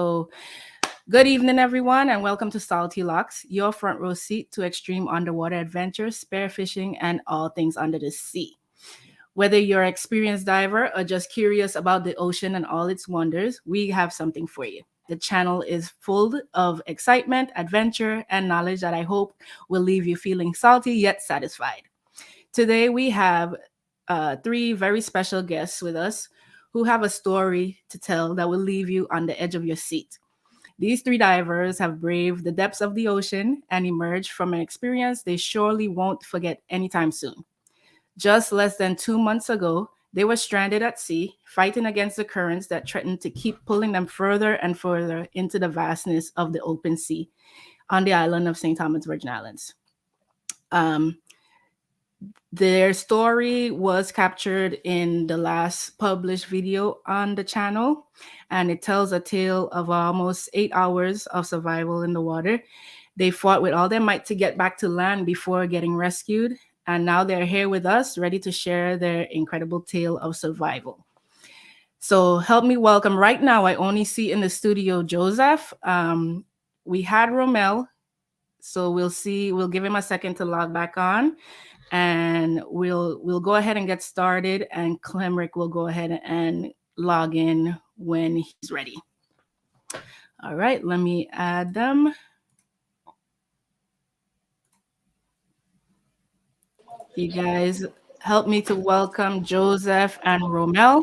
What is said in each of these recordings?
So, good evening, everyone, and welcome to Salty Locs, your front row seat to extreme underwater adventures, spearfishing, and all things under the sea. Whether you're an experienced diver or just curious about the ocean and all its wonders, we have something for you. The channel is full of excitement, adventure, and knowledge that I hope will leave you feeling salty yet satisfied. Today, we have three very special guests with us who have a story to tell that will leave you on the edge of your seat. These three divers have braved the depths of the ocean and emerged from an experience they surely won't forget anytime soon. Just less than 2 months ago, they were stranded at sea, fighting against the currents that threatened to keep pulling them further and further into the vastness of the open sea on the island of St. Thomas Virgin Islands. Um, their story was captured in the last published video on the channel, and it tells a tale of almost 8 hours of survival in the water. They fought with all their might to get back to land before getting rescued, and now they're here with us, ready to share their incredible tale of survival. So help me welcome right now. I only see in the studio Joseph. We had Romeo, so we'll give him a second to log back on, and we'll go ahead and get started, and Clemric will go ahead and log in when he's ready. All right, let me add them. You guys help me to welcome Joseph and Romeo.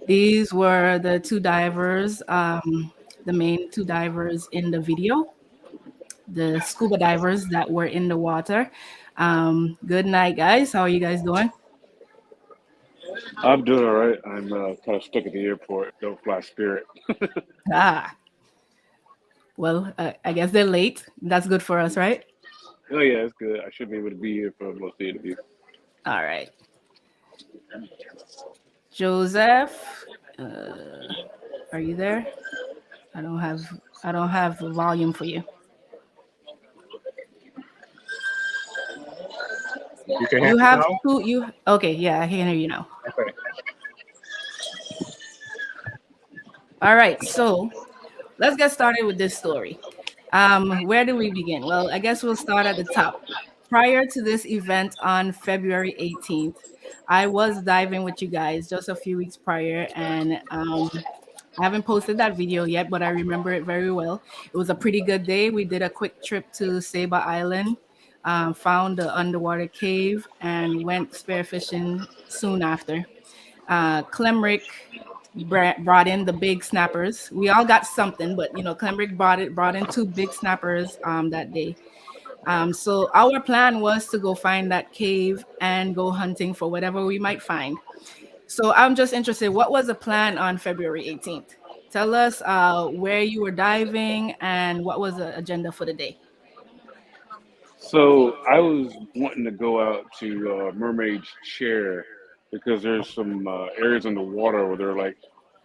These were the two divers, the main two divers in the video, the scuba divers that were in the water. Good night, guys. How are you guys doing? I'm doing all right. I'm kind of stuck at the airport. Don't fly Spirit. Well, I guess they're late. That's good for us, right? Oh yeah, it's good. I should be able to be here for most of the interview. All right. Joseph, are you there? I don't have volume for you. You can hear You me have now? two. Okay? Yeah, I can hear you now. Okay. All right. So let's get started with this story. Where do we begin? Well, I guess we'll start at the top. Prior to this event on February 18th, I was diving with you guys just a few weeks prior, and I haven't posted that video yet, but I remember it very well. It was a pretty good day. We did a quick trip to Saba Island, found the underwater cave, and went spearfishing soon after. Clemric brought in the big snappers. We all got something, but Clemric brought in two big snappers that day. So our plan was to go find that cave and go hunting for whatever we might find. So I'm just interested, what was the plan on February 18th? Tell us where you were diving and what was the agenda for the day. So I was wanting to go out to Mermaid's Chair because there's some areas in the water where they're like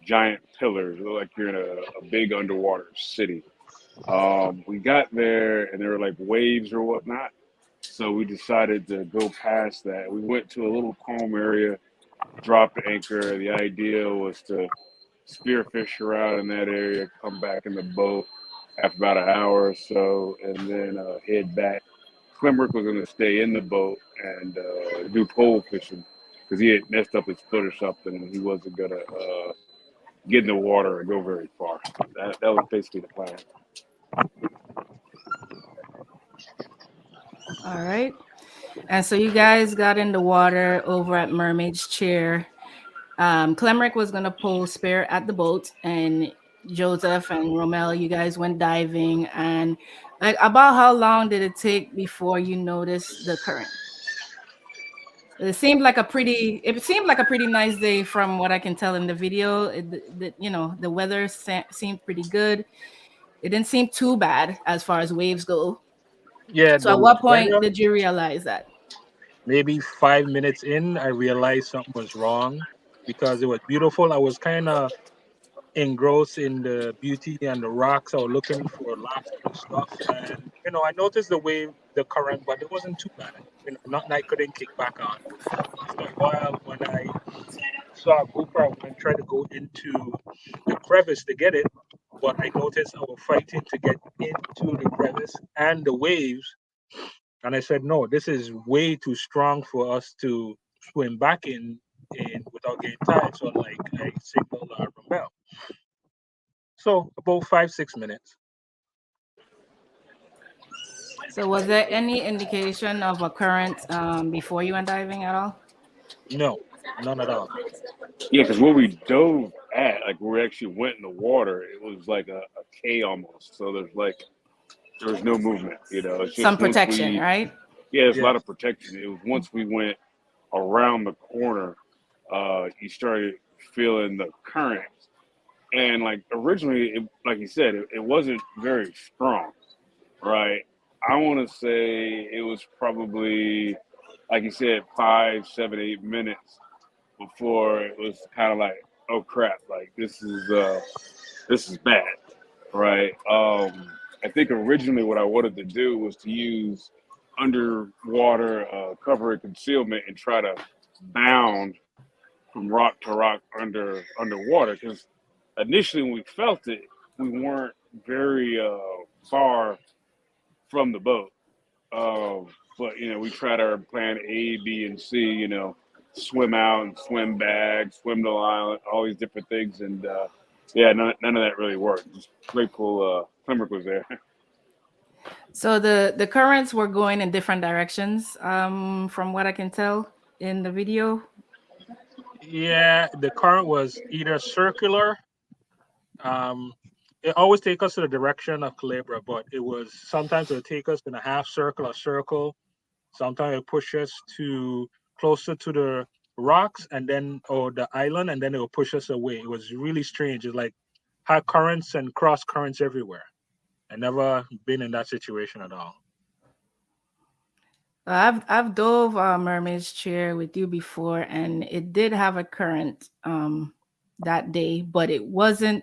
giant pillars, like you're in a big underwater city. We got there and there were like waves or whatnot. So we decided to go past that. We went to a little calm area, dropped anchor. The idea was to spearfish around in that area, come back in the boat after about an hour or so, and then head back. Clemric was going to stay in the boat and do pole fishing because he had messed up his foot or something, and he wasn't going to get in the water and go very far. That was basically the plan. All right. And so you guys got in the water over at Mermaid's Chair. Clemric was going to pull spear at the boat, and Joseph and Romel, you guys went diving. And like, about how long did it take before you noticed the current? It seemed like a pretty nice day from what I can tell in the video. The weather seemed pretty good. It didn't seem too bad as far as waves go. Yeah, So at the what point weather, did you realize that? maybe 5 minutes in, I realized something was wrong because it was beautiful. I was kind of engrossed in the beauty and the rocks. I was looking for lobster and stuff. And, I noticed the current, but it wasn't too bad. Nothing I couldn't kick back on. After a while, when I saw a grouper, I went and tried to go into the crevice to get it, but I noticed I was fighting to get into the crevice and the waves. And I said, no, this is way too strong for us to swim back in without getting tired. So like I signaled Romeo. So about 5 6 minutes. So was there any indication of a current before you went diving at all? No, none at all. Yeah, because where we dove at, like where we actually went in the water, it was like a K almost. So there was no movement. It's Some just once protection, we right? yeah, there's a Yeah. lot of protection. It was once we went around the corner, you started feeling the current. And like originally, like you said, it wasn't very strong, right? I want to say it was probably, like you said, 5, 7, 8 minutes before it was kind of like, oh crap, like this is bad, right? I think originally what I wanted to do was to use underwater cover and concealment and try to bound from rock to rock underwater because initially when we felt it, we weren't very far from the boat. But we tried our plan A, B, and C. Swim out and swim back, swim the island, all these different things, and yeah, none of that really worked. Just grateful Climerick was there. So the currents were going in different directions, from what I can tell in the video. Yeah, the current was either circular. Um, it always take us to the direction of Calabria, but it was sometimes it would take us in a half circle or circle. Sometimes it push us to closer to the rocks and then or the island, and then it will push us away. It was really strange. It's like had currents and cross currents everywhere. I never been in that situation at all. I've dove Mermaid's Chair with you before, and it did have a current that day, but it wasn't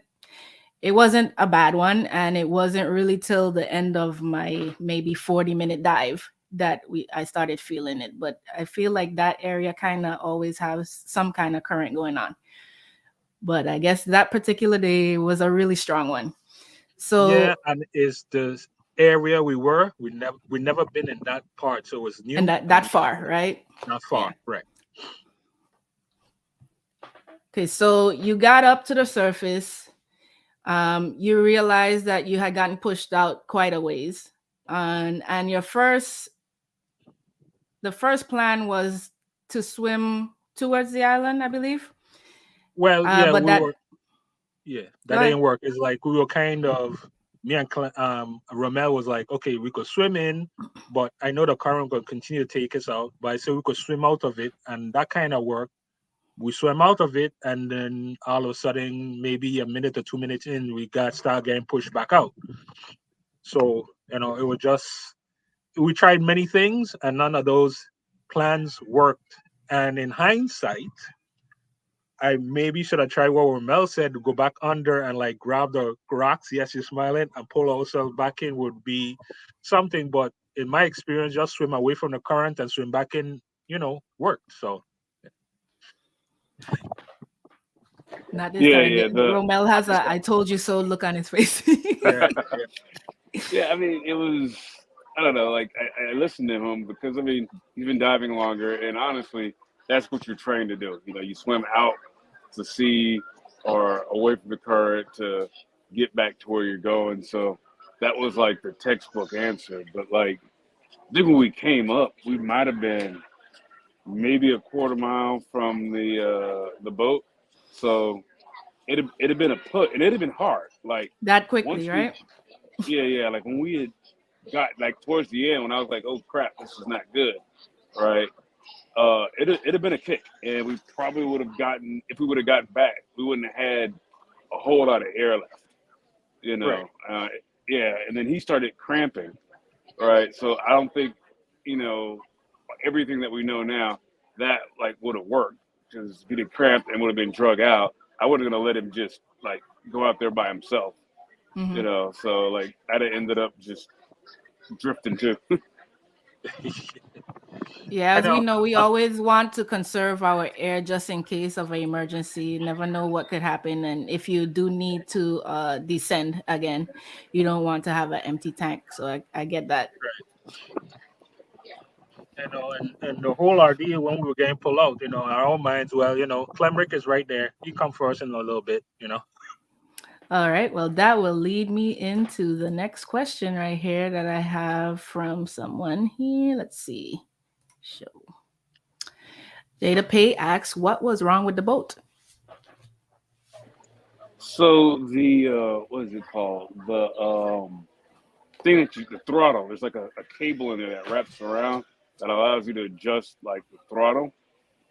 a bad one, and it wasn't really till the end of my maybe 40-minute dive that I started feeling it. But I feel like that area kind of always has some kind of current going on. But I guess that particular day was a really strong one. Yeah, So, and is the area we never been in that part, so it was and new that and far, right? not Yeah. far, right? Okay, so you got up to the surface. You realized that you had gotten pushed out quite a ways, and the first plan was to swim towards the island, I believe. Well, yeah, But we that were. Yeah, Go that ahead. didn't work. It's like we were kind of me and Romel was like, okay, we could swim in, but I know the current will continue to take us out. But I said we could swim out of it, and that kind of worked. We swam out of it, and then all of a sudden, maybe a minute or 2 minutes in, we start getting pushed back out. So it was just we tried many things, and none of those plans worked. And in hindsight, I maybe should have tried what Romel said to go back under and like grab the rocks. Yes, you're smiling and pull ourselves back in would be something. But in my experience, just swim away from the current and swim back in, worked. So Not this Yeah, time. yeah. The Romel has a "I told you so" look on his face. yeah, yeah, Yeah, I mean, it was, I don't know, like, I listened to him because, I mean, he's been diving longer, and honestly, that's what you're trained to do. You swim out to sea or away from the current to get back to where you're going. So that was like the textbook answer. But, like, I think when we came up, we might have been maybe a quarter mile from the boat. So it'd have been a put, and it'd have been hard. Like, That quickly, once we, right? yeah, like when we had got like towards the end when I was like, oh crap, this is not good, right? It'd have been a kick, and we probably would have gotten if we would have gotten back, we wouldn't have had a whole lot of air left, you right. know. Yeah, and then he started cramping, right? So I don't think, you know, everything that we know now that like would have worked because if he'd have cramped and would have been drug out, I wasn't gonna let him just like go out there by himself, Hmm. So like I'd have ended up just drifting too. Yeah, I as we know. know, we always want to conserve our air just in case of an emergency. You never know what could happen. And if you do need to descend again, you don't want to have an empty tank. So I get that. And the whole ordeal when we were getting pulled out, our own minds, well, Clemrick is right there. He come for us in a little bit. All right. Well, that will lead me into the next question right here that I have from someone here. Let's see. Show. Data Pay asks, what was wrong with the boat? So the what is it called? The thing the throttle. There's like a cable in there that wraps around that allows you to adjust like the throttle.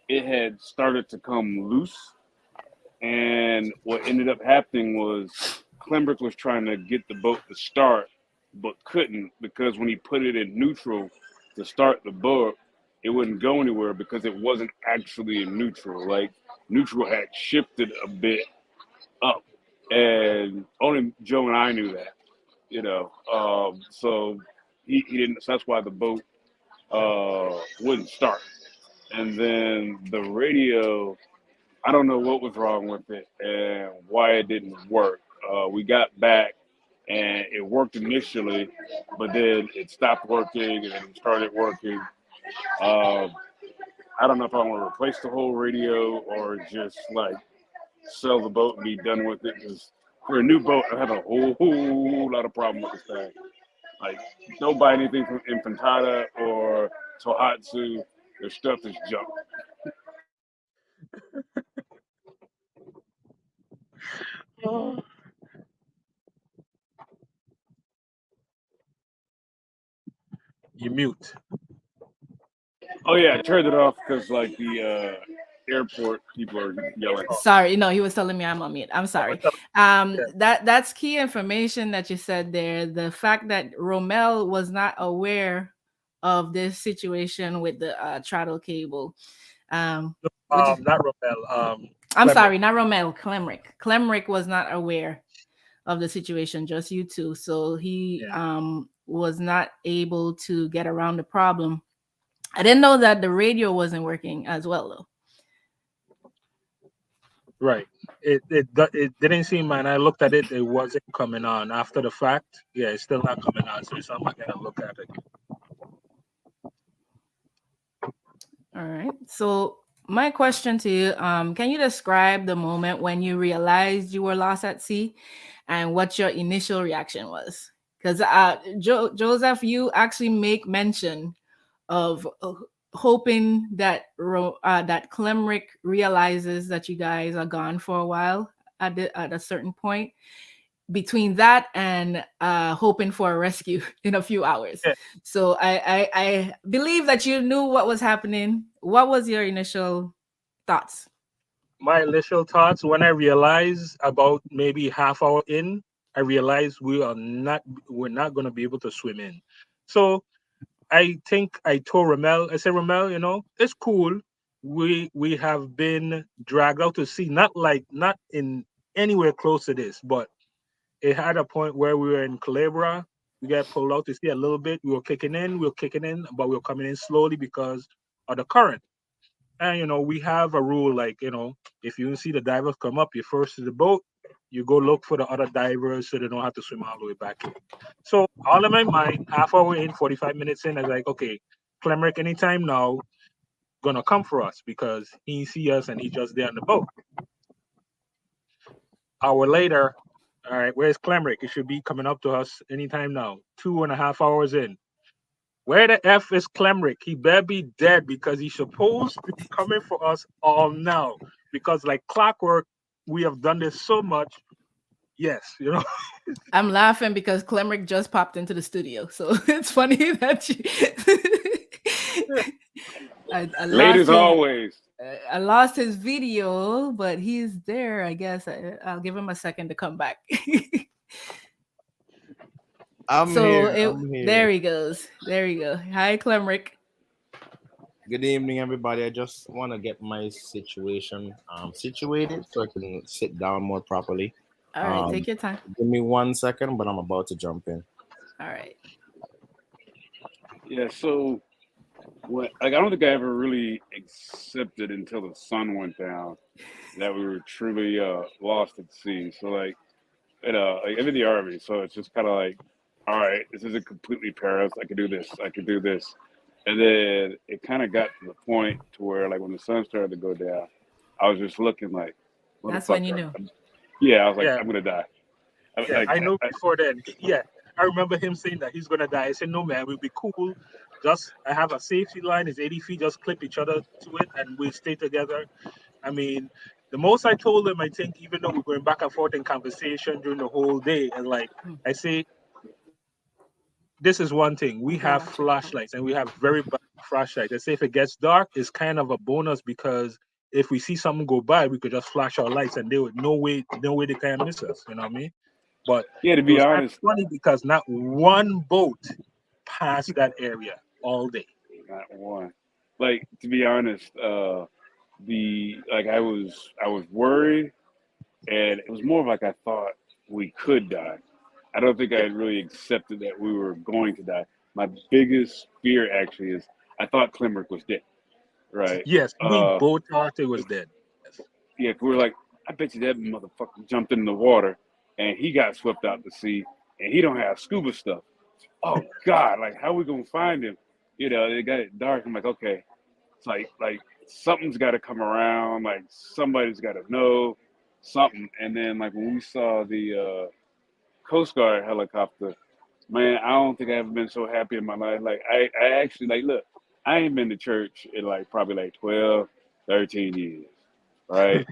It had started to come loose, and what ended up happening was Klembrick was trying to get the boat to start, but couldn't because when he put it in neutral to start the boat, it wouldn't go anywhere because it wasn't actually in neutral. Like neutral had shifted a bit up, and only Joe and I knew that. So he didn't. So that's why the boat wouldn't start. And then the radio, I don't know what was wrong with it and why it didn't work. We got back and it worked initially, but then it stopped working and then it started working. Uh, I don't know if I want to replace the whole radio or just like sell the boat and be done with it. Because for a new boat, I have a whole lot of problem with this thing. Like, don't buy anything from Infantata or Tohatsu. Their stuff is junk. Oh, you mute. Oh yeah, I turned it off because like the airport people are yelling. Sorry, no, he was telling me I'm on mute. I'm Oh, sorry. yeah. That's key information that you said there. The fact that Romel was not aware of this situation with the throttle cable. Which Not Romel. I'm Clemrick. sorry, not Romel, Klemrick. Klemrick was not aware of the situation, just you two. So he Yeah. was not able to get around the problem. I didn't know that the radio wasn't working as well though. Right. It didn't seem, man. I looked at it. It wasn't coming on after the fact. Yeah, it's still not coming on. So I'm not gonna look at it. All right. So my question to you, can you describe the moment when you realized you were lost at sea and what your initial reaction was? Because Joseph, you actually make mention of hoping that that Klemrick realizes that you guys are gone for a while at a certain point. Between that and hoping for a rescue in a few hours. Yeah. So I believe that you knew what was happening. What was your initial thoughts? My initial thoughts when I realized about maybe half hour in, I realized we're not gonna be able to swim in. So I think I told Ramel, I said, Ramel, it's cool. We have been dragged out to sea, not in anywhere close to this, but it had a point where we were in Calabria. We got pulled out to sea a little bit. We were kicking in, but we were coming in slowly because of the current. And we have a rule like, if you see the divers come up, you first to the boat, you go look for the other divers so they don't have to swim all the way back in. So all in my mind, half hour in, 45 minutes in, I was like, okay, Clemrick anytime now gonna come for us because he see us and he just there on the boat. Hour later, all right, where's Clemrick? He should be coming up to us anytime now. 2.5 hours in. Where the F is Clemrick? He better be dead because he's supposed to be coming for us all now. Because like clockwork, we have done this so much. Yes, I'm laughing because Klemrick just popped into the studio, so it's funny that you. I Late lost as his always. I lost his video, but he's there. I guess I'll give him a second to come back. I'm So here. I'm there here. he goes. There you go. Hi, Klemrick. Good evening, everybody. I just want to get my situation situated so I can sit down more properly. All right, Um, take your time. Give me 1 second, but I'm about to jump in. All right. Yeah, so what? Like, I don't think I ever really accepted until the sun went down that we were truly lost at sea. So like I'm in the army, so it's just kind of like, all right, this isn't completely Paris. I can do this. I can do this. And then it kind of got to the point to where, like, when the sun started to go down, I was just looking like, That's when you motherfucker. knew. Yeah, I was like, Yeah, I'm gonna die. yeah, I know before then. Yeah, I remember him saying that he's gonna die. I said, no, man, we'll be cool. Just I have a safety line. It's 80 feet. Just clip each other to it, and we'll stay together. I mean, the most I told him, I think, even though we're going back and forth in conversation during the whole day, and like I say, this is one thing. We have Gotcha. flashlights, and we have very bright flashlights. I say if it gets dark, it's kind of a bonus because if we see something go by, we could just flash our lights, and they would no way they can miss us. You know what I mean? But Yeah, to it be was kind of honest, funny because not one boat passed that area all day. not one. Like, to be honest, the like I was worried, and it was more of like I thought we could die. I don't think I Yeah. had really accepted that we were going to die. My biggest fear actually is I thought Climerick was dead, right? Yes, we Uh, both thought it was dead. Yes. yeah, we were like, I bet you that motherfucker jumped in the water and he got swept out to sea, and he don't have scuba stuff. Oh God, like how we gonna find him? You know, it got it dark. I'm like, okay, it's like something's got to come around. Like somebody's got to know something. And then like when we saw the Coast Guard helicopter, man, I don't think I've ever been so happy in my life. Like I actually like look, I ain't been to church in like probably like 12, 13 years. Right?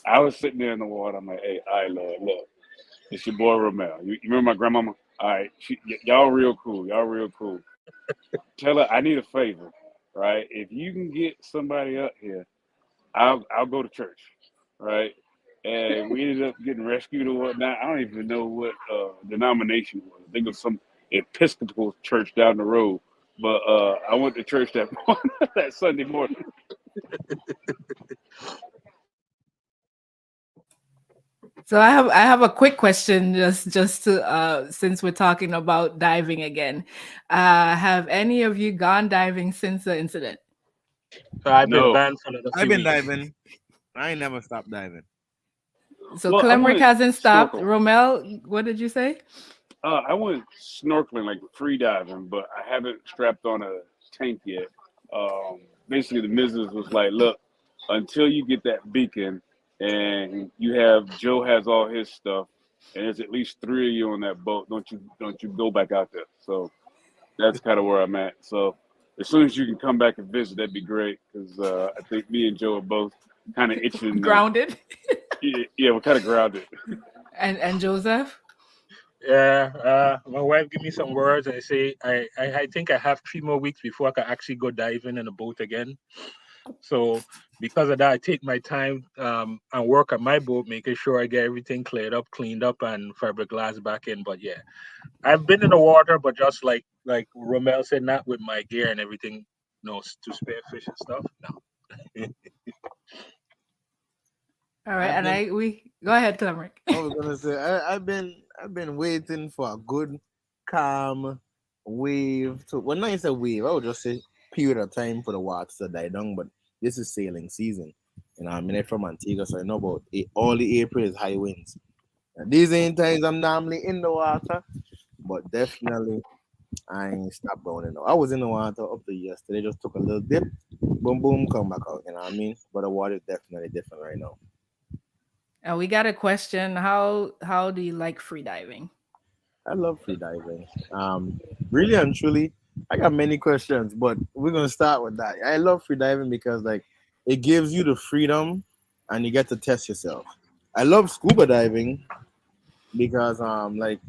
I was sitting there in the water. I'm like, hey, all right, Lord, look, it's your boy Romeo. You remember my grandmama? All right, y'all real cool. Y'all real cool. Tell her I need a favor, right? If you can get somebody up here, I'll go to church, right? And we ended up getting rescued or whatnot. I don't even know what denomination it was. I think it was some Episcopal church down the road. But I went to church that morning, that Sunday morning. So I have a quick question just to since we're talking about diving again. Have any of you gone diving since the incident? So I've been No. banned for another I've few been weeks. diving. I ain't never stopped diving. So Well, I Clemric went hasn't stopped. snorkel. Romel, what did you say? I went snorkeling, like free diving, but I haven't strapped on a tank yet. Basically, the missus was like, "Look, until you get that beacon, and you have Joe has all his stuff, and there's at least three of you on that boat. Don't you go back out there." So that's kind of where I'm at. So as soon as you can come back and visit, that'd be great because I think me and Joe are both kind of itching. Grounded. Yeah, we're kind of grounded. And Joseph? Yeah, my wife give me some words and I say I think I have 3 more weeks before I can actually go diving in a boat again. So because of that, I take my time and work on my boat, making sure I get everything cleared up, cleaned up, and fiberglass back in. But yeah, I've been in the water, but just like Romel said, not with my gear and everything, to spare fish and stuff. No. All right, I've and been. we go ahead, Clemric. I was gonna say I've been waiting for a good calm wave to. Well, not just a wave. I would just say period of time for the water to die down. But this is sailing season. I'm in it from Antigua, so I know about it. All the April is high winds. And these ain't times I'm normally in the water, but definitely I ain't stopped going in. I was in the water up to yesterday. Just took a little dip, boom, boom, come back out. You know what I mean? But the water is definitely different right now. We got a question. How do you like free diving? I love free diving. Really and truly, I got many questions, but we're gonna start with that. I love free diving because like it gives you the freedom and you get to test yourself. I love scuba diving because like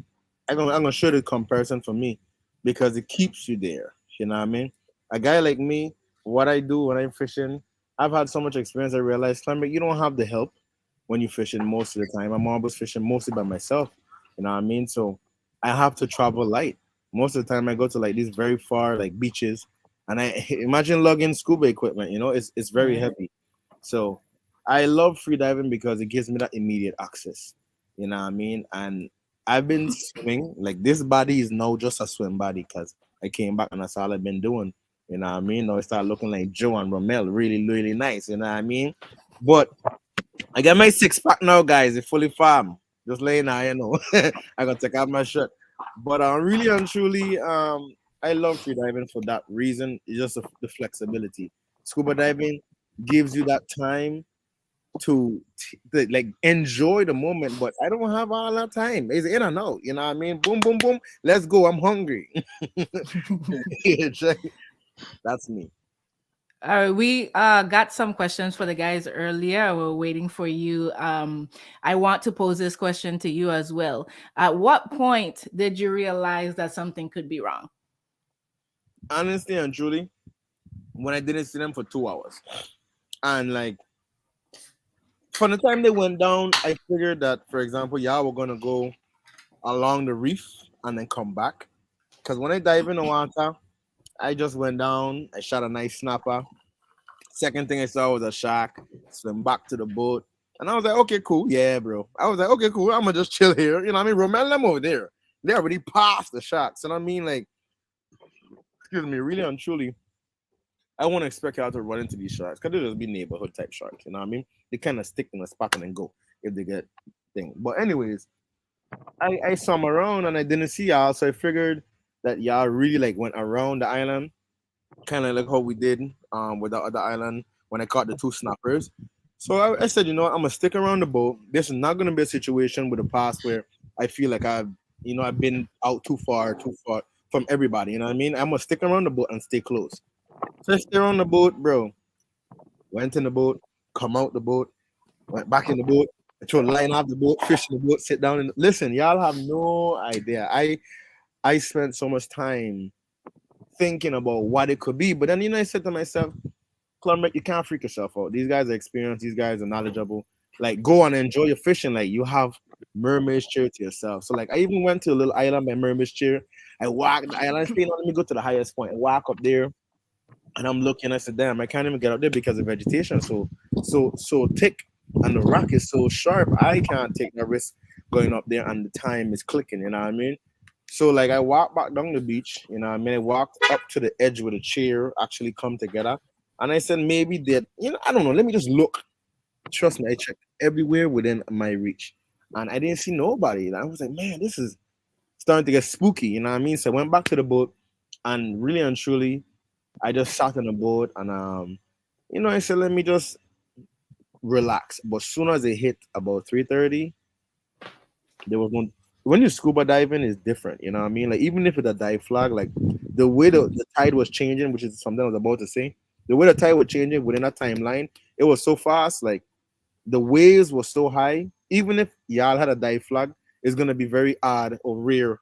I'm gonna show the comparison for me because it keeps you there. You know what I mean? A guy like me, what I do when I'm fishing, I've had so much experience. I realized, Climate, you don't have the help when you're fishing most of the time. I'm always fishing mostly by myself. You know what I mean? So I have to travel light. Most of the time, I go to like these very far like beaches, and I imagine lugging scuba equipment. It's very Yeah. heavy. So I love free diving because it gives me that immediate access. You know what I mean? And I've been swimming. Like this body is now just a swim body because I came back and that's all I've been doing. You know what I mean? Now I start looking like Joe and Romel, really, really nice. You know what I mean? But I got my six pack now, guys. It's fully farm. Just laying now, you know. I gotta take out my shirt. But really and truly, I love free diving for that reason. It's just the flexibility. Scuba diving gives you that time to like enjoy the moment, but I don't have all that time. It's in and out, you know what I mean? Boom, boom, boom. Let's go. I'm hungry. That's me. We got some questions for the guys earlier. We're waiting for you. I want to pose this question to you as well. At what point did you realize that something could be wrong? Honestly and truly, when I didn't see them for 2 hours. And like from the time they went down, I figured that, for example, y'all were gonna go along the reef and then come back. Because when I dive in the water, I just went down, I shot a nice snapper. Second thing I saw was a shark, swim back to the boat. And I was like, okay, cool. Yeah, bro. I was like, okay, cool. I'm gonna just chill here. You know what I mean? Romel them over there. They already passed the sharks. You know what I mean? Like, excuse me, really and truly, I won't expect y'all to run into these sharks because they'll just be neighborhood type sharks. You know what I mean? They kind of stick in a spot and then go if they get thing. But anyways, I saw them around and I didn't see y'all, so I figured that y'all really like went around the island, kind of like how we did with the other island when I caught the two snappers. So I said, you know what, I'm gonna stick around the boat. This is not gonna be a situation with the past where I feel like I've been out too far from everybody. You know what I mean? I'm gonna stick around the boat and stay close. So I stay on the boat, bro. Went in the boat, come out the boat, went back in the boat, I throw a line off the boat, fish in the boat, sit down and listen. Y'all have no idea. I spent so much time thinking about what it could be, but then I said to myself, Clumber, you can't freak yourself out. These guys are experienced, these guys are knowledgeable. Like, go and enjoy your fishing. Like, you have Mermaid's Chair to yourself. So, like, I even went to a little island by Mermaid's Chair. I walked the island, staying on, let me go to the highest point. I walk up there, and I'm looking. I said, "Damn, I can't even get up there because the vegetation so thick, and the rock is so sharp. I can't take the risk going up there, and the time is clicking. You know what I mean?" So like I walked back down the beach. You know what I mean? I walked up to the edge where the chair actually come together, and I said, "Maybe that I don't know. Let me just look." Trust me, I checked everywhere within my reach, and I didn't see nobody. And I was like, "Man, this is starting to get spooky." You know what I mean? So I went back to the boat, and really and truly, I just sat on the boat and I said, let me just relax. But as soon as it hit about 3:30, there was one when you scuba diving is different, you know what I mean? Like even if it's a dive flag, like the way the tide was changing, which is something I was about to say, the way the tide was changing within that timeline, it was so fast, like the waves were so high, even if y'all had a dive flag, it's gonna be very odd or rare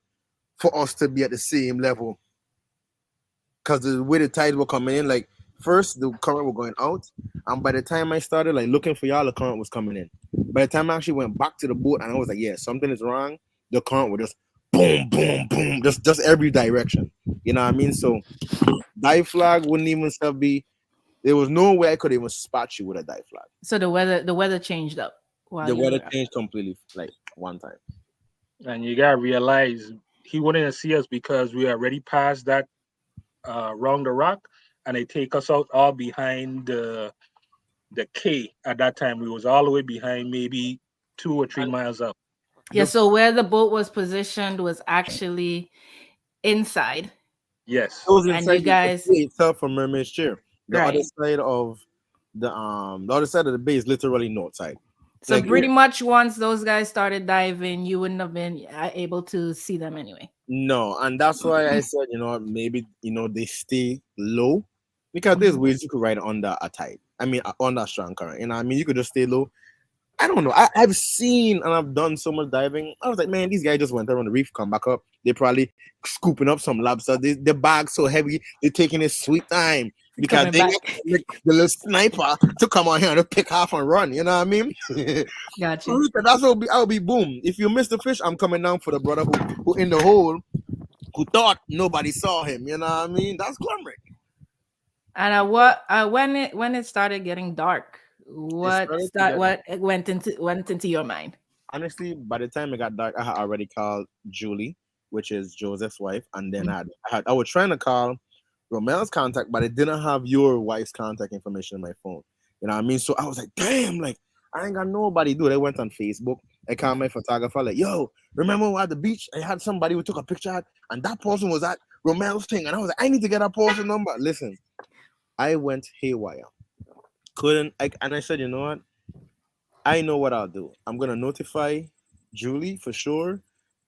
for us to be at the same level because the way the tides were coming in, like first the current were going out, and by the time I started like looking for y'all, the current was coming in. By the time I actually went back to the boat, and I was like, yeah, something is wrong. The current would just boom, boom, boom, just every direction. You know what I mean? So dive flag wouldn't even still be. There was no way I could even spot you with a dive flag. So the weather changed up while The you weather were. changed completely, like one time. And you gotta realize he wouldn't see us because we already passed that round the rock, and they take us out all behind the K. At that time, we was all the way behind, maybe 2 or 3 miles out. Yeah, The so where the boat was positioned was actually inside, Yes. It was and you inside the guys, bay itself from Mermaid's Chair. The other right? side of the other side of the bay is literally north side. So Like pretty much once those guys started diving, you wouldn't have been able to see them anyway. no, and that's why I said, maybe they stay low because there's Mhm. ways you could ride under a tide. I mean, under a strong current. I mean, you could just stay low. I don't know. I've seen and I've done so much diving. I was like, man, these guys just went around the reef, come back up. They're probably scooping up some lobster. The bag's so heavy, they're taking a sweet time because Coming they got back. the little sniper to come out here and pick half and run. You know what I mean? Got So you. that's what I'll be boom. If you miss the fish, I'm coming down for the brother who in the hole who thought nobody saw him. You know what I mean? That's glamorous. And when it started getting dark, It started to get what went into your mind? honestly, by the time it got dark, I had already called Julie which is Joseph's wife, and then Mhm. I was trying to call Romel's contact, but it didn't have your wife's contact information in my phone. You know what I mean? So I was like, damn, like I ain't got nobody. Dude, I went on Facebook. I called my photographer, like, yo, remember we were at the beach? I had somebody who took a picture, and that person was at Romel's thing, and I was like, I need to get that person number. Listen, I went haywire. And I said, you know what? I know what I'll do. I'm gonna notify Julie for sure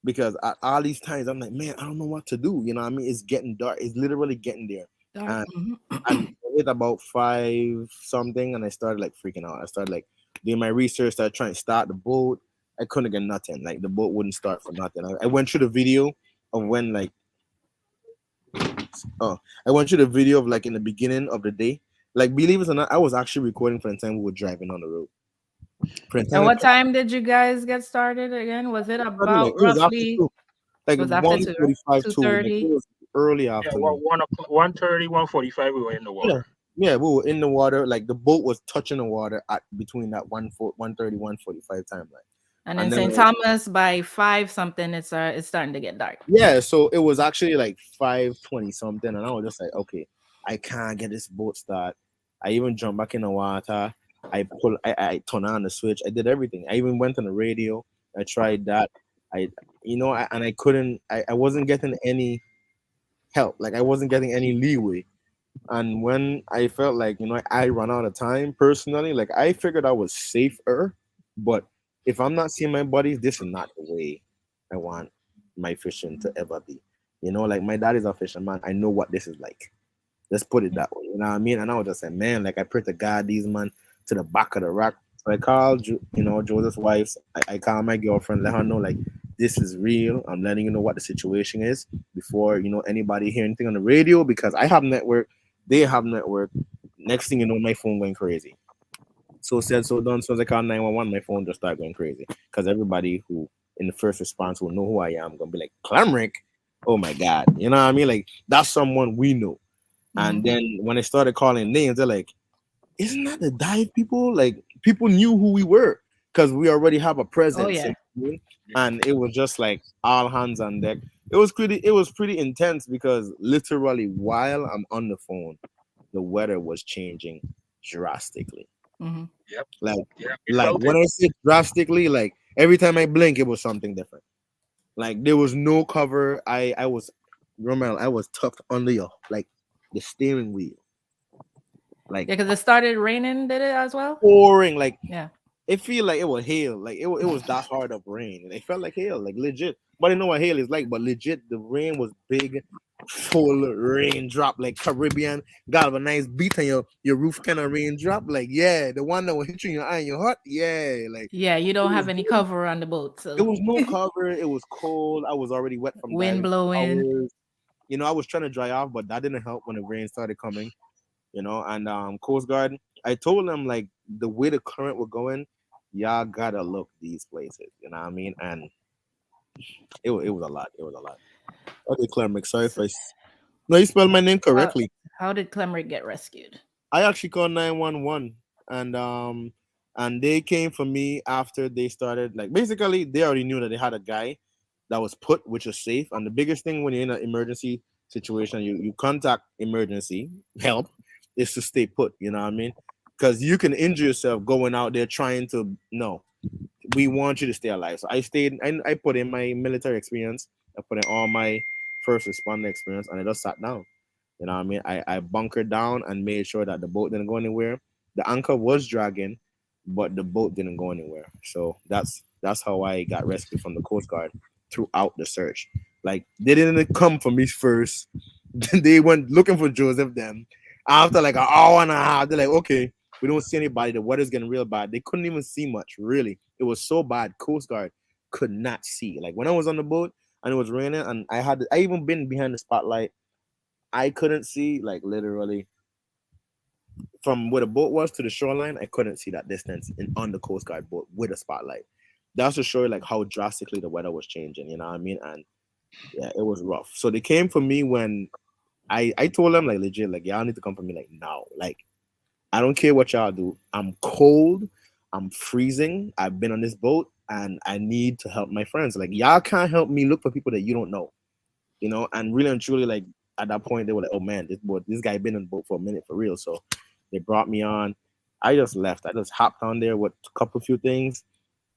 because at all these times I'm like, man, I don't know what to do. You know what I mean? It's getting dark. It's literally getting there. Dark. And Mhm. and it about five something, and I started like freaking out. I started like doing my research, started trying to start the boat. I couldn't get nothing. Like the boat wouldn't start for nothing. I went through the video of when like oh I went through the video of like in the beginning of the day. Like believe it or not, I was actually recording for the time we were driving on the road. For the And time what time did you guys get started again? Was it like about it was after roughly? two. Like It was after 1:45 two to like it 30. was early Yeah, afternoon. 1 o'clock, 1:30, 1:45, we were in the Yeah. water. Yeah, we were in the water. Like the boat was touching the water at between that 1:30, 1:45 timeline. And in And then St. Thomas by 5 something, it's starting to get dark. yeah, so it was actually like 5:20 something, and I was just like, okay, I can't get this boat start. I even jumped back in the water. I turned on the switch. I did everything. I even went on the radio. I tried that. I and I couldn't. I wasn't getting any help. Like I wasn't getting any leeway. And when I felt like, I ran out of time personally, like I figured I was safer. But if I'm not seeing my buddies, this is not the way I want my fishing to ever be. Like my dad is a fisherman. I know what this is like. Let's put it that way. You know what I mean? And I was just like, man, like I pray to God these man to the back of the rock. So I called, Joseph's wife. I called my girlfriend, let her know like this is real. I'm letting you know what the situation is before anybody hear anything on the radio because I have network, they have network. Next thing you know, my phone going crazy. So said, so done. So as I call 911, my phone just started going crazy because everybody who in the first response will know who I am. Gonna be like Clamrick. Oh my God, you know what I mean? Like that's someone we know. Mhm. And then when I started calling names, they're like, isn't that the dive people? Like people knew who we were because we already have a Oh presence. yeah. And it was just like all hands on deck. It was pretty intense because literally while I'm on the phone, the weather was changing drastically. Mhm. Yep. Like Yeah, we like felt when it. I say drastically, like every time I blink, it was something different. Like there was no cover. I was Romel, I was tucked under your like the steering wheel. Like Yeah, because it started raining, did it as well? pouring, like Yeah. it feel like it was hail, like it was that hard of rain, and it felt like hail, like legit. But I know what hail is like, but legit, the rain was big, full raindrop, like Caribbean. Got a nice beat on your roof, kind of raindrop, like yeah, the one that will hit you in your eye and your heart, yeah, like Yeah, you it don't was have any good. cover on the boat, It so was no cover. It was cold. I was already wet from wind diving for blowing. hours. I was trying to dry off, but that didn't help when the rain started coming. And Coast Guard, I told them like the way the current was going, y'all gotta look these places. You know what I mean? And it was a lot. It was a lot. Okay, Clemrick, sorry if So, no, you spelled my name how correctly. how did Clemrick get rescued? I actually called 911, and they came for me after they started, like basically they already knew that they had a guy that was put, which is safe. And the biggest thing when you're in an emergency situation, you contact emergency help is to stay put. You know what I mean? Because you can injure yourself going out there trying to. No, we want you to stay alive. So I stayed. I put in my military experience. I put in all my first responder experience, and I just sat down. You know what I mean? I bunkered down and made sure that the boat didn't go anywhere. The anchor was dragging, but the boat didn't go anywhere. So that's how I got rescued from the Coast Guard throughout the search. Like they didn't come for me first. They went looking for Joseph then. After like an hour and a half, they're like, okay, we don't see anybody. The weather's getting real bad. They couldn't even see much, really. It was so bad. Coast Guard could not see. Like when I was on the boat and it was raining, and I even been behind the spotlight. I couldn't see, like literally from where the boat was to the shoreline. I couldn't see that distance on the Coast Guard boat with a spotlight. That's to show you like how drastically the weather was changing. You know what I mean? And yeah, it was rough. So they came for me when I told them like legit, like y'all need to come for me like now. Like I don't care what y'all do. I'm cold. I'm freezing. I've been on this boat. and I need to help my friends. Like y'all can't help me look for people that you don't know, and really and truly, like at that point they were like, oh man, this guy been on the boat for a minute for real. So they brought me on. I just left. I just hopped on there with a couple few things,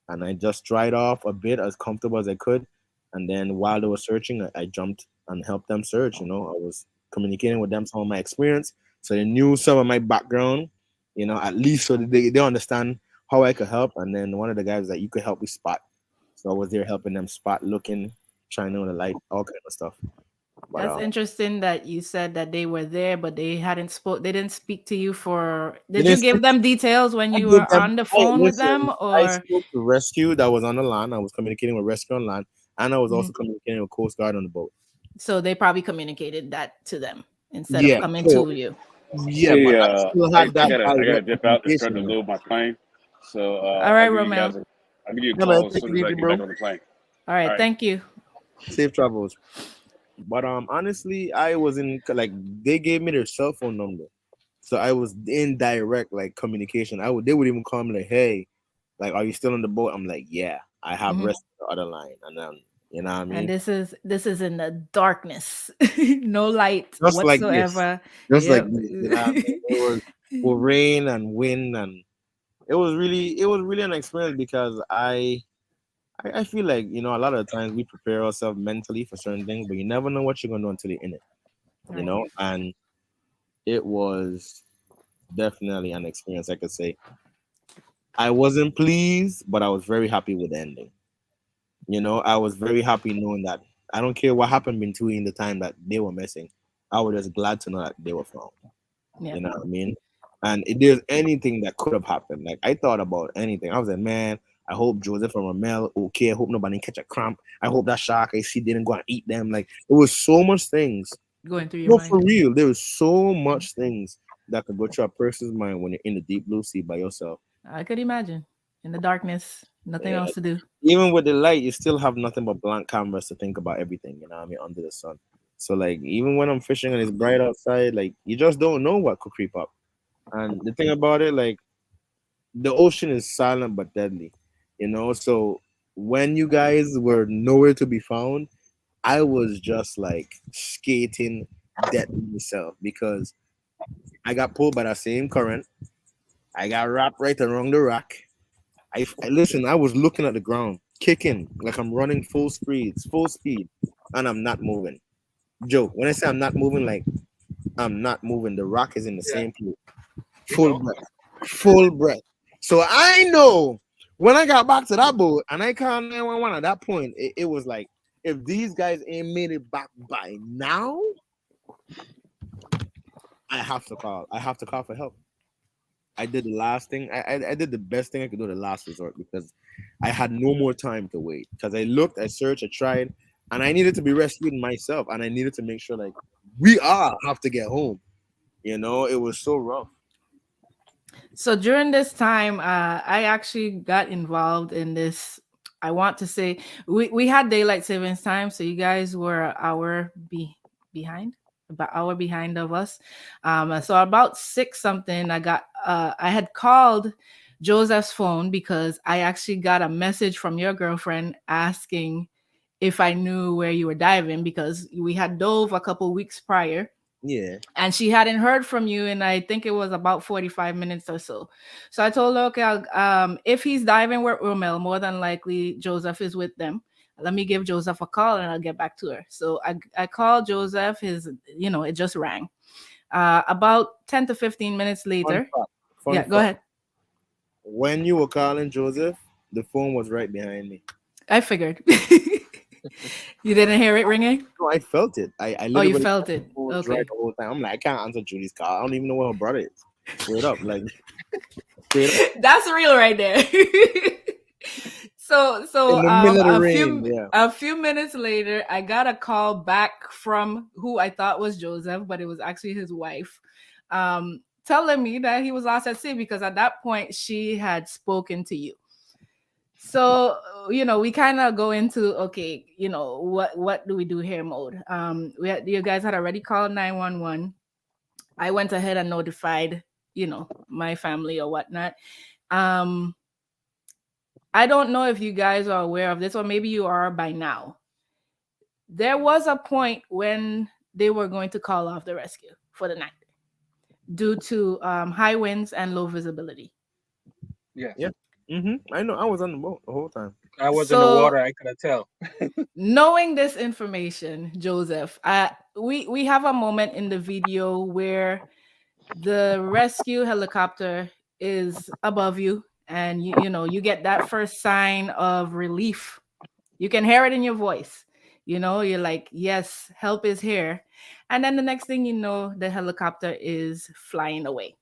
and I just dried off a bit as comfortable as I could. And then while they were searching, I jumped and helped them search. I was communicating with them some of my experience, so they knew some of my background. At least so that they understand how I could help. And then one of the guys was like, you could help me spot. So I was there helping them spot, looking, shining on the light, all kind of stuff. But That's interesting that you said that they were there, but they didn't speak to you for, they did you didn't give speak. them details when I you gave were them. on the I phone with them listen. I or? spoke to rescue that was on the land. I was communicating with rescue on land, and I was also Mhm. communicating with Coast Guard on the boat. So they probably communicated that to them instead of Yeah. coming So to you. yeah, but Hey, I still I, had I that gotta I gotta direct dip out. They're starting communication to though. load my plane, so All right, I'll give you Romeo. guys I'll give you a Yeah, man, call as take soon it as I easy, get back bro. on the plane. All All right, right. thank you. Safe travels. But honestly, I was in like they gave me their cell phone number, so I was in direct like communication. They would even call me like, hey, like, are you still on the boat? I'm like, yeah, I have Mhm. rest on the other line, and then you know what I And mean. this is in the darkness, no light Just like this, whatsoever. just like Yep. this, you know what I mean. It was for rain and wind, and it was really an experience because I feel like a lot of the times we prepare ourselves mentally for certain things, but you never know what you're gonna do until you're in it, Right. and it was definitely an experience. I could say I wasn't pleased, but I was very happy with the ending. I was very happy knowing that I don't care what happened between the time that they were missing. I was just glad to know that they were found. Yeah. You know what I mean? And if there's anything that could have happened, like I thought about anything. I was like, man, I hope Joseph and Romel okay. I hope nobody catch a cramp. I hope that shark I see didn't go and eat them. Like it was so much things. Going through your No, for mind. real. There was so much things that could go through a person's mind when you're in the deep blue sea by yourself. I could imagine. In the darkness, nothing Yeah. else to do. Even with the light, you still have nothing but blank canvas to think about everything, you know what I mean, under the sun. So like even when I'm fishing and it's bright outside, like you just don't know what could creep up. And the thing about it, like the ocean is silent but deadly, So when you guys were nowhere to be found, I was just like skating dead myself because I got pulled by that same current. I got wrapped right around the rock. I listen. I was looking at the ground, kicking like I'm running full speed, and I'm not moving. Joke. When I say I'm not moving, like I'm not moving. The rock is in the Yeah, same place. we Full know. breath, full breath. So I know when I got back to that boat and I called 911 at that point, it was like if these guys ain't made it back by now, I have to call. I have to call for help. I did the last thing. I did the best thing I could do, the last resort, because I had no more time to wait. Because I looked, I searched, I tried, and I needed to be rescued myself, and I needed to make sure like we all have to get home. It was so rough. So during this time, I actually got involved in this. I want to say we had daylight savings time, so you guys were an hour behind, about hour behind of us. So about six something, I had called Joseph's phone because I actually got a message from your girlfriend asking if I knew where you were diving because we had dove a couple weeks prior Yeah. and she hadn't heard from you and I think it was about 45 minutes or so. So I told her, okay, if he's diving with Romel, more than likely Joseph is with them. Let me give Joseph a call and I'll get back to her. So I called Joseph. It just rang. About 10 to 15 minminutes Fun later. fact. Fun Yeah, go fact. ahead. When you were calling Joseph, the phone was right behind me. I figured. You didn't hear it ringing? No, I felt it. I Oh, you literally felt felt the it. phone was right Okay. the whole time. I'm like, I can't answer Julie's call. I don't even know where her brother is. Straight up, like straight up That's real right there. so in so the um middle of the a rain. few Yeah. a few minutes later, I got a call back from who I thought was Joseph, but it was actually his wife, telling me that he was lost at sea because at that point she had spoken to you. So we kind of go into, okay, what do we do here mode. You guys had already called 911. I went ahead and notified my family or whatnot. um I don't know if you guys are aware of this, or maybe you are by now. There was a point when they were going to call off the rescue for the night due to high winds and low visibility. Yes. Yeah. I know. I was on the boat the whole time. I was in the So, water. I couldn't tell. knowing this information, Joseph, we have a moment in the video where the rescue helicopter is above you, and you get that first sign of relief. You can hear it in your voice. You're like, yes, help is here. And then the next thing you know, the helicopter is flying away.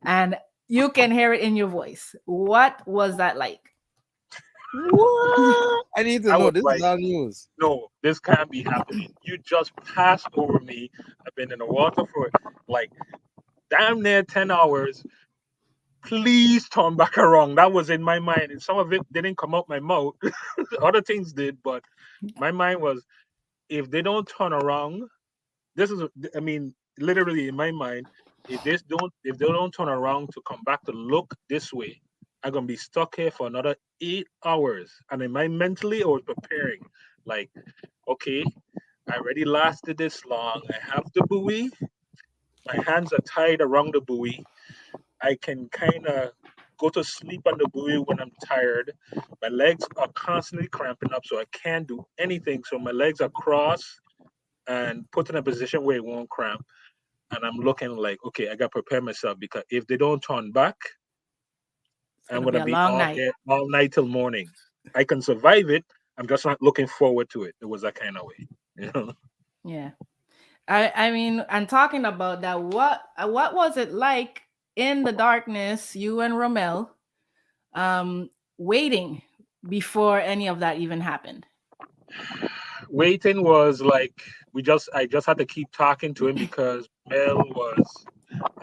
And you can hear it in your voice. What was that like? What? I need to I know. was This is like, all news. no, this can't be happening. You just passed over me. I've been in the water for like damn near 10 hours. Please turn back around. That was in my mind. And some of it didn't come out my mouth. Other things did, but my mind was, if they don't turn around, this is, I mean, literally in my mind, if they don't turn around to come back to look this way, I'm gonna be stuck here for another 8 hours. And in my mentally, I was preparing, like, okay, I already lasted this long. I have the buoy. My hands are tied around the buoy. I can kind of go to sleep on the buoy when I'm tired. My legs are constantly cramping up, so I can't do anything. So my legs are crossed and put in a position where it won't cramp. And I'm looking like, okay, I got to prepare myself because if they don't turn back, It's I'm gonna going be to a be long out night. there all night till morning. I can survive it. I'm just not looking forward to it. It was that kind of way, you know. Yeah. I mean, and talking about that, what was it like in the darkness, you and Romel, um, waiting before any of that even happened? Waiting was like I just had to keep talking to him because Mel was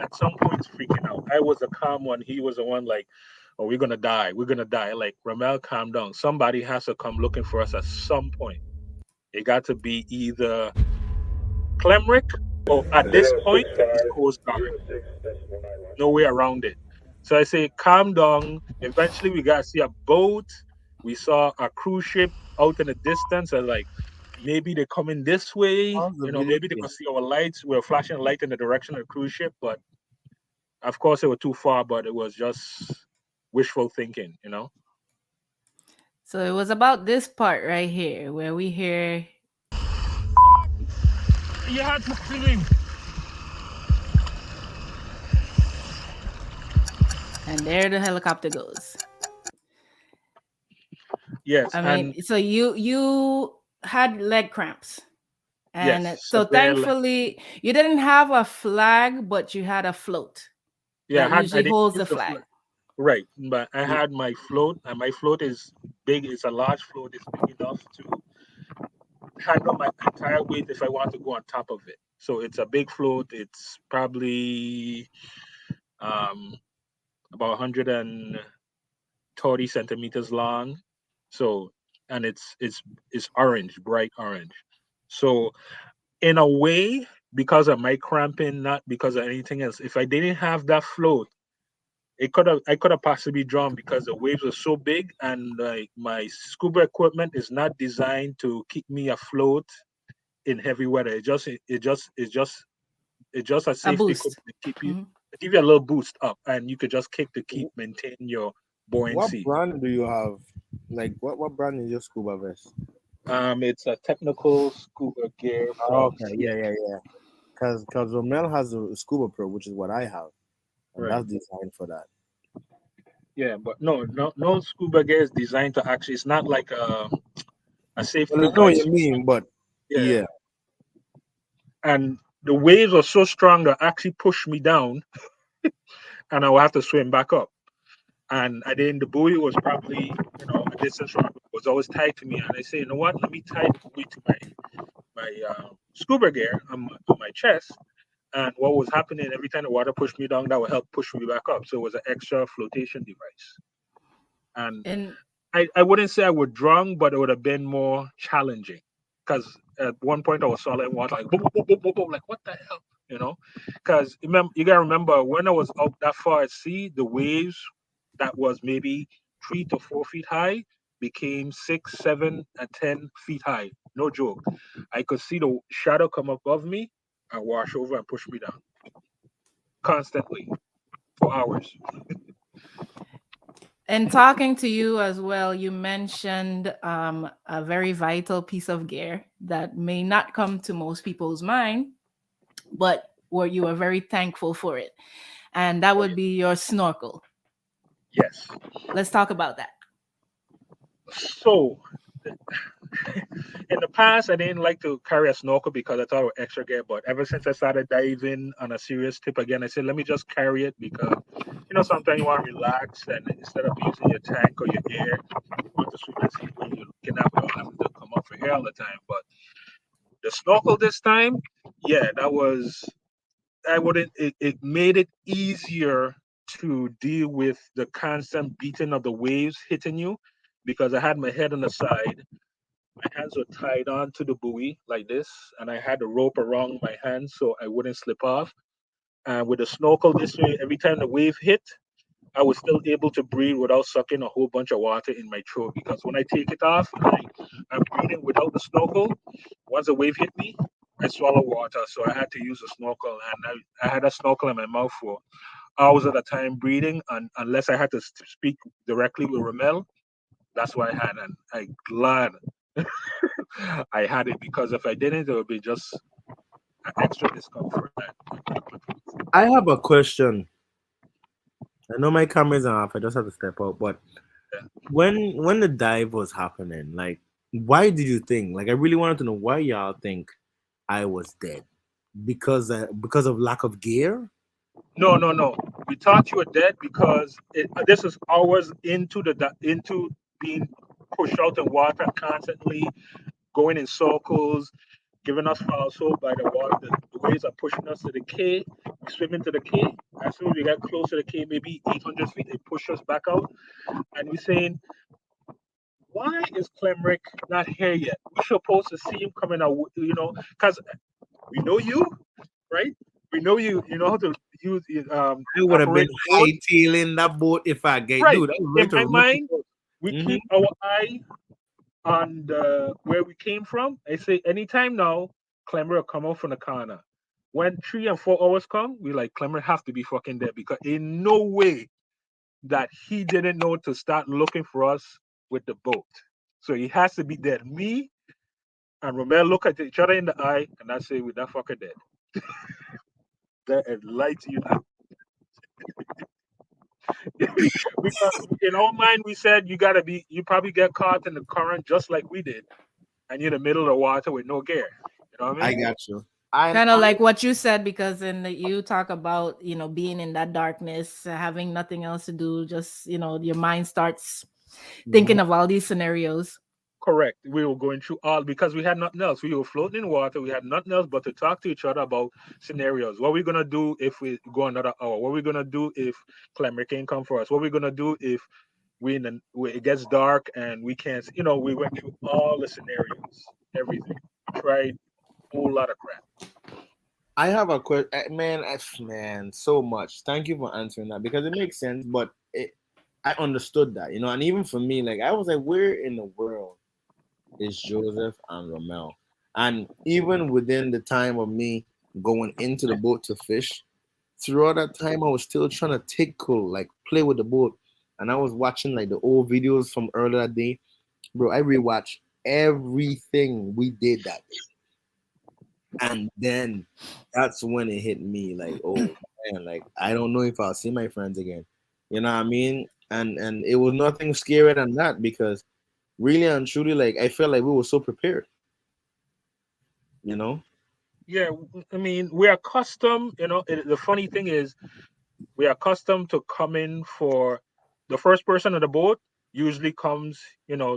at some points freaking out. I was a calm one. He was the one like, oh, we're gonna die. We're gonna die. Like, Ramel, calm down. Somebody has to come looking for us at some point. It got to be either Clemrick or at this point it's Coast Guard. No way around it. So I say, calm down. Eventually we got to see a boat. We saw a cruise ship out in the distance. I was like, maybe they're coming this way. How's the You know, video maybe they game? can see our lights. We're flashing a light in the direction of the cruise ship, but of course, it was too far, but it was just wishful thinking, you know? So it was about this part right here where we hear, You had to kill him. and there the helicopter goes. Yes, I and mean, so you had leg cramps. And yes, so severe. thankfully you didn't have a flag, but you had a float Yeah, that I usually didn't holds use the the flag. right, but I had my float, and my float is big. It's a large float. It's big enough to handle my entire weight if I want to go on top of it. So it's a big float. It's probably um, about 130 centimeters long. So, and it's orange, bright orange. So in a way, because of my cramping, not because of anything else. If I didn't have that float, I could have possibly drowned because the waves were so big, and like my scuba equipment is not designed to keep me afloat in heavy weather. It's just a A safety boost. equipment to keep you Mhm. give you a little boost up, and you could just kick to keep maintain your What buoyancy. brand do you have? Like, what brand is your scuba vest? It's a technical scuba gear Oh, from okay, CA. yeah. Cause Romel has a Scuba Pro, which is what I have, and Right. that's designed for that. Yeah, but no scuba gear is designed to actually. It's not like a Well, safety I know what guide. you mean, but Yeah, yeah. and the waves were so strong that actually pushed me down, and I would have to swim back up. And I didn't. The buoy was probably a distance from was always tied to me, and I say, you know what? Let me tie the buoy to my scuba gear on my chest. And what was happening every time the water pushed me down, that would help push me back up. So it was an extra flotation device. And And I wouldn't say I would drown, but it would have been more challenging because at one point I was swallowing water like boom, boom, boom, boom, boom, like what the hell, you know? Because you gotta remember when I was out that far at sea, the waves that was maybe 3 to 4 feet high became 6, 7, and 10 feet high. No joke. I could see the shadow come above me and wash over and push me down constantly for hours. And talking to you as well, you mentioned a very vital piece of gear that may not come to most people's mind, but where you are very thankful for it. And that would be your snorkel. Yes. Let's talk about that. So in the past, I didn't like to carry a snorkel because I thought it was extra gear. But ever since I started diving on a serious tip again, I said, let me just carry it because, sometimes you want to relax and instead of using your tank or your gear, you want to swim and see where you're looking at without having to come up for air all the time. But the snorkel this time, yeah, that was, I wouldn't, it made it easier to deal with the constant beating of the waves hitting you because I had my head on the side. My hands were tied on to the buoy like this, and I had the rope around my hands so I wouldn't slip off. And with the snorkel this way, every time the wave hit, I was still able to breathe without sucking a whole bunch of water in my throat. Because when I take it off and I'm breathing without the snorkel, once the wave hit me, I swallow water. So I had to use a snorkel, and I had a snorkel in my mouth for hours at a time breathing. And unless I had to speak directly with Romel, that's what I had. And I'm glad I had it because if I didn't, it would be just an extra discomfort. I have a question. I know my camera's off. I just have to step out. But when the dive was happening, like, why did you think? Like, I really wanted to know why y'all think I was dead because of lack of gear. No, no, no. We thought you were dead because this is hours into being pushed out in water constantly, going in circles, giving us false hope by the water. The waves are pushing us to the K. We swim into the K. As soon as we get close to the K, maybe 800 feet, they push us back out. And we're saying, why is Clemrick not here yet? We're supposed to see him coming out, because we know you, right? We know you. You know how to use I would have been operate the boat, hightailing that boat if I get right? dude. I was In ready to my rip the mind, boat. we Hmm. keep our eye on where we came from. I say anytime now, Clemmer will come out from the corner. When 3 and 4 hours come, we like Clemmer have to be fucking dead because in no way that he didn't know to start looking for us with the boat. So he has to be dead. Me and Romero look at each other in the eye and I say, we're that fucker dead. That and lie to you now. Because in our mind we said you probably get caught in the current just like we did, and you're in the middle of the water with no gear. You know what I I mean? got you. And Kind of like what you said, because you talk about, being in that darkness, having nothing else to do, just, your mind starts mhm. thinking of all these scenarios. Correct. We were going through all because we had nothing else. We were floating in water. We had nothing else but to talk to each other about scenarios. What are we gonna do if we go another hour? What are we gonna do if climate can come for us? What are we gonna do if it gets dark and we can't? We went through all the scenarios, everything. We tried a whole lot of crap. I have a question, man. Man, so much. Thank you for answering that because it makes sense. But I understood that, and even for me, like I was like, where in the world is Joseph and Romel? And even within the time of me going into the boat to fish, throughout that time, I was still trying to tickle, like play with the boat. And I was watching like the old videos from earlier that day. Bro, I rewatched everything we did that day. And then that's when it hit me like, oh man, like I don't know if I'll see my friends again. You know what I mean? And it was nothing scarier than that because really and truly, like I felt like we were so prepared, you know? Yeah, I mean, we're accustomed. The funny thing is, we're accustomed to coming for the first person on the boat. Usually comes,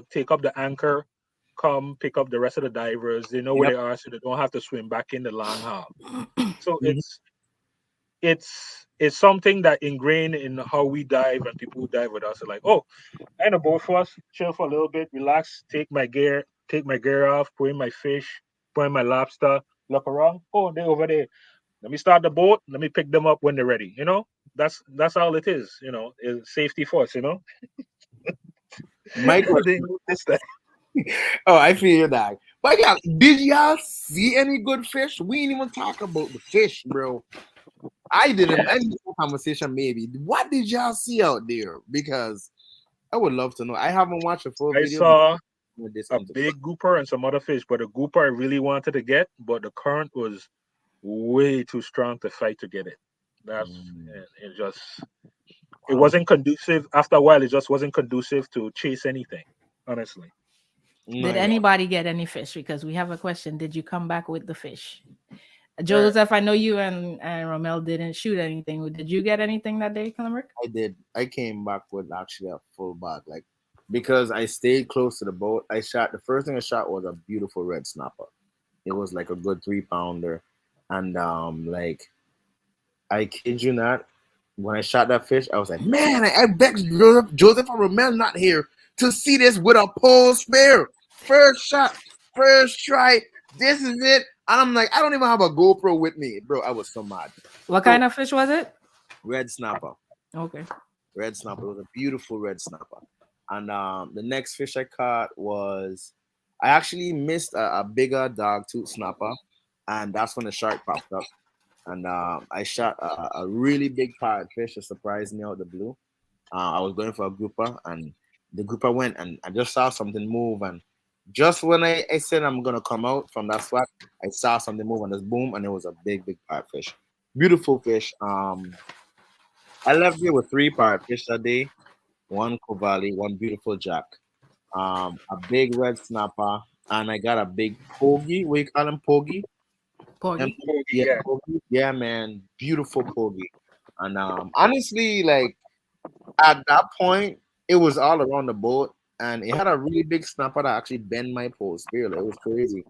take up the anchor, come pick up the rest of the divers. They know where Yep. they are, so they don't have to swim back in the long haul. So Mhm. it's something that ingrained in how we dive, and people who dive with us are like, oh, I know both for us, chill for a little bit, relax, take my gear off, put in my fish, put in my lobster, look around. Oh, they're over there. Let me start the boat. Let me pick them up when they're ready. That's all it is. It's safety first. My I question. didn't notice that. Oh, I feel you, dog. But yeah, did y'all see any good fish? We didn't even talk about the fish, bro. I didn't. Yeah, I need a conversation, maybe. What did y'all see out there? Because I would love to know. I haven't watched a full I video because saw I'm this a into. big grouper and some other fish, but the grouper I really wanted to get, but the current was way too strong to fight to get it. That's Mm. it. Just it wasn't conducive. After a while, it just wasn't conducive to chase anything. Honestly, Did My God. anybody get any fish? Because we have a question. Did you come back with the fish? Sure, Joseph, I know you and Romel didn't shoot anything. Did you get anything that day, Calumric? I did. I came back with actually a full bag, like because I stayed close to the boat. I shot the first thing I shot was a beautiful red snapper. It was like a good 3 pounder, and like I kid you not, when I shot that fish, I was like, man, I bet Joseph or Romel not here to see this with a pole spear. First shot, first try. This is it. And I'm like, I don't even have a GoPro with me, bro. I was so mad. What So kind of fish was it? red snapper, Okay. red snapper. It was a beautiful red snapper. And the next fish I caught was I actually missed a bigger dog tooth snapper, and that's when the shark popped up. And I shot a really big parrotfish to surprise me out the blue. I was going for a grouper, and the grouper went, and I just saw something move. And just when I said I'm gonna come out from that spot, I saw something move, and just boom, and it was a big, big parrotfish. Beautiful fish. I left here with 3 parrotfish that day, one covali, one beautiful jack, a big red snapper, and I got a big pogie. What you call them, pogie? And Porgy. yeah, yeah, Pogi. Yeah, man, beautiful Pogi. And honestly, like at that point, it was all around the boat, and it had a really big snapper that actually bent my pole spear. Like, it was crazy.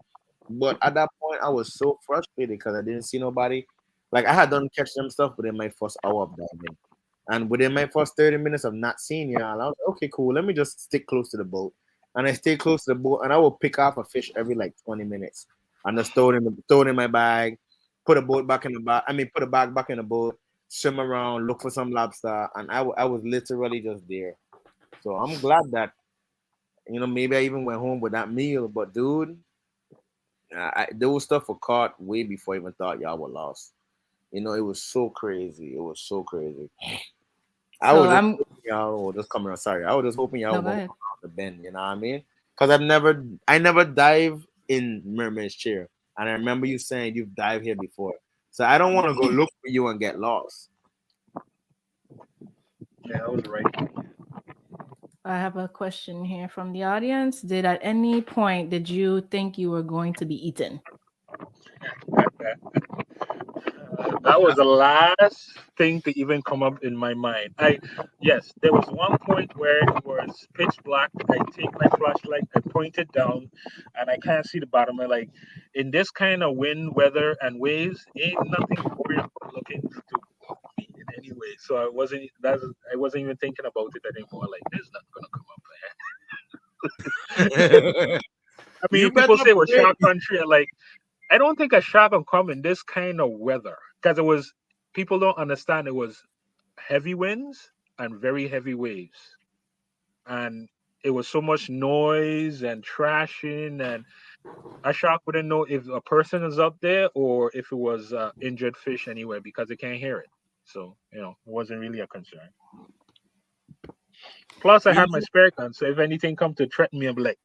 But at that point, I was so frustrated because I didn't see nobody. Like I had done catch them stuff within my first hour of diving, and within my first 30 minutes of not seeing y'all, I was like, okay, cool. Let me just stick close to the boat, and I stayed close to the boat, and I will pick off a fish every like 20 minutes, and just throw it in my bag, put a boat back in the bag. I mean, put a bag back in the boat, swim around, look for some lobster, and I was literally just there. So I'm glad that maybe I even went home with that meal. But dude, those stuff were caught way before I even thought y'all were lost. It was so crazy. It was so crazy. I So was just I'm hoping y'all were just coming around. Sorry, I was just hoping y'all no, were go going ahead. around the bend. You know what I mean? Because I never dive in Mermaid's Chair, and I remember you saying you've dived here before. So I don't want to go look for you and get lost. yeah, I was right. I have a question here from the audience. Did at any point did you think you were going to be eaten? That was the last thing to even come up in my mind. Yes, there was one point where it was pitch black. I take my flashlight, I point it down, and I can't see the bottom. I like in this kind of wind, weather, and waves, ain't nothing worried about looking to me in any way. So I wasn't even thinking about it anymore. Like there's nothing gonna come up there. I You mean, better people say we're pray. shark country, and like I don't think a shark will come in this kind of weather because it was people don't understand it was heavy winds and very heavy waves, and it was so much noise and trashing, and a shark wouldn't know if a person is up there or if it was injured fish anyway because they can't hear it. So it wasn't really a concern. Plus, I You had my spare gun, so if anything come to threaten me, I'm like,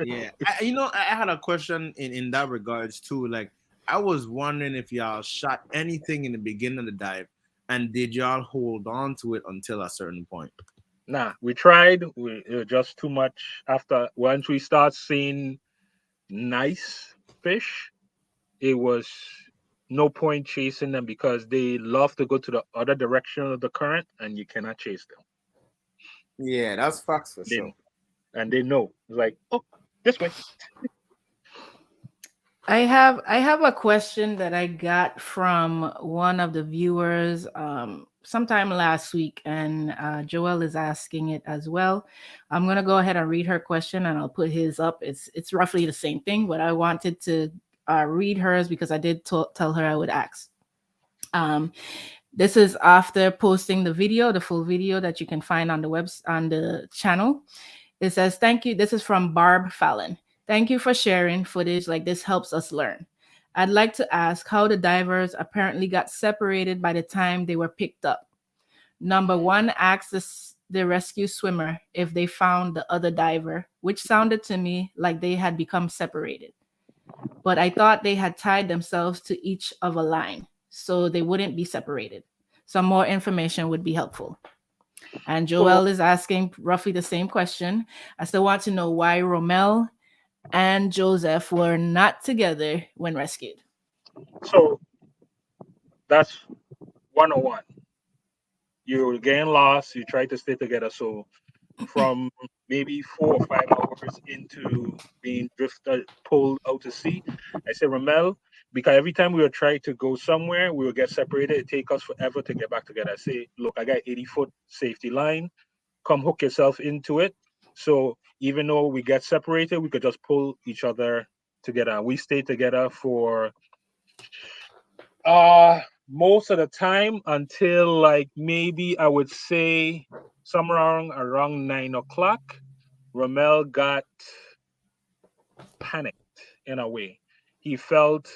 Yeah, I had a question in that regards too. Like, I was wondering if y'all shot anything in the beginning of the dive, and did y'all hold on to it until a certain point? nah. We tried. It was just too much. After once we start seeing nice fish, it was no point chasing them because they love to go to the other direction of the current and you cannot chase them. Yeah, that's facts for They sure. and they know. It's like, oh, this way. I have a question that I got from one of the viewers sometime last week, and Joel is asking it as well. I'm gonna go ahead and read her question, and I'll put his up. It's roughly the same thing, but I wanted to read hers because I did tell her I would ask. Um, This is after posting the video, the full video that you can find on the on the channel. It says, "Thank you." This is from Barb Fallon. "Thank you for sharing footage like this helps us learn. I'd like to ask how the divers apparently got separated by the time they were picked up. Number one asked the rescue swimmer if they found the other diver, which sounded to me like they had become separated. But I thought they had tied themselves to each of a line so they wouldn't be separated. Some more information would be helpful." And So Joel is asking roughly the same question. "I still want to know why Romel and Joseph were not together when rescued." so that's 101. You're getting lost, you try to stay together. So from maybe 4 or 5 hours into being drifted, pulled out to sea, I said, Ramel, because every time we would try to go somewhere, we would get separated. It take us forever to get back together. I say, look, I got 80-foot safety line. Come hook yourself into it. So even though we get separated, we could just pull each other together. We stayed together for most of the time until like maybe I would say somewhere around 9 o'clock. Ramel got panicked in a way. He felt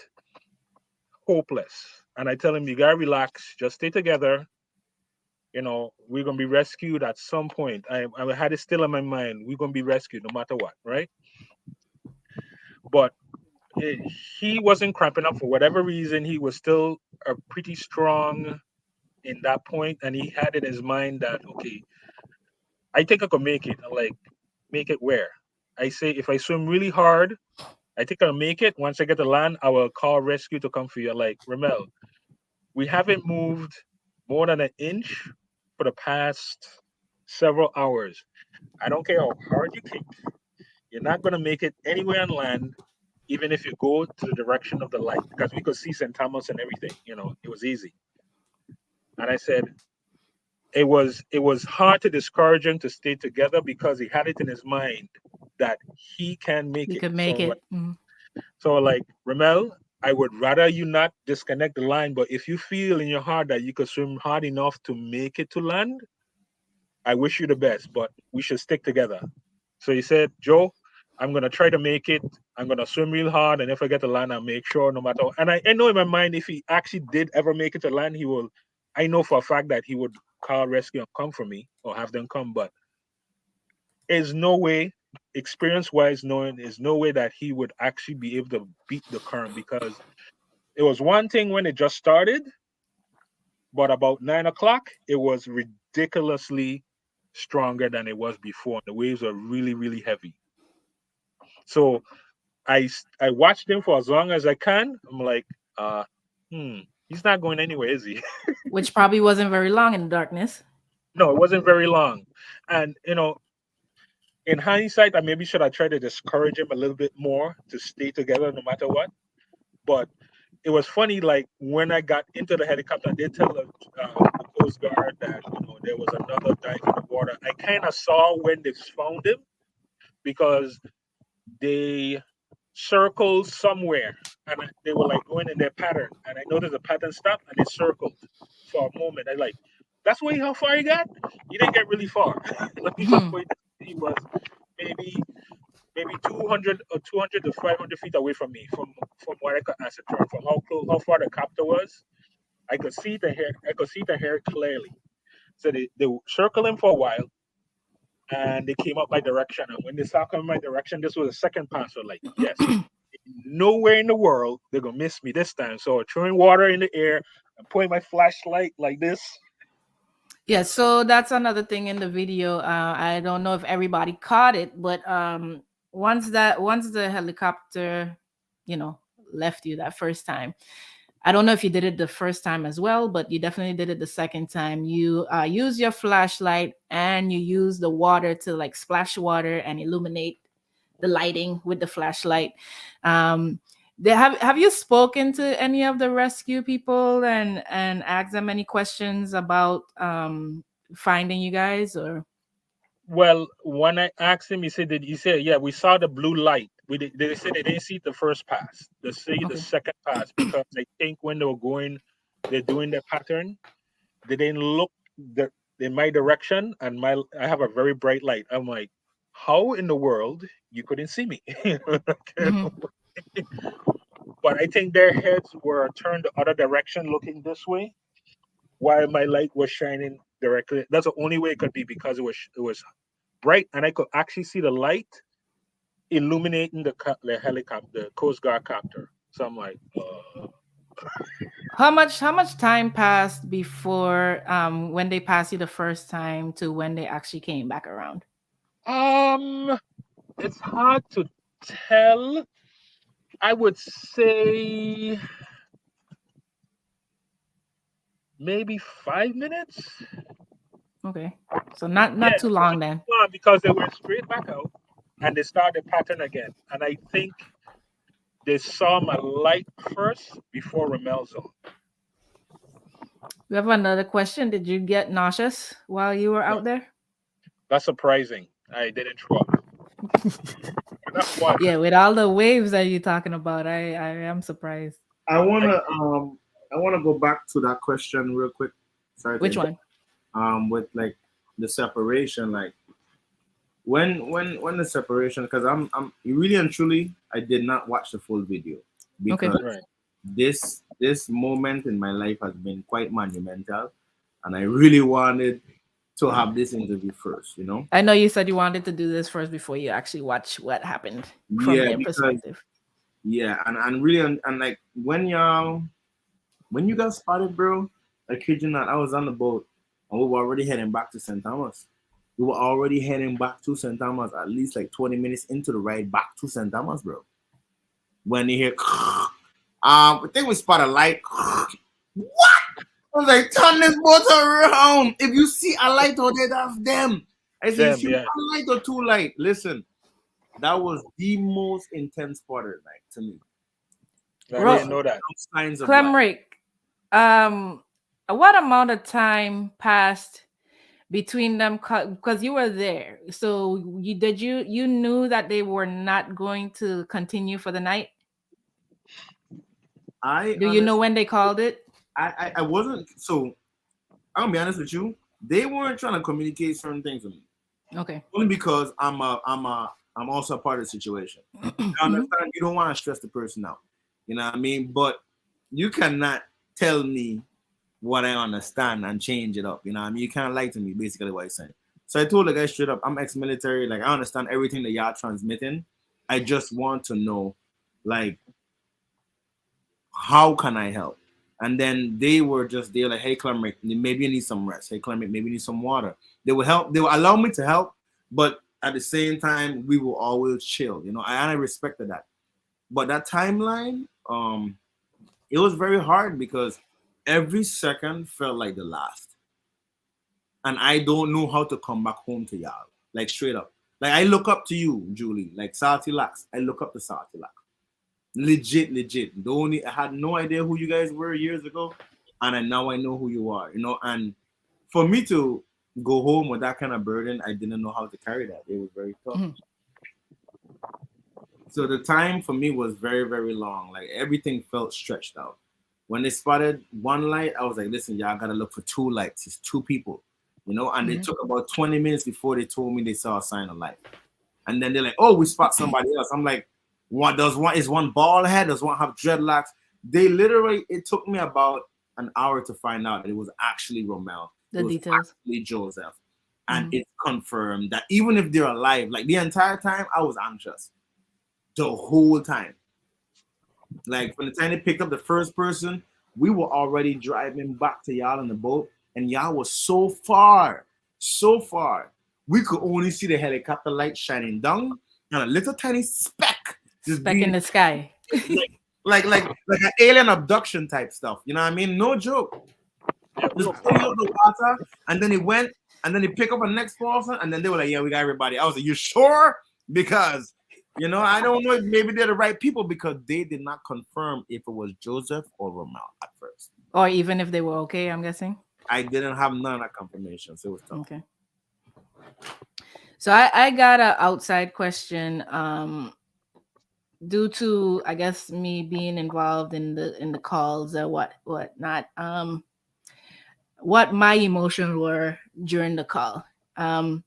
hopeless. And I tell him, you gotta relax, just stay together. We're gonna be rescued at some point. I had it still in my mind. We're gonna be rescued no matter what, right? But it, he wasn't cramping up for whatever reason. He was still pretty strong in that point, and he had in his mind that okay, I think I could make it. I'm like, make it where? I say if I swim really hard, I think I'll make it. Once I get to land, I will call rescue to come for you. Like, Ramel, we haven't moved more than an inch for the past several hours. I don't care how hard you kick, you're not gonna make it anywhere on land, even if you go to the direction of the light, because we could see St. Thomas and everything. It was easy. And I said, it was hard to discourage him to stay together because he had it in his mind that he can make You it. could So make it. like Ramel, I would rather you not disconnect the line, but if you feel in your heart that you could swim hard enough to make it to land, I wish you the best, but we should stick together. So he said, Joe, I'm gonna try to make it. I'm gonna swim real hard, and if I get to land, I'll make sure no matter. And I know in my mind, if he actually did ever make it to land, he will. I know for a fact that he would call rescue and come for me or have them come. But there's no way, experience-wise, knowing there's no way that he would actually be able to beat the current because it was one thing when it just started, but about 9 o'clock, it was ridiculously stronger than it was before. The waves are really, really heavy. So I watched him for as long as I can. I'm like, uh, he's not going anywhere, is he? Which probably wasn't very long in the darkness. No, it wasn't very long. And in hindsight, I maybe should have tried to discourage him a little bit more to stay together no matter what. But it was funny, like when I got into the helicopter, I did tell the Coast Guard that there was another dive in the water. I kind of saw when they found him because they circled somewhere and they were like going in their pattern. And I noticed the pattern stopped and it circled for a moment. I like, that's where how far he got? He didn't get really far. Let me just point. He was maybe 200 or 200 to 500 feet away from me, from what I could ascertain, from how far the copter was. I could see the hair. I could see the hair clearly. So they were circling for a while, and they came up my direction. And when they started coming my direction, this was the second pass. So like, yes, nowhere in the world they're gonna miss me this time. So throwing water in the air and pointing my flashlight like this. Yeah, so that's another thing in the video. I don't know if everybody caught it, but once the helicopter, you know, left you that first time, I don't know if you did it the first time as well, but you definitely did it the second time. You use your flashlight and you use the water to like splash water and illuminate the lighting with the flashlight. Um, have you spoken to any of the rescue people and asked them any questions about finding you guys or? Well, when I asked him, he said, yeah, we saw the blue light. They said they didn't see the first pass. They see the Okay. second pass because I think when they were going, they're doing their pattern. they didn't look in my direction, and I have a very bright light. I'm like, how in the world you couldn't see me? Hmm. But I think their heads were turned the other direction, looking this way, while my light was shining directly. That's the only way it could be, because it was bright, and I could actually see the light illuminating the helicopter, the Coast Guard copter. So I'm like, How much time passed before when they passed you the first time to when they actually came back around? um, it's hard to tell. I would say maybe 5 minutes. Okay. So not Yeah, too not long then. long, because they went straight back out and they started the pattern again. And I think they saw my light first before Romel's on. We have another question. Did you get nauseous while you were No, out there? that's surprising. I didn't throw up. Not once. Yeah, with all the waves that you're talking about, I am surprised. I I, wanna I wanna go back to that question real quick. Sorry to Which interrupt. one? With like the separation, like when the separation, because I'm really and truly I did not watch the full video Okay. because right. this moment in my life has been quite monumental, and I really wanted to have this interview first, you know. I know you said you wanted to do this first before you actually watch what happened from Yeah, their because perspective. yeah, and really and like when you got spotted, bro, I kid you not, I was on the boat and we were already heading back to St. Thomas. We were already heading back to St. Thomas at least like 20 minutes into the ride back to St. Thomas, bro. When you hear, I think we spotted a light. What? I was like, turn this boat around. If you see a light out there, that's them. I said, you Them, see yeah. one light or two light? Listen, that was the most intense part of the night to me. I There didn't Ro- know that. no signs of life. Clemrick, um, what amount of time passed between them? Because you were there, so you knew that they were not going to continue for the night. I Do you know honestly, when they called it? I wasn't. So I'm gonna be honest with you. They weren't trying to communicate certain things with me. Okay. Only because I'm also a part of the situation. I Mhm. understand you don't want to stress the person out. You know what I mean? But you cannot tell me what I understand and change it up. You know what I mean? You can't lie to me, basically what I'm saying. So I told the guy straight up, I'm ex-military, like I understand everything that y'all transmitting. I just want to know, like, how can I help? And then they were like, hey Clemrick, maybe you need some rest. Hey Clemrick, maybe you need some water. They would help, they would allow me to help, but at the same time, we will always chill. You know, I respected that. But that timeline, it was very hard because every second felt like the last. And I don't know how to come back home to y'all. Like straight up. Like I look up to you, Julie. Like Salty Lax. I look up to Salty Lax. Legit. The only I had no idea who you guys were years ago, and now I know who you are. You know, and for me to go home with that kind of burden, I didn't know how to carry that. It was very tough. Mhm. So the time for me was very, very long. Like everything felt stretched out. When they spotted one light, I was like, listen, y'all gotta look for two lights. It's two people, you know, and they Mhm. took about 20 minutes before they told me they saw a sign of life. And then they're like, oh, we spot somebody else. I'm like, what does one is one bald head? Does one have dreadlocks? They literally, it took me about an hour to find out that it was actually Romel. It The was details. actually Joseph. And Mhm. it's confirmed that even if they're alive, like the entire time, I was anxious the whole time. Like from the time they picked up the first person, we were already driving back to y'all in the boat, and y'all was so far. We could only see the helicopter light shining down and a little tiny speck just Speck in being the sky. like like an alien abduction type stuff. You know what I mean? No joke. Yeah, we Just were pulling far. out the water, and then it went, and then they pick up a next person, and then they were like, "Yeah, we got everybody." I was like, "You sure?" Because I don't know if maybe they're the right people because they did not confirm if it was Joseph or Romel at first. Or even if they were okay, I'm guessing. I didn't have none of that confirmation, so it was tough. Okay. So I got a outside question. Due to I guess me being involved in the calls or what not. what my emotions were during the call. Um,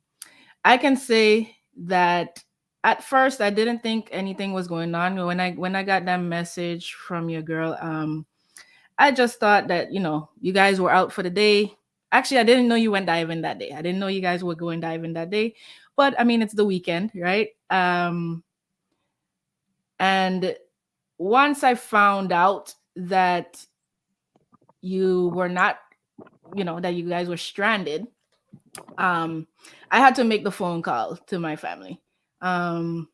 I can say that at first I didn't think anything was going on when I got that message from your girl. I just thought that you guys were out for the day. Actually, I didn't know you went diving that day. I didn't know you guys were going diving that day. But I mean, it's the weekend, right? And once I found out that you were not, that you guys were stranded, um, I had to make the phone call to my family. Um,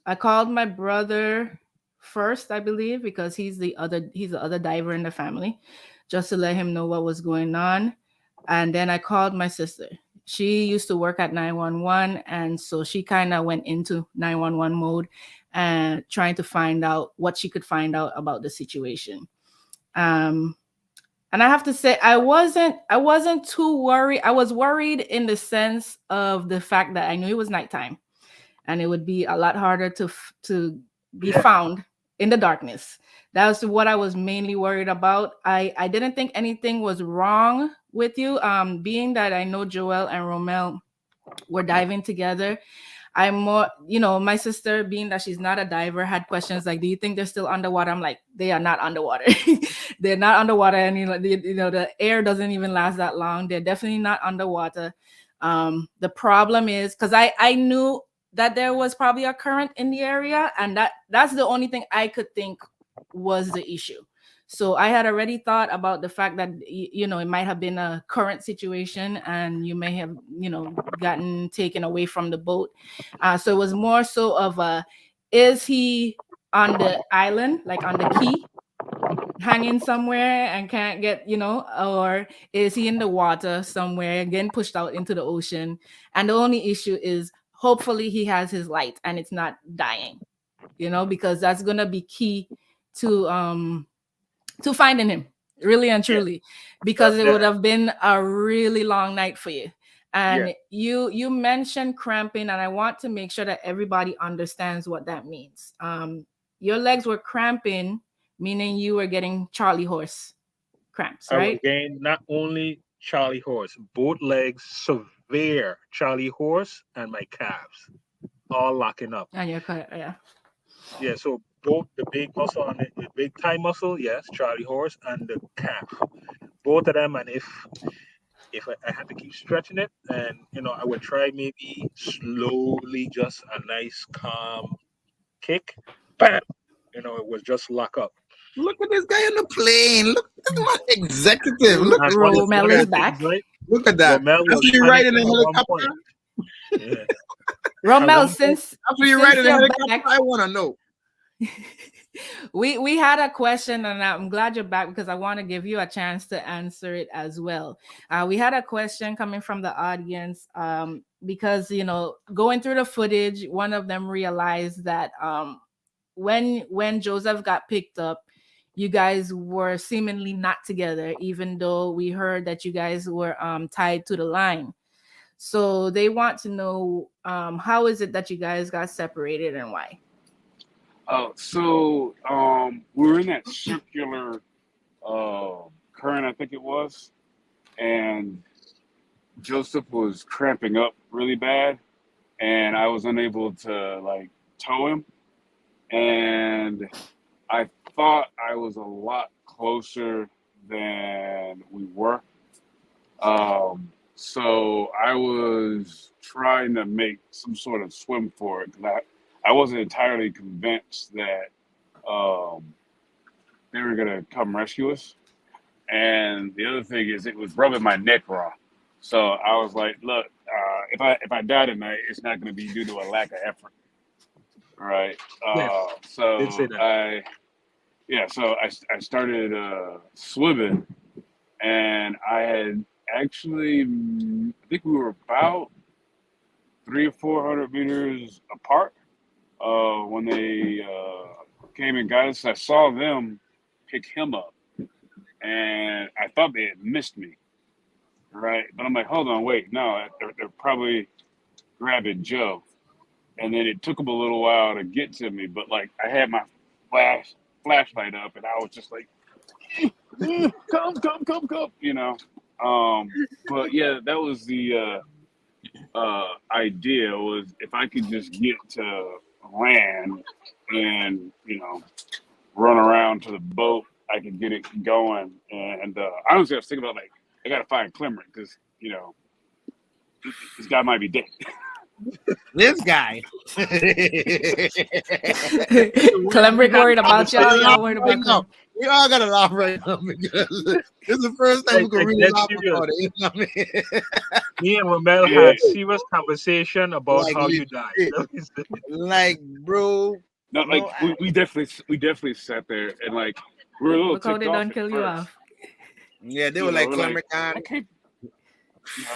I called my brother first, I believe, because he's the other diver in the family, just to let him know what was going on. And then I called my sister. She used to work at 911, and so she kind of went into 911 mode and trying to find out what she could find out about the situation. Um, and I have to say, I wasn't too worried. I was worried in the sense of the fact that I knew it was nighttime and it would be a lot harder to be found in the darkness. That was what I was mainly worried about. I didn't think anything was wrong with you. Being that I know Joel and Romel were diving together, I'm more, my sister, being that she's not a diver, had questions like, "Do you think they're still underwater?" I'm like, "They are not underwater. They're not underwater, and the air doesn't even last that long. They're definitely not underwater." The problem is because I knew that there was probably a current in the area, and that's the only thing I could think was the issue. So I had already thought about the fact that it might have been a current situation, and you may have gotten taken away from the boat. So it was more so of a, is he on the island, like on the key, hanging somewhere and can't get, or is he in the water somewhere, getting pushed out into the ocean? And the only issue is hopefully he has his light and it's not dying, because that's gonna be key to finding him, really and Yeah, truly, because it that would have been a really long night for you. yeah. And you mentioned cramping, and I want to make sure that everybody understands what that means. Your legs were cramping, meaning you were getting Charlie horse cramps, I was right? getting not only Charlie horse, both legs severe Charlie horse, and my calves all locking up. And yeah. Yeah, so both the big muscle and the big thigh muscle, yes, Charlie horse, and the calf, both of them. And if I had to keep stretching it, and I would try maybe slowly, just a nice calm kick, bam, it was just lock up. Look at this guy on the plane. Look at my executive. Look, And Romel one of is the things, back. right? look at that. Romel was After you ride in a panicking at one helicopter, point. Yeah. At Romel, one point, after you ride since in a you're helicopter, back, I want to know. we had a question, and I'm glad you're back because I want to give you a chance to answer it as well. We had a question coming from the audience, because going through the footage, one of them realized that when Joseph got picked up, you guys were seemingly not together, even though we heard that you guys were tied to the line. So they want to know, how is it that you guys got separated and why? We were in that circular current, I think it was, and Joseph was cramping up really bad, and I was unable to like tow him, and I thought I was a lot closer than we were. So I was trying to make some sort of swim for it because I wasn't entirely convinced that um, they were gonna come rescue us. And the other thing is, it was rubbing my neck raw. So I was like, look, if I die tonight, it's not gonna be due to a lack of effort, right? yes, did say So that. I started swimming, and I had actually, I think we were about 300 or 400 meters apart when they came and got us. I saw them pick him up, and I thought they had missed me, right? But I'm like, hold on, wait, no, they're probably grabbing Joe. And then it took them a little while to get to me, but like I had my flashlight up, and I was just like, come, come, come, come, But yeah, that was the idea was if I could just get to land and run around to the boat, I could get it going. And honestly, I was thinking about like I gotta find Clement because this guy might be dead. This guy. Clembrick worried about y'all. Y'all worried Right about now. Clem. We all gotta laugh right now because this is the first time we can Like really dead laugh serious. about it. You know what I mean? Me and Romel Yeah, had serious conversation about Like how you died. legit. Like, bro, no, like no, we definitely sat there and like we were a little Look how ticked they off done at kill you first. off. yeah, they were like We're like, Clemmer I Khan. can't,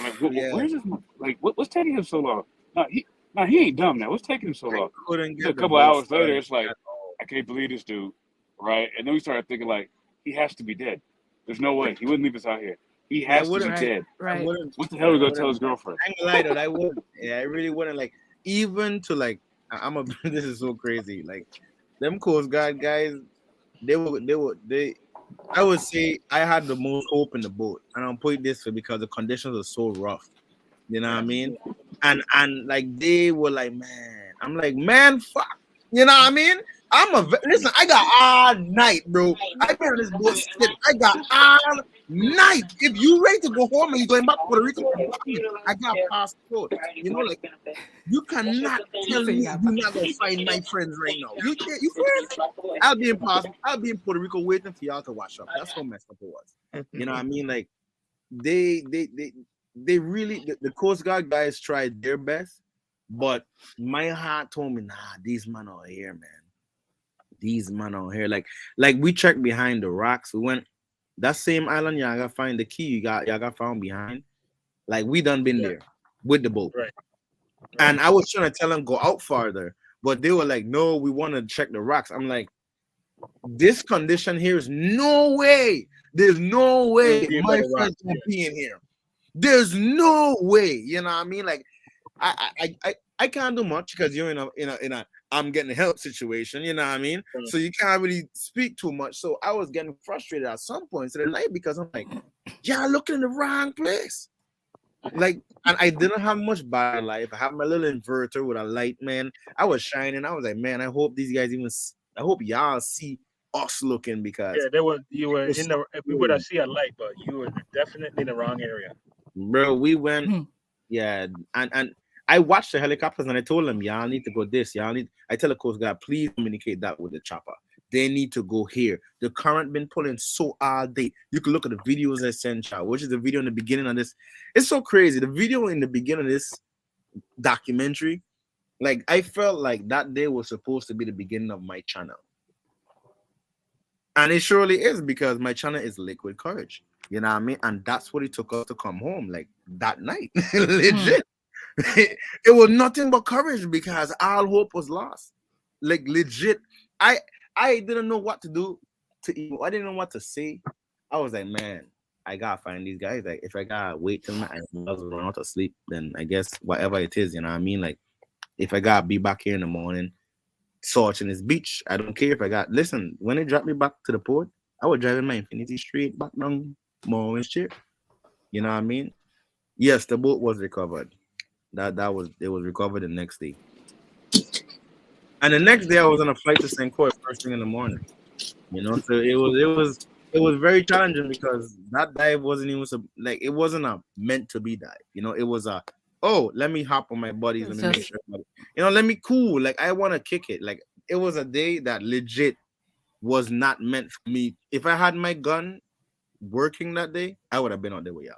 like, Yeah, where's this? Like, what's taking him so long? No, he ain't dumb now. What's taking him so I long? couldn't A get the couple boat hours later, started it's like, at all. I can't believe this dude, right? And then we started thinking like, he has to be dead. There's no way he wouldn't leave us out here. He Yeah, I has to be wouldn't. Right, dead. I right. wouldn't. What the hell are we I gonna tell wouldn't. his girlfriend? I ain't gonna lie though, I wouldn't. Yeah, I really wouldn't. Like, even to like, I'm a. This is so crazy. Like, them Coast Guard guys, they. I would say I had the most hope in the boat, and I'll put it this way because the conditions are so rough. You know what I mean? And like they were like, man, I'm like, man, fuck. You know what I mean? Listen. I got all night, bro. I been on this boat sit. I got all night. If you ready to go home and you going back to Puerto Rico, please, I got passport. You know, like you cannot tell So you me got you're not gonna find my friends right now. You can't. You friends? I'll be in Puerto Rico waiting for y'all to wash up. That's how messed up it was. You know what I mean? Like they they they they really the Coast Guard guys tried their best, but my heart told me, nah, these men are here, man. These men are here. Like we checked behind the rocks. We went that same island, y'all gotta find the key y'all got found behind. Like we done been there with the boat. Right. And I was trying to tell them go out farther, but they were like, no, we want to check the rocks. I'm like, this condition here is no way. There's no way Be by my the rock. friends will be in here. There's no way. You know what I mean? Like, I can't do much because you're in a I'm getting help situation. You know what I mean? So you can't really speak too much. So I was getting frustrated at some points in the night because I'm like, yeah, looking in the wrong place. Like, and I didn't have much battery life. I have my little inverter with a light, man. I was shining. I was like, man, I hope these guys I hope y'all see us looking because Yeah, you were in the. We would have seen a light, but you were definitely in the wrong area. bro, we went, yeah, and I watched the helicopters and I told them, y'all need to go this, I tell the Coast Guard, please communicate that with the chopper. They need to go here. The current been pulling so all day. You can look at the videos I sent y'all, which is the video in the beginning of this. It's so crazy. The video in the beginning of this documentary, like I felt like that day was supposed to be the beginning of my channel. And it surely is because my channel is Liquid Courage. You know what I mean? And that's what it took us to come home, like that night. Legit. It was nothing but courage because all hope was lost. Like legit. I didn't know what to do I didn't know what to say. I was like, man, I gotta find these guys. Like if I gotta wait till my eyes run out of sleep, then I guess whatever it is, you know what I mean? Like if I gotta be back here in the morning, searching this beach, I don't care if I got listen, when they dropped me back to the port, I was driving my Infinity straight back down Morgan's chair. You know what I mean? Yes, the boat was recovered. It was recovered the next day. And the next day I was on a flight to St. Croix first thing in the morning. You know, so it was very challenging because that dive wasn't even like it wasn't a meant to be dive. You know, it was a let me hop on my buddies, let me make sure, let me cool. Like I want to kick it. Like it was a day that legit was not meant for me. If I had my gun working that day, I would have been out there with y'all.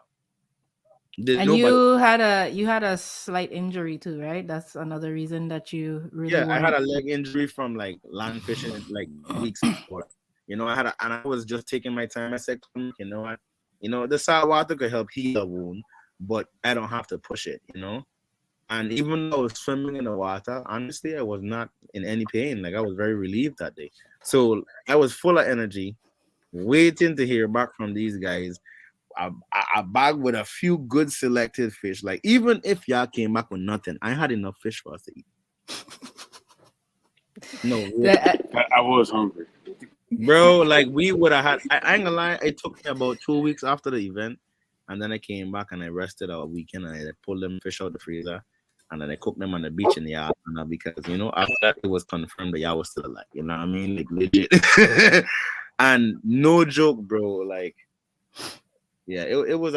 And you had a slight injury too, right? That's another reason that you really I had a leg injury from like land fishing like weeks before. You know, and I was just taking my time. I said, the salt water could help heal a wound, but I don't have to push it, And even though I was swimming in the water, honestly, I was not in any pain. Like I was very relieved that day. So I was full of energy, waiting to hear back from these guys. A bag with a few good selected fish. Like even if y'all came back with nothing, I had enough fish for us to eat. No, I was hungry, bro. Like we would have had. I ain't gonna lie. It took me about 2 weeks after the event, And then I came back and I rested a weekend and I pulled them fish out the freezer and then I cooked them on the beach in the yard. Because after that it was confirmed that y'all was still alive. You know what I mean? Like legit. And no joke, bro. Like, yeah, it was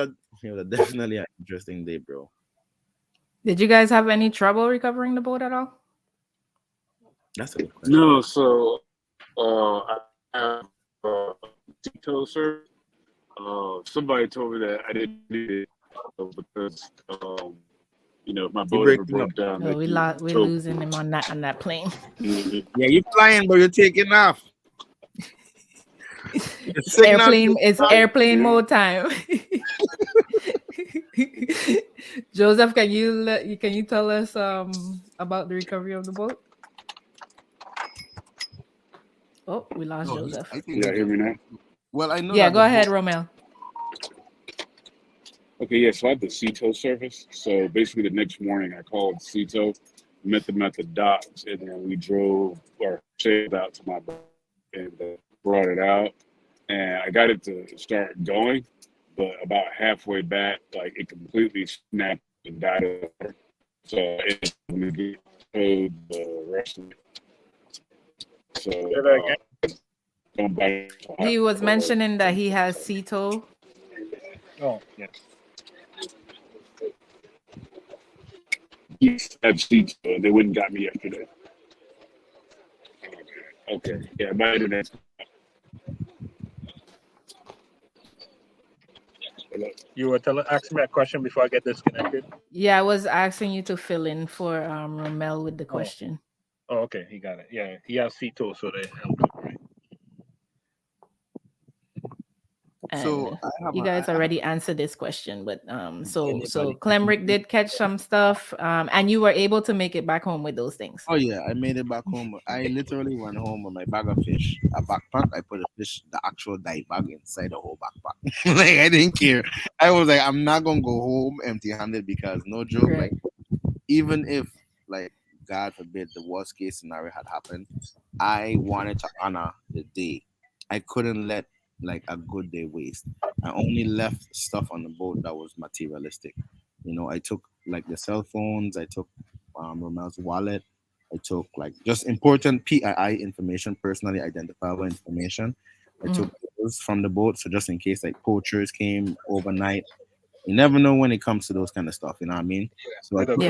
definitely an interesting day, bro. Did you guys have any trouble recovering the boat at all? That's a good question. No, so I have detail service. Somebody told me that I didn't need it because if my You boat ever breaking up. broke down, No, they can we're tow. losing him on that plane. Mhm. Yeah, you flying, but you're taking off. The signal. It's airplane mode time. Joseph, can you tell us about the recovery of the boat? Oh, we lost No, Joseph. I think Yeah, hear me now. well, I know Yeah, that go ahead, Romeo. Okay, yeah, so I had the CETO service. So basically, the next morning I called CETO, met them at the docks, and then we drove or sailed out to my boat and brought it out. And I got it to start going, but about halfway back, like it completely snapped and died. So it didn't get towed the rest of it. So Say that again. going back He was mentioning that he has CETO. Oh, yeah. FC, they wouldn't got me yesterday. Okay, yeah, my internet's. You were asking me a question before I get disconnected. Yeah, I was asking you to fill in for Romel with the question. Oh, okay, he got it. Yeah, he has CETO, so they help him, right? And So you guys already answered this question, but so Clemrick did catch some stuff, and you were able to make it back home with those things. Oh yeah, I made it back home. I literally went home with my bag of fish, a backpack. I put the actual dive bag inside the whole backpack. Like I didn't care. I was like, I'm not gonna go home empty-handed because no joke. Right. Like even if like God forbid the worst case scenario had happened, I wanted to honor the day. I couldn't let like a good day waste. I only left stuff on the boat that was materialistic. I took like the cell phones. I took Romel's wallet. I took like just important PII information, personally identifiable information. I took those from the boat, so just in case like poachers came overnight, you never know when it comes to those kind of stuff. You know what I mean? So I took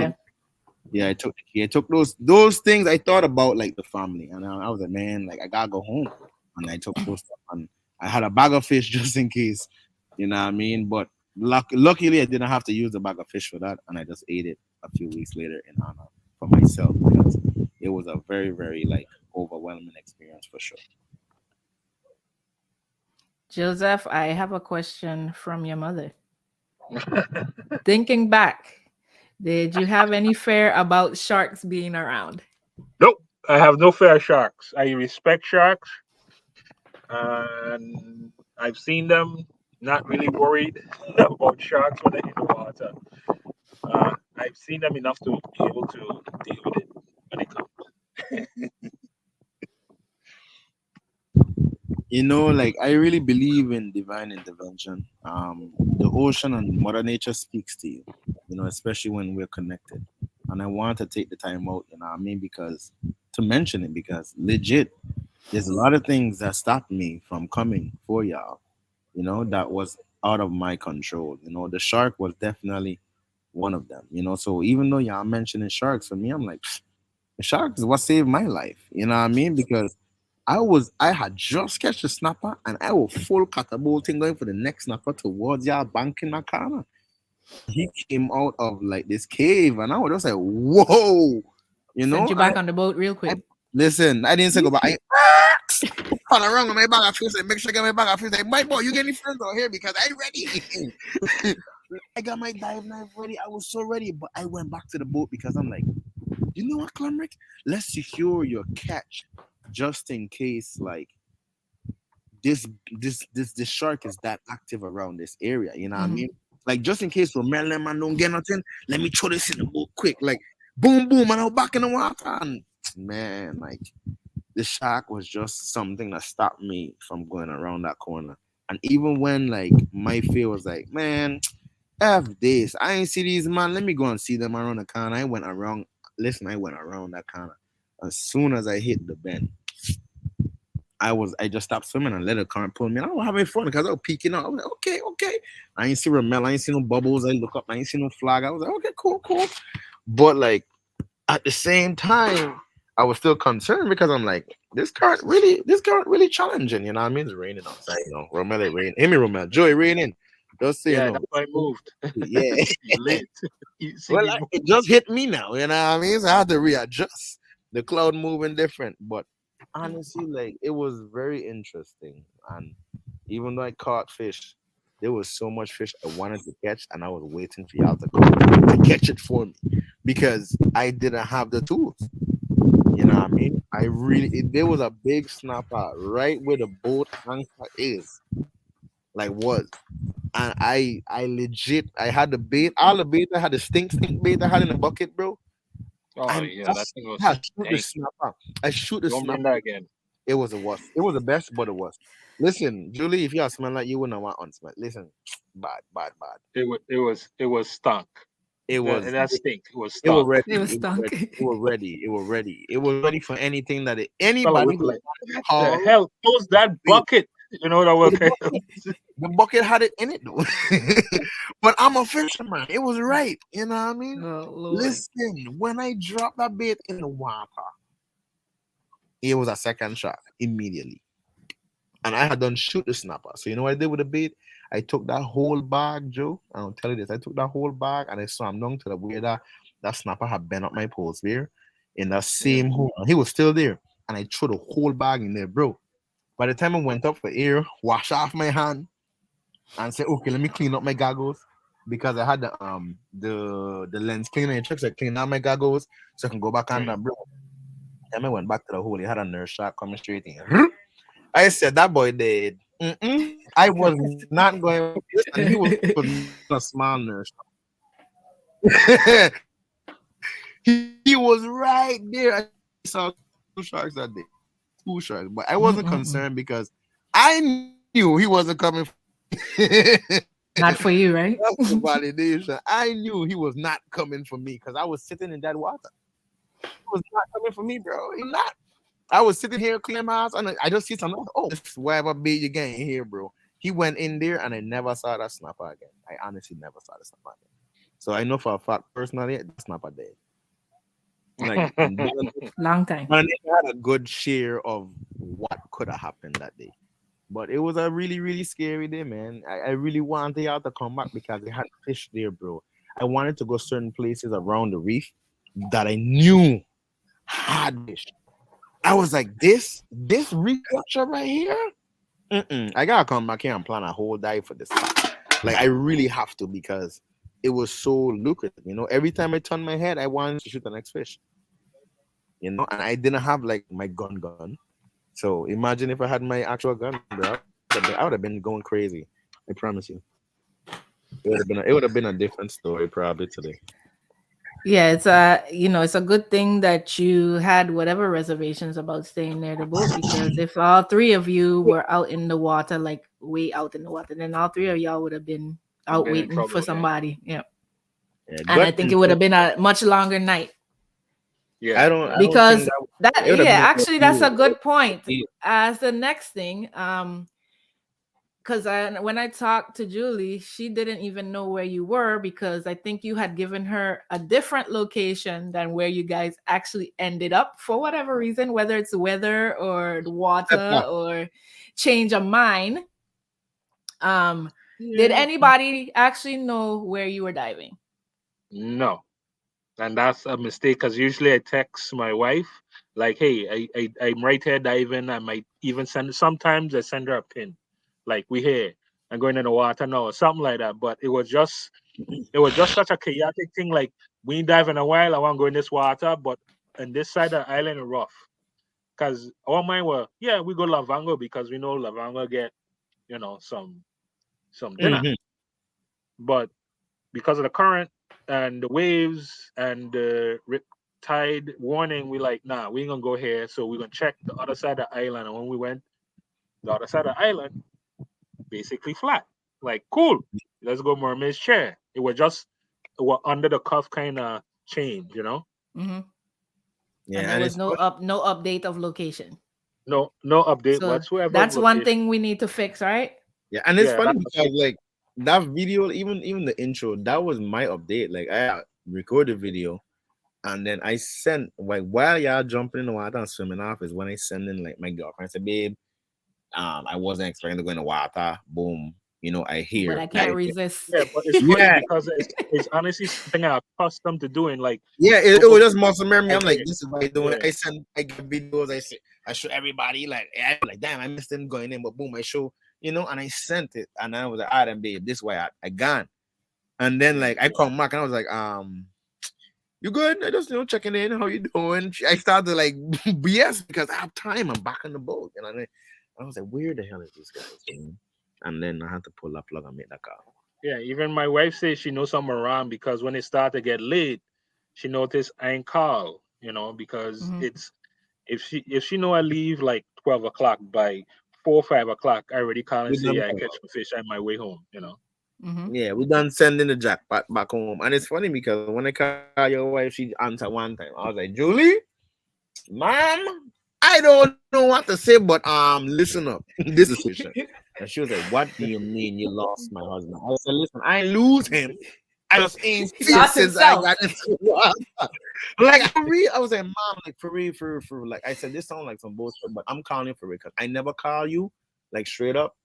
those things. I thought about like the family, and I was like, man, like I gotta go home, and I took those stuff, and I had a bag of fish just in case. You know what I mean? But luckily, I didn't have to use the bag of fish for that, and I just ate it a few weeks later in honor for myself because it was a very, very like overwhelming experience for sure. Joseph, I have a question from your mother. Thinking back, did you have any fear about sharks being around? Nope, I have no fear of sharks. I respect sharks, and I've seen them. Not really worried about sharks when they're in the water. I've seen them enough to be able to deal with it when it comes. Like I really believe in divine intervention. The ocean and Mother Nature speaks to you, especially when we're connected. And I want to take the time out, because to mention it, because legit, there's a lot of things that stopped me from coming for y'all, that was out of my control. The shark was definitely one of them, So even though y'all mentioning sharks, for me, I'm like, the shark is what saved my life. You know what I mean? Because I had just catch the snapper and I was full catapulting going for the next snapper towards y'all bank in my corner. He came out of like this cave and I was just like, whoa, Sent you back on the boat real quick. Listen, I didn't say go back. I turn around on my bag of fish and make sure I get my bag of fish. Like, my boy, you get any friends out here because I ready. I got my dive knife ready. I was so ready, but I went back to the boat because I'm like, you know what, Clemrick? Let's secure your catch just in case, like this shark is that active around this area. You know what I mean? Like just in case Romeo man don't get nothing, let me throw this in the boat quick. Like boom, boom, and I'm back in the water. And man, like the shark was just something that stopped me from going around that corner. And even when like my fear was like, man, F this. I ain't see these man. Let me go and see them around the corner. I went around. Listen, I went around that corner. As soon as I hit the bend, I just stopped swimming and let the current pull me. And I was having fun because I was peeking out. I was like, okay, okay. I ain't see Romeo. I ain't see no bubbles. I look up. I ain't see no flag. I was like, okay, cool, cool. But like at the same time, I was still concerned because I'm like, this current really challenging. You know what I mean? It's raining outside. You know, Romeo, it rain. Amy, Romeo, Joey, raining. Just so you Yeah, know. that's why I moved. Yeah. You late. You see Well, me move. it just hit me now. You know what I mean? So I had to readjust. The cloud moving different, but honestly, like it was very interesting. And even though I caught fish, there was so much fish I wanted to catch, and I was waiting for y'all to come to catch it for me because I didn't have the tools. You know what I mean? There was a big snapper right where the boat anchor is, like was. And I legit, I had the bait, all the bait, I had the stink bait I had in the bucket, bro. Oh I'm yeah, that thing I was shoot the dang. snapper. I shoot the Don't bring snapper. that again. It was the worst. It was the best, but the worst. Listen, Julie, if you smell like you wouldn't want on smell. Listen, bad, bad, bad. It was stunk. It was That stink. It was it was stunk. ready. It was It was stunk. ready. It was ready. It was ready. It was ready for anything that Fella anybody was who like, wanted to what the haul. hell? Close that Bait. bucket. You know that was The kind bucket, the bucket had it in it though. But I'm a fisherman. It was right. You know what I mean? Oh Lord. Listen, when I dropped that bait in the water, it was a second shot immediately. And I had done shoot the snapper. So you know what I did with the bait? I took that whole bag, Joe. And I'll tell you this. I took that whole bag and I swam down to the where that snapper had been up my post there in that yeah. same hole. He was still there. And I threw the whole bag in there, bro. By the time I went up for air, wash off my hand and say, okay, let me clean up my goggles. Because I had the lens cleaner in check, so I cleaned out my goggles so I can go back on Mm. that, bro. Then I went back to the hole. He had a nurse shot coming straight in. I said that boy did. I was not going for this, and he was not a small nurse. He was right there. I saw two sharks that day. Two sharks, but I wasn't concerned because Mm-mm-mm. I knew he wasn't coming for me. Not for you, That's right? the validation. I knew he was not coming for me because I was sitting in that water. He was not coming for me, bro. He not. I was sitting here cleaning my house and I just see something. Oh, this whatever bait you getting here, bro. He went in there and I never saw that snapper again. I honestly never saw the snapper again. So I know for a fact personally that snapper dead. Like Long time. and it had a good share of what could have happened that day. But it was a really, really scary day, man. I really wanted y'all to come back because they had fish there, bro. I wanted to go certain places around the reef that I knew had fish. I was like, this reef structure right here. I gotta come back here and plan a whole dive for this. Like I really have to because it was so lucrative. You know, every time I turned my head, I wanted to shoot the next fish. You know, and I didn't have like my gun. So imagine if I had my actual gun, bro. I would have been going crazy. I promise you. It would have been a different story probably today. Yeah, it's a good thing that you had whatever reservations about staying near the boat, because if all three of you were out in the water, like way out in the water, then all three of y'all would have been out Been in waiting for trouble, yeah. somebody. Yeah. Yeah, And I good think thing it would too. have been a much longer night. Yeah, I yeah. don't think Because that that it would have yeah, been a actually that's few. a good point. Yeah. As the next thing, because when I talked to Julie, she didn't even know where you were, because I think you had given her a different location than where you guys actually ended up for whatever reason, whether it's weather or the water or change of mind. Um, did Yeah. anybody actually know where you were diving? No. And that's a mistake because usually I text my wife, like, hey, I'm right here diving. I might even sometimes I send her a pin, like, we here. I'm going in the water now, or something like that. But it was just such a chaotic thing. Like, we ain't dive in a while. I want to go in this water, but on this side of the island is rough. Because our mind were, yeah, we go Lavango because we know Lavango get, some dinner. Mhm. But because of the current and the waves and the tide warning, we like, nah, we ain't gonna go here. So we're gonna check the other side of the island. And when we went, the other side of the island, basically flat. Like, cool, let's go Mermaid's Chair. It was just what under the cuff kind of change, you know. Mm-hmm. And Yeah, there and was it's funny. no update of location. No update So whatsoever of that's one location. thing we need to fix, right? Yeah, and it's Yeah, funny that's because like that video, even the intro, that was my update. Like I recorded video, and then I sent like while y'all jumping in the water and swimming off is when I send in like my girlfriend. I said, babe, I wasn't expecting to go in the water. Boom, I But hear I that. can't resist. yeah, but it's funny Yeah, because it's honestly something I'm accustomed to doing. Like yeah, it go was just muscle memory. I I'm like, did. this is what I doing. Yeah. I get videos. I show everybody. Like, I like, damn, I missed him going in, but boom, I show, and I sent it, and I was like, all right, babe, this way I gone. And then like I come back and I was like, you good? I just checking in. How you doing? I started like BS because I have time. I'm back on the boat, and I was like, where the hell is this guy? And then I had to pull that plug and make that call. Yeah, even my wife says she knows I'm around because when it started to get late, she noticed I ain't call, because Mm-hmm. it's if she know I leave like 12 o'clock, by 4 or 5 o'clock, I already call and We say, done yeah, I catch some fish on my way home. Mm-hmm. Yeah, we done sending the jackpot back home. And it's funny because when I call your wife, she answered one time. I was like, Julie, mom, I don't know what to say, but listen up. This is situation. And she was like, what do you mean you lost my husband? I said, listen, I ain't lose him. I just ain't He fit lost since I himself. got into water. Like I was like, mom, like for real, for like I said, this sounds like some bullshit, but I'm calling you for real because I never call you like straight up.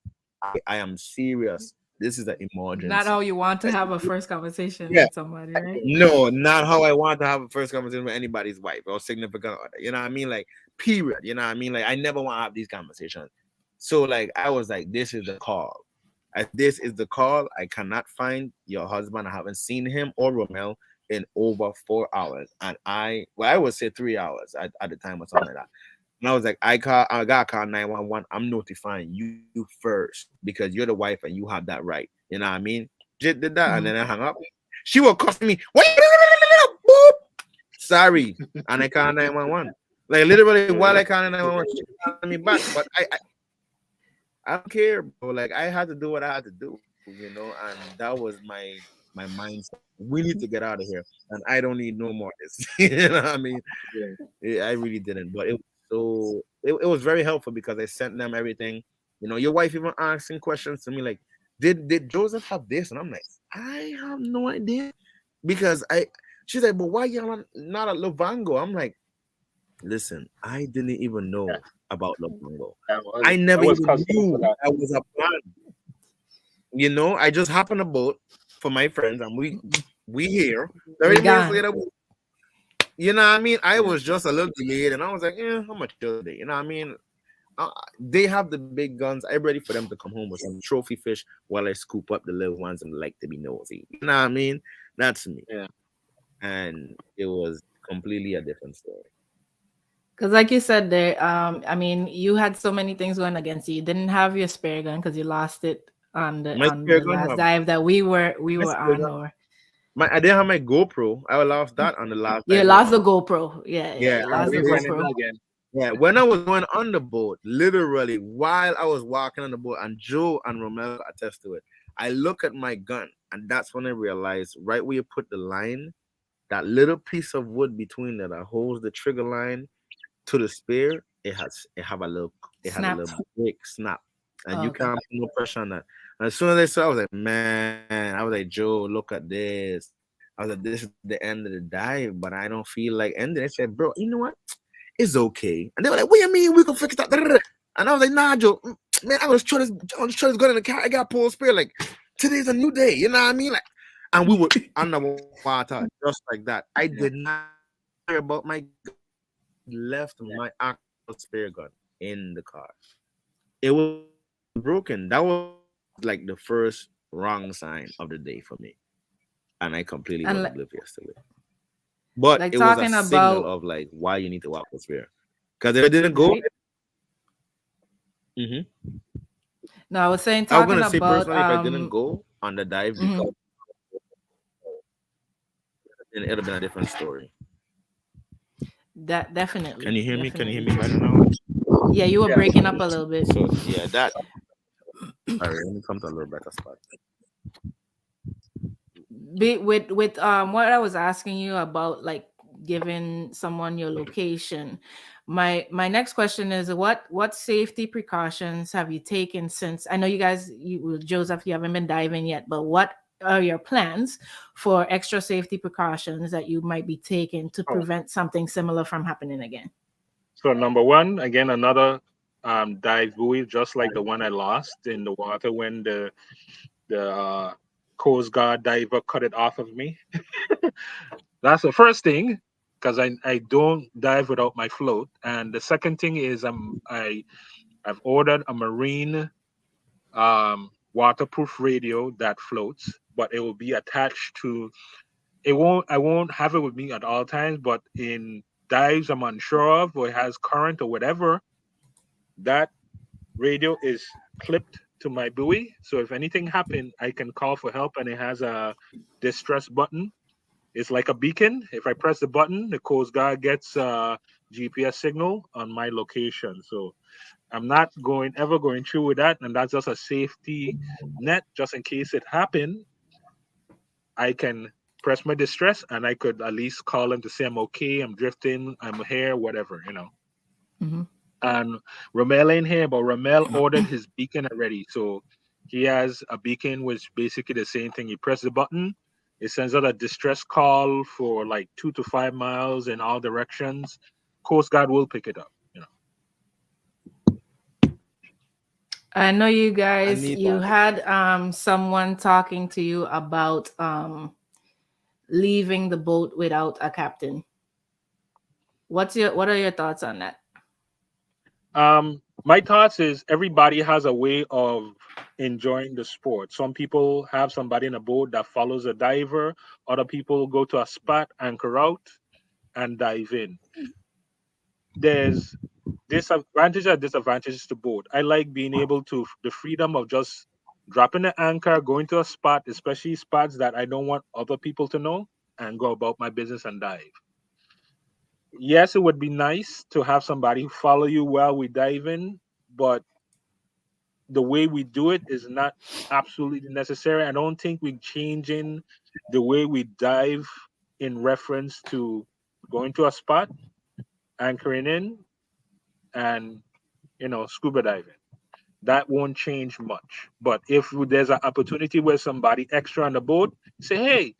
I am serious. This is an Not emergency. how you want to I said, have a first conversation yeah, with somebody, right? no, not how I want to have a first conversation with anybody's wife or significant other. You know what I mean? Like, period. You know what I mean? Like, I never want to have these conversations. So, like, I was like, this is the call. This is the call. I cannot find your husband. I haven't seen him or Romeo in over 4 hours. And I would say 3 hours at the time or something like that. And I was like, I got to call 911. I'm notifying you first because you're the wife and you have that right. You know what I mean? Just did that and Mm-hmm. then I hung up. She was cussing me. What? Boop. Sorry. And I called 911. Like literally while I called 911, she called me back. But I don't care, bro. Like I had to do what I had to do, and that was my mindset. We need to get out of here. And I don't need no more of this. You know what I mean? Yeah. I really didn't. But it was very helpful because I sent them everything. Your wife even asking questions to me like, did Joseph have this? And I'm like, I have no idea. Because she's like, but why y'all not at Lovango? I'm like, listen, I didn't even know Yeah, about Lovango. that I was never that was even custom for knew that. that was a plan. I just happened a boat for my friends and we here. We 30 minutes gone. later, you know what I mean? I Yeah. was just a little delayed and I was like, how much today? You know what I mean? They have the big guns. I'm ready for them to come home with some trophy fish while I scoop up the little ones and like to be nosy. You know what I mean? That's me. Yeah. And it was completely a different story. Because, like you said, there, I mean, you had so many things going against you. You didn't have your spare gun because you lost it on the My spare gun last have dive that we my were spare on, gun. or I didn't have my GoPro. I lost that on the last you dive we were lost the on. GoPro. Yeah, Yeah, you I lost the already ran into GoPro. again. yeah. When I was going on the boat, literally while I was walking on the boat, and Joe and Romeo attest to it, I look at my gun, and that's when I realized right where you put the line, that little piece of wood between that holds the trigger line to the spear, it has a Snapped. little break snap, and Oh, you okay. can't put no pressure on that. And as soon as I saw, I was like, man, I was like, Joe, look at this. I was like, this is the end of the dive, but I don't feel like ending. I said, bro, you know what? It's okay. And they were like, what do you mean we can fix that? And I was like, nah, Joe, man, I was trying to go in the car. I got pulled spear. Like, today's a new day. You know what I mean? Like, and we were underwater just like that. I did not care about my gun. Left Yeah. my actual spare gun in the car. It was broken. That was like the first wrong sign of the day for me. And I completely And was oblivious to it. But like it was a talking signal about of like why you need to walk with spare. Because if it didn't go, right. mhm. No, I was saying I was talking gonna say about personally, if I didn't go on the dive mhm. because then it'd have been a different story. That Can you hear me? Can you hear definitely. me better now? Yeah, you were Yeah. breaking up a little bit. So yeah, all right, let me come to a little better spot. with what I was asking you about, like giving someone your location, my next question is what safety precautions have you taken since I know you guys, Joseph, you haven't been diving yet, but what are your plans for extra safety precautions that you might be taking to Oh, prevent something similar from happening again? so number one, again, another dive buoy, just like the one I lost in the water when the Coast Guard diver cut it off of me. That's the first thing, because I don't dive without my float. And the second thing is I've ordered a marine waterproof radio that floats, but it will be attached to it. Won't I won't have it with me at all times, but in dives I'm unsure of or it has current or whatever, that radio is clipped to my buoy. So if anything happen, I can call for help, and it has a distress button. It's like a beacon. If I press the button, the Coast Guard gets a GPS signal on my location. So I'm not going ever going through with that, and that's just a safety net, just in case it happened. I can press my distress, and I could at least call them to say I'm okay, I'm drifting, I'm here, whatever, you know. Hmm. And Romel ain't here, but Romel ordered his beacon already. So he has a beacon which basically the same thing. You press the button, it sends out a distress call for like 2 to 5 miles in all directions. Coast Guard will pick it up, you know. I know you guys, you Anita, had someone talking to you about leaving the boat without a captain. What are your thoughts on that? My thoughts is everybody has a way of enjoying the sport. Some people have somebody in a boat that follows a diver. Other people go to a spot, anchor out, and dive in. There's disadvantages and disadvantages to both. I like being able to the freedom of just dropping the anchor, going to a spot, especially spots that I don't want other people to know, and go about my business and dive. Yes, it would be nice to have somebody who follow you while we dive in, but the way we do it is not absolutely necessary. I don't think we're changing the way we dive in reference to going to a spot, anchoring in, and scuba diving. That won't change much. But if there's an opportunity where somebody extra on the boat, say, hey,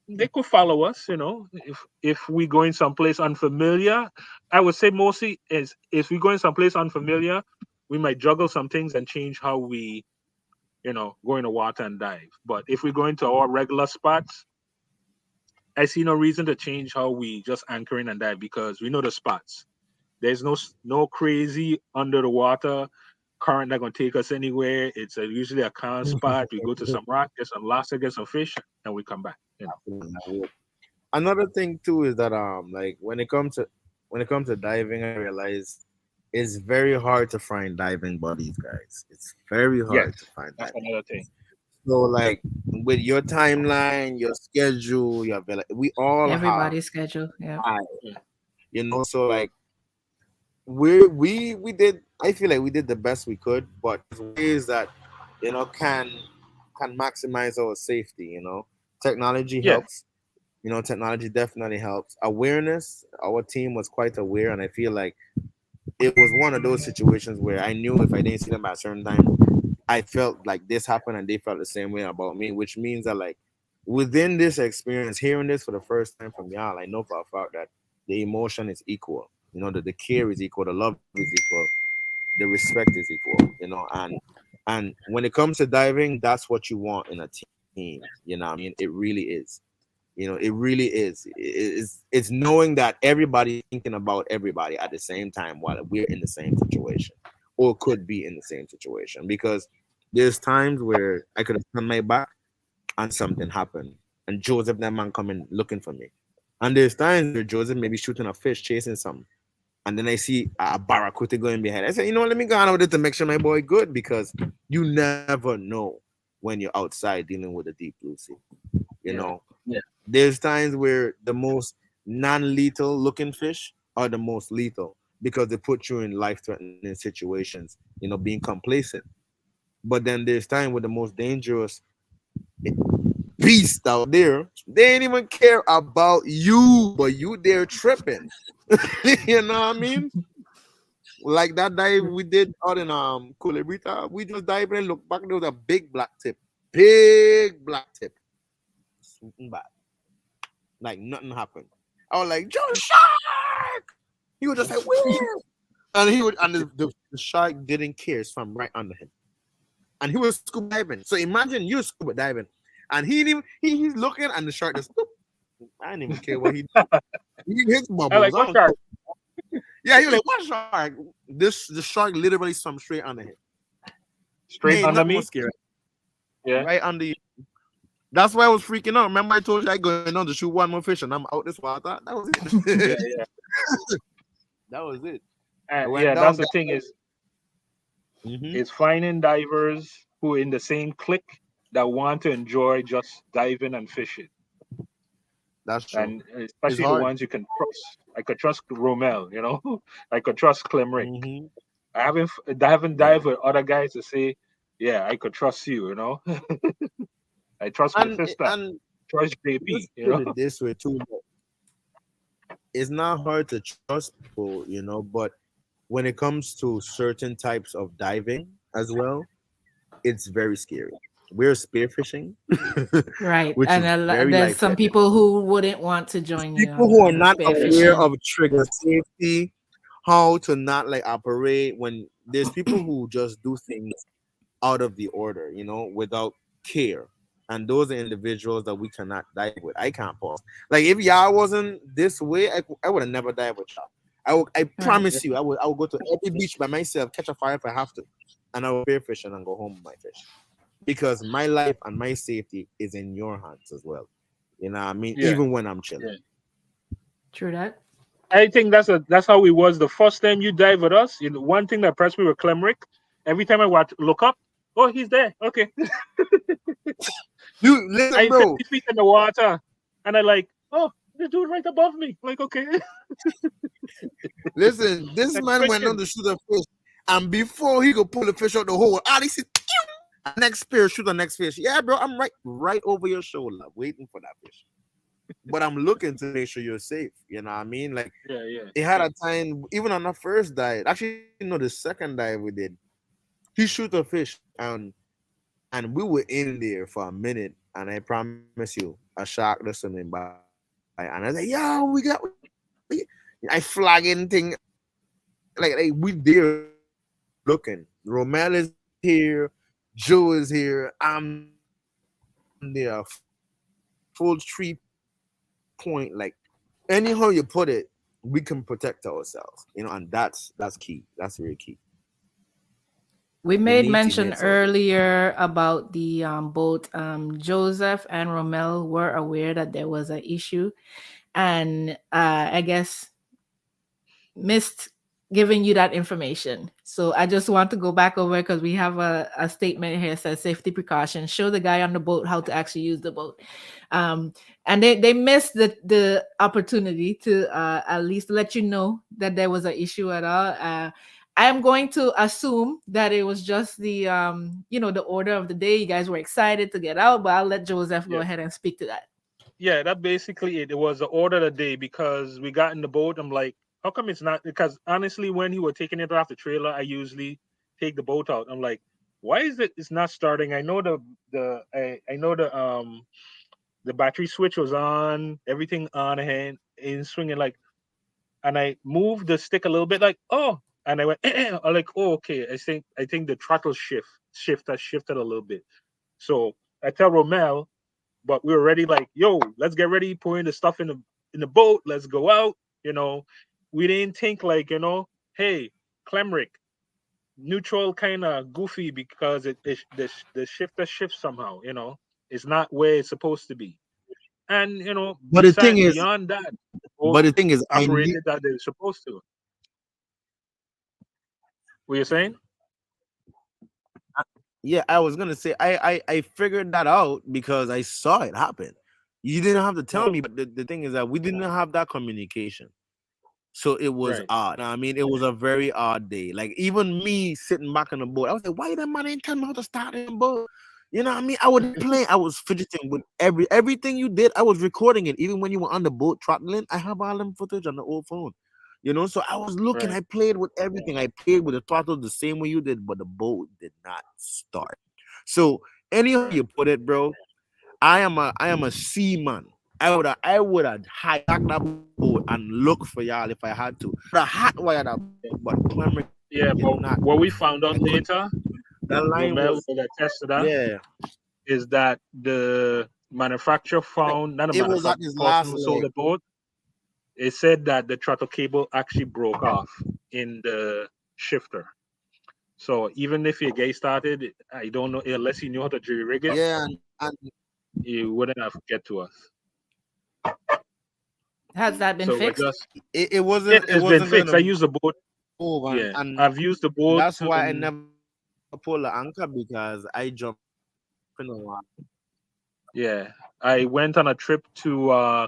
they could follow us. If we going someplace unfamiliar, I would say mostly is if we going someplace unfamiliar, we might juggle some things and change how we go in the water and dive. But if we go into our regular spots, I see no reason to change how we just anchor in and dive because we know the spots. There's no crazy under the water current that gonna take us anywhere. It's usually a calm spot. We go to some rock, get some lobster, get some fish, and we come back. another thing too is that like when it comes to diving, I realize it's very hard to find diving buddies, guys. It's very Yes, hard to find that's diving another thing. buddies. So like with your timeline, your schedule, we all have Everybody's schedule. Yeah. time, Yeah. So like we did. I feel like we did the best we could, but there's ways that can maximize our safety. Technology Yeah. helps. Technology definitely helps. Awareness. Our team was quite aware, and I feel like it was one of those situations where I knew if I didn't see them at a certain time, I felt like this happened, and they felt the same way about me. Which means that like within this experience, hearing this for the first time from y'all, I know for a fact that the emotion is equal. That the care is equal, the love is equal, the respect is equal. And when it comes to diving, that's what you want in a team. What I mean? It really is. It really is. It's knowing that everybody's thinking about everybody at the same time while we're in the same situation or could be in the same situation. Because there's times where I could have turned my back and something happened, and Joseph, that man, coming looking for me. And there's times where Joseph may be shooting a fish, chasing something, and then I see a barracuda going behind. I say, let me go on with it to make sure my boy good, because you never know when you're outside dealing with a deep blue sea. You Yeah. know, there's times where the most non-lethal looking fish are the most lethal because they put you in life-threatening situations. Being complacent. But then there's time where the most dangerous beast out there. They ain't even care about you, but you there tripping. You know what I mean? Like that dive we did out in Culebrita, we just dived and looked back. There was a big black tip, something bad, like nothing happened. I was like, Joe Shark. He was just like, where? And he would, and the shark didn't care. It's from right under him, and he was scuba diving. So imagine you scuba diving, and he didn't even, he's looking, and the shark just. Boop. I didn't even care what he did. He hits I bubbles. like I what don't shark? care. Yeah, he was like, what shark? The shark literally swam straight under him. Straight Ain't under nothing more me? scary. Yeah. Right under you. That's why I was freaking out. Remember, I told you I going on to shoot one more fish, and I'm out this water. That was Yeah, it. yeah. That was it. I And went yeah, down. that's the thing Mm-hmm. is finding divers who are in the same clique that want to enjoy just diving and fishing. That's true. And It's especially the hard. ones you can trust. I could trust Romel, I could trust Clemrick. Mm-hmm. I haven't Yeah. dived with other guys to say, yeah, I could trust you. I trust my sister, And trust let's JP. put it this way too. It's not hard to trust people, but when it comes to certain types of diving as well, it's very scary. We're spearfishing, Right. which And is very there's life some threatening. people who wouldn't want to join you People who are on the not spear aware fishing. of trigger safety, how to not like operate when there's people who just do things out of the order, without care. And those are individuals that we cannot dive with. I can't pause. Like if y'all wasn't this way, I would have never dived with y'all. I Right. promise you, I would go to every beach by myself, catch a fire if I have to, and I will spear fish and go home with my fish. Because my life and my safety is in your hands as well. You know what I mean? Yeah, Even when I'm chilling. yeah. True that. I think that's how it was the first time you dive with us. One thing that impressed me with Clemrick, every time I look up, oh, he's there. Okay. You listen, I bro. 50 feet in the water, and I like, oh, the dude right above me. Like, okay. Listen, this man went on Expecting. to shoot a fish, and before he could pull the fish out the hole, Ali said, next spear, shoot the next fish. Yeah, bro, I'm right over your shoulder, waiting for that fish. But I'm looking to make sure you're safe. You know what I mean? Like Yeah, yeah. it had a time, even on the first dive. Actually, no, the second dive we did. He shoot a fish, and we were in there for a minute, and I promise you, a shark just swimming by, and I was like, "Yo, I flagging thing, like we there looking. Romel is here, Joe is here, I'm there, full 3 point. Like anyhow you put it, we can protect ourselves, and that's key. That's very key. We We need made teammates out mention there. earlier about the boat. Joseph and Romel were aware that there was an issue, and I guess missed giving you that information. So I just want to go back over because we have a statement here that says safety precautions. Show the guy on the boat how to actually use the boat. Um, and they missed the opportunity to at least let you know that there was an issue at all. I am going to assume that it was just the order of the day. You guys were excited to get out, but I'll let Joseph go Yeah. ahead and speak to that. Yeah, that basically it. It was the order of the day because we got in the boat. I'm like, how come it's not? Because honestly, when he was taking it off the trailer, I usually take the boat out. I'm like, why is it's not starting? I know I know the battery switch was on, everything on hand in swinging like, and I moved the stick a little bit like, oh, and I went, I'm like, oh, okay. I think the throttle shift has shifted a little bit. So I tell Romel, but we were ready like, yo, let's get ready, pouring the stuff in the boat, let's go out. You know, we didn't think like, hey, Clemrick, neutral kind of goofy because the shifter shifts somehow, it's not where it's supposed to be. And But the thing is, beyond that, the boat but the thing is, I need. operated that they're supposed to. What you saying? Yeah, I was gonna say I figured that out because I saw it happen. You didn't have to tell Oh, me, but the thing is that we didn't have that communication. So it was right. odd. I mean, it was a very odd day. Like even me sitting back in the boat, I was like, "Why that man ain't tell me how to start in the boat?" You know what I mean? I would play. I was fidgeting with everything you did. I was recording it. Even when you were on the boat throttling, I have all them footage on the old phone. You know, so I was looking. Right. I played with everything. I played with the throttle the same way you did, but the boat did not start. So anyhow Right. you put it, bro, I am a seaman. I would have hijacked that boat and look for y'all if I had to. The hot wire that, but Clemric Yeah, did but not. what we found I out couldn't. later, That line Romeo was, will attest to that, yeah. is that the manufacturer Like, found, not the it was manufacturer, at his the person last who sold leg. the boat, it said that the throttle cable actually broke off in the shifter. So even if your gate started, I don't know, unless he knew how to jury rig it, Yeah, and he wouldn't have get to us. Has that been So we're fixed? just, it wasn't it it has been wasn't fixed. I gonna use the boat. move, and Yeah, and I've used the boat. that's why I never pull the anchor because I jumped in the water. Yeah, I went on a trip to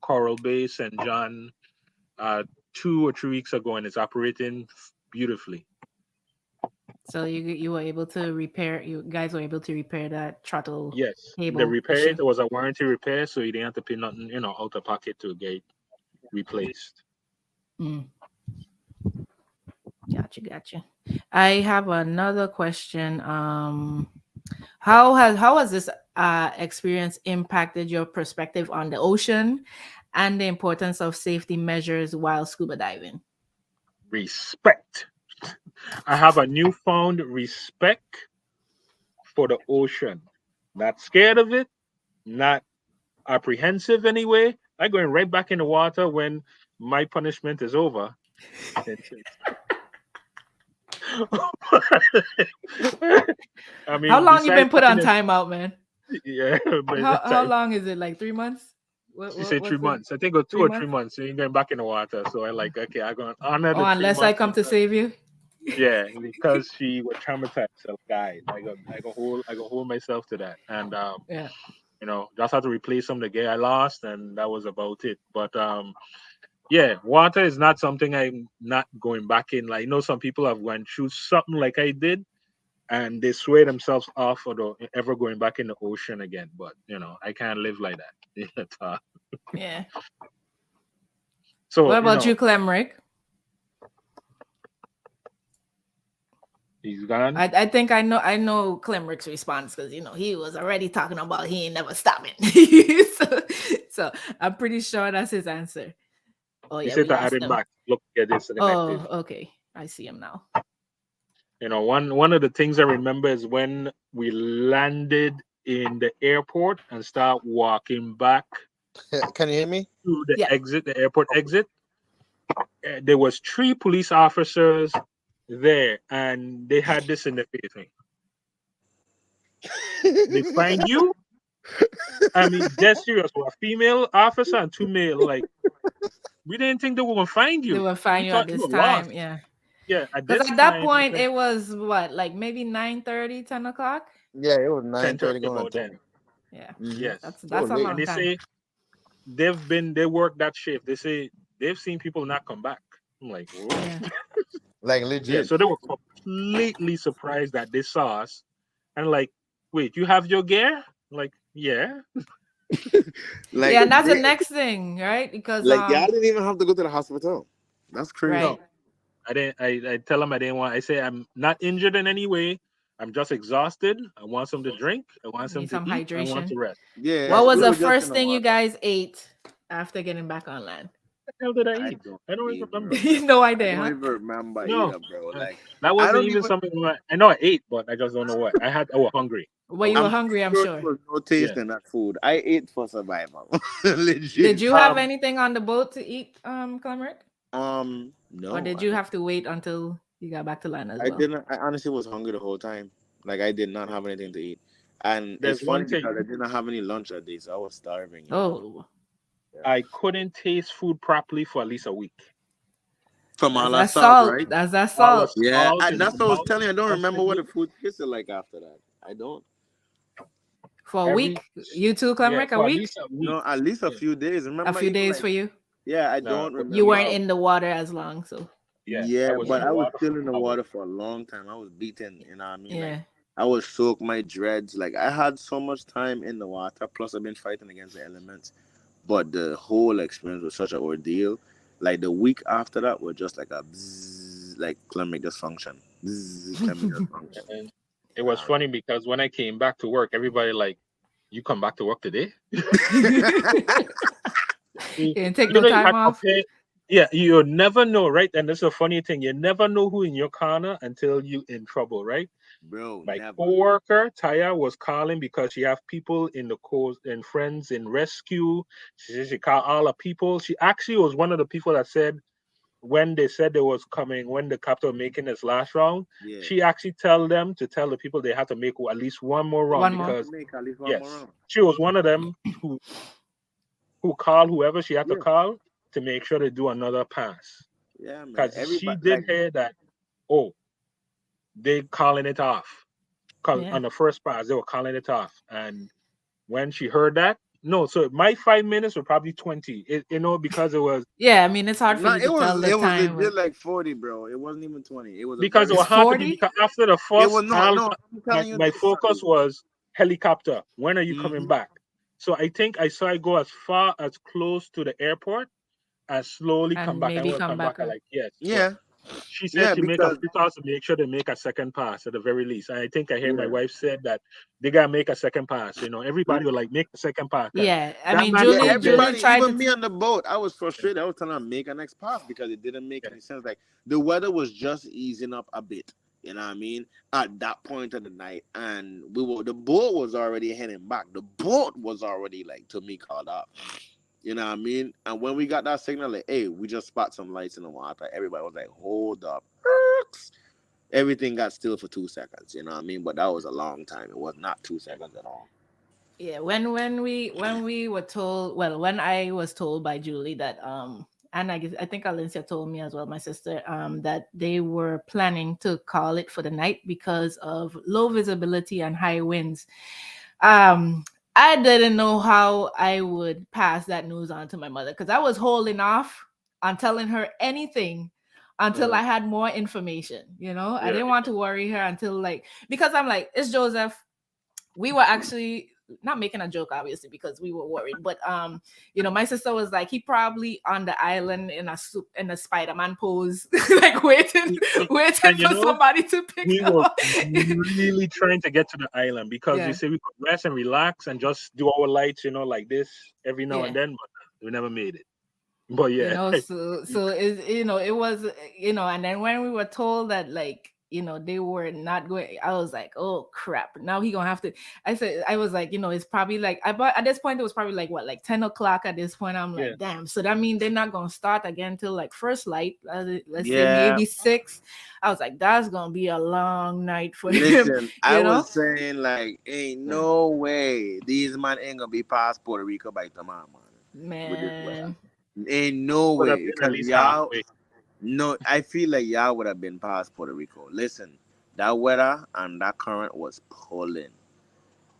Coral Bay, St. John, 2 or 3 weeks ago, and it's operating beautifully. So you were able to repair. You guys were able to repair that throttle Yes, the cable repair, issue. it was a warranty repair, so you didn't have to pay nothing, out of pocket to get replaced. Mm, gotcha. I have another question. How has this experience impacted your perspective on the ocean and the importance of safety measures while scuba diving? Respect. I have a newfound respect for the ocean. Not scared of it, not apprehensive anyway. I'm going right back in the water when my punishment is over. I How mean, long you besides been put on having a, timeout, man? yeah, by the How time long is it? Like 3 months? she said three What's the months, I think it was two three or three months? months. So you're going back in the water. So I like, okay, I'm going to honor Oh, the three unless I months come to because save you. yeah, because she was traumatized. So guys, I go hold myself to that, and Yeah. just had to replace some of the gear I lost, and that was about it. But yeah, water is not something I'm not going back in. Like, some people have gone through something like I did, and they swear themselves off for ever going back in the ocean again. But I can't live like that. Yeah. So What about you, Clemrick? he's gone. I think I know Clemrick's response because he was already talking about he ain't never stopping. so I'm pretty sure that's his answer. Oh He yeah, we said to add lost him him. back. Look at this connected. Oh, okay. I see him now. One of the things I remember is when we landed in the airport and start walking back Can you hear me? to the Yeah. exit, the airport exit. There was 3 police officers there, and they had this in their face. They find you. I mean, dead serious. A female officer and 2 male. Like, we didn't think they were gonna find They you. will We find you at thought you this were time. lost. Yeah. Yeah, at Because this at that time, point it was what, like maybe 9:30, 10 o'clock? Yeah, it was 10:30 9:30 going on about 10. then. Yeah. Mm-hmm. Yes. Oh, That's a late. And long they time. say they work that shift. They say they've seen people not come back. I'm like, whoa. Yeah. Like Yeah, legit. so they were completely surprised that they saw us. And like, wait, you have your gear? Like, yeah. Like Yeah, and that's the they, next thing, right? Because like y'all didn't even have to go to the hospital. That's crazy. No, right. I didn't. I tell them I didn't want. I say I'm not injured in any way. I'm just exhausted. I want some to drink. I want some Need to some eat. I want hydration. to rest. Yeah, What That's was we it. the were just in first the thing you water. guys ate after getting back on land? What the hell did I I eat? don't I don't even even remember. remember. No I idea, don't huh? even remember No, either, bro. Like that I wasn't don't even even. something. I know I ate, but I just don't know what I had. I was hungry. I Well, you was were I'm hungry. hungry, I'm sure there sure. was no Yeah. taste in that food. I ate for survival. Did Legit. you have anything on the boat to eat, Clemrick? Or No, did you have to wait until you got back to land as I well? didn't. I honestly was hungry the whole time. Like I did not have anything to eat, and it's There's funny one thing. because I didn't have any lunch that day, so I was starving. Oh, Yeah. I couldn't taste food properly for at least a week. From that's all our that salt, salt. right? That's that All the salt. Yeah, salt and in that's my what I was mouth telling you. I don't remember what constantly. the food tasted like after that. I don't. For a Every week. You too, Yeah, Clemrick, a for at week? least a week. No, at least a Yeah. few days. A Remember, few even days like for you? yeah, I No, don't it was You remember. weren't wow. in the water as long, so Yeah, I Yeah, was in but the yeah. I was water still for in the hours. water for a long time. I was beaten. You know what I mean? Like Yeah. I would soak my dreads. Like I had so much time in the water. Plus, I've been fighting against the elements. But the whole experience was such an ordeal. Like the week after that was just like a bzzz, like climate dysfunction. Bzzz, climate dysfunction. And it was Nah. funny because when I came back to work, everybody like, "You come back to work today?" You You didn't take you no know you time had to off. pay. Yeah, you never know, right? And that's a funny thing. You never know who in your corner until you in trouble, right? Bro, My never. coworker Taya was calling because she have people in the course and friends in rescue. She said she called all the people. She actually was one of the people that said when they said they was coming, when the captain was making his last round, Yeah. she actually tell them to tell the people they had to make at least one more round One They have more. to because make at least one more yes, round. she was one of them who called whoever she had to Yeah. call to make sure they do another pass Yeah, man. because she Everybody did like hear that. Oh, they calling it off because Yeah. on the first pass they were calling it off, and when she heard that, no, so my 5 minutes were probably 20. Because it was Yeah, I mean it's hard for no, you to tell the it was time. legit like 40, bro. It wasn't even 20. It was a because very it It's was hard to be 40? because after the it was first no all no I'm my, telling you my this, focus Sonny. was helicopter. When are you coming Mm-hmm. back? So I think I saw it go as far as close to the airport and slowly come And back. And maybe when I come come back, back. I like yes. But Yeah. she said Yeah, she make a because pre-toss to make sure they make a second pass at the very least. And I think I heard my yeah. wife said that they gotta make a second pass. Everybody will like make a second pass because Yeah, I that mean man Yeah, from Julie everybody, tried even to me on the boat, I was frustrated. I was telling her to make a next pass because it didn't make yeah, any sense. Like the weather was just easing up a bit. You know what I mean? At that point of the night, and the boat was already heading back. The boat was already like to me called up. You know what I mean? And when we got that signal, like, hey, we just spot some lights in the water. Everybody was like, hold up. Everything got still for 2 seconds. You know what I mean? But that was a long time. It was not 2 seconds at all. yeah, when we were told, well, when I was told by Julie that and I think Alencia told me as well, my sister, that they were planning to call it for the night because of low visibility and high winds. Um I didn't know how I would pass that news on to my mother because I was holding off on telling her anything until Uh-huh. I had more information. I yeah, didn't want to worry her until, like, because I'm like, it's Joseph. We were actually not making a joke, obviously, because we were worried, but my sister was like, he probably on the island in a Spider-Man pose, like waiting yeah. waiting And for somebody to pick we him were up. really trying to get to the island because we Yeah, said we could rest and relax and just do our lights, like this every now and yeah. then, but we never made it. But yeah, So it was, and then when we were told that, like, they were not going, I was like, oh crap, now he gonna have to. I was like, it's probably like, but at this point it was probably like, what, like 10 o'clock at this point. I'm yeah. like, damn, so that means they're not gonna start again till like first light, let's say Yeah. maybe 6. I was like, that's gonna be a long night for him. Listen, I you know was saying like, ain't Yeah. no way these man ain't gonna be past Puerto Rico by tomorrow, man. With this weather, Man. ain't no Would have way been at because least y'all. halfway. No, I feel like y'all would have been past Puerto Rico. Listen, that weather and that current was pulling.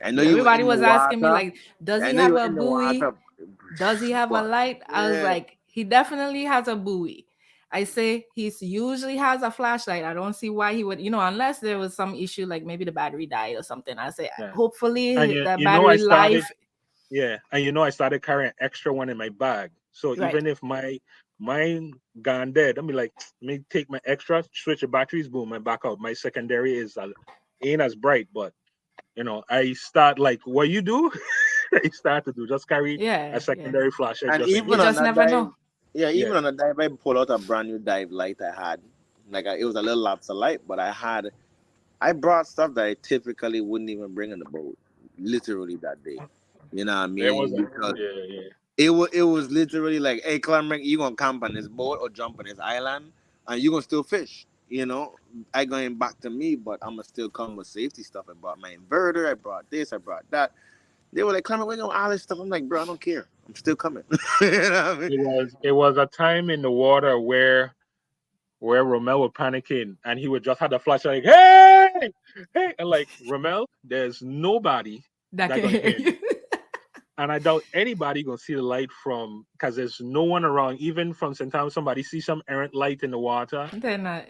I know you were Everybody in the was asking me, water. like, does I he know you have were a in the buoy? water, Does he have a but light? I was yeah, like, he definitely has a buoy. I say he's usually has a flashlight. I don't see why he would, unless there was some issue, like maybe the battery died or something. I say, Yeah. And hopefully the I battery started, life. yeah, and I started carrying an extra one in my bag. So Right. even if mine gone dead, I'll be like, let me take my extra, switch the batteries, boom, and back out. My secondary is ain't as bright, but I start like what you do. I start to do just carry a Yeah, yeah. secondary flashlight and just in You even case. on just that never dive, know. yeah, Yeah, even on that dive, I pulled out a brand new dive light I had. Like it was a little lobster light, but I brought stuff that I typically wouldn't even bring on the boat, literally that day. You know what I there was mean? a Because yeah. it was literally like, hey, Clarence, you gonna camp on this boat or jump on this island, and you gonna still fish. I going back to me, but I'ma still come with safety stuff. I brought my inverter, I brought this, I brought that. They were like, Clement, we know all this stuff. I'm like, bro, I don't care. I'm still coming. You know what I mean? It was a time in the water where Romeo was panicking and he would just have the flashlight like, hey, hey, and like Romeo, there's nobody That that can gonna hear hear you. you. And I doubt anybody gonna see the light from because there's no one around. Even from sometimes somebody see some errant light in the water. They're not.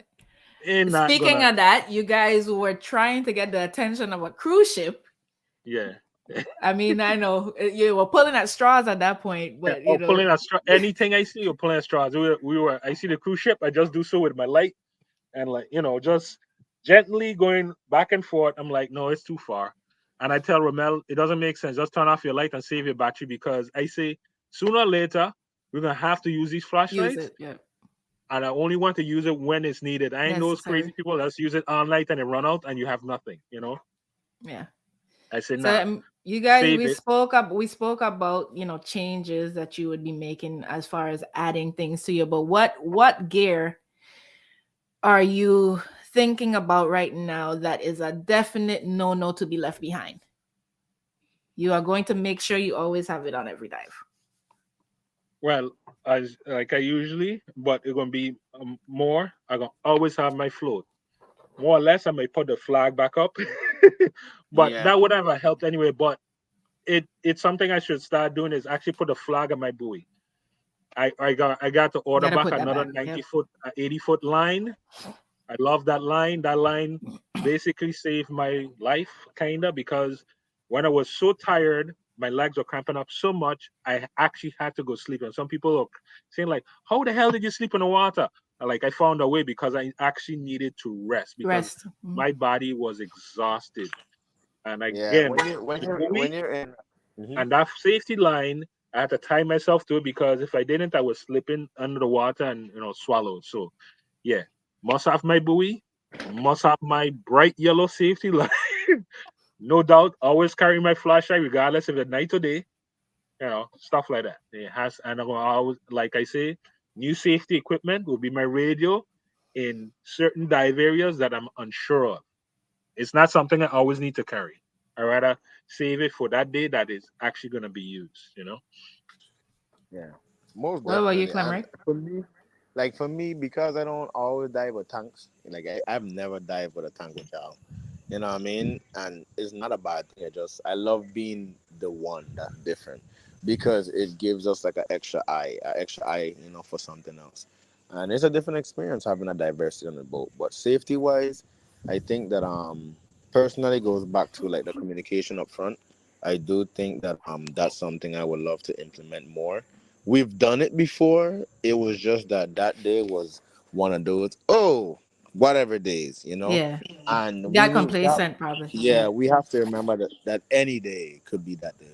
ain't not Speaking gonna. of that, you guys were trying to get the attention of a cruise ship. Yeah. I mean, I know you were pulling at straws at that point, Yeah, but or pulling a straw. Anything I see, or pulling at straws. We were. I see the cruise ship. I just do so with my light and like just gently going back and forth. I'm like, no, it's too far. And I tell Romel, it doesn't make sense. Just turn off your light and save your battery because I say sooner or later we're gonna have to use these use flashlights, it. Yeah, and I only want to use it when it's needed. I ain't those crazy necessary. people that's use it all night and it run out and you have nothing. Yeah. I say So nah, you guys, save it. we spoke about changes that you would be making as far as adding things to you. But what gear are you thinking about right now that is a definite no to be left behind? You are going to make sure you always have it on every dive. Well, as like I usually, but it's gonna be more. I gonna always have my float. More or less, I may put the flag back up, but Yeah. that would have helped anyway. But it's something I should start doing is actually put a flag on my buoy. I got to You order got to back put that another back. Yep. 90-foot, 80-foot line. I love that line. That line basically saved my life, kinda, because when I was so tired, my legs were cramping up so much, I actually had to go sleep. And some people are saying like, "How the hell did you sleep in the water?" Like I found a way because I actually needed to rest because Rest. Mhm. my body was exhausted. And Yeah. again, the When buoy you're in. Hmm. and that safety line, I had to tie myself to it because if I didn't, I was slipping under the water and swallowed. So yeah, must have my buoy, must have my bright yellow safety line. No doubt, always carry my flashlight regardless if it's night or day. Stuff like that. It has, and I'm gonna always, like I say, new safety equipment will be my radio in certain dive areas that I'm unsure of. It's not something I always need to carry. I rather save it for that day that is actually gonna be used. Yeah. Most What about you, definitely. And Clemric? for me, because I don't always dive with tanks. Like I've never dived with a tank with y'all. You know what I mean? And it's not a bad thing. I love being the one that's different because it gives us like an extra eye, for something else. And it's a different experience having a diversity on the boat. But safety wise, I think that personally goes back to like the communication up front. I do think that that's something I would love to implement more. We've done it before. It was just that day was one of those whatever days. Yeah. And Got complacent, probably. Yeah. we have to remember that any day could be that day.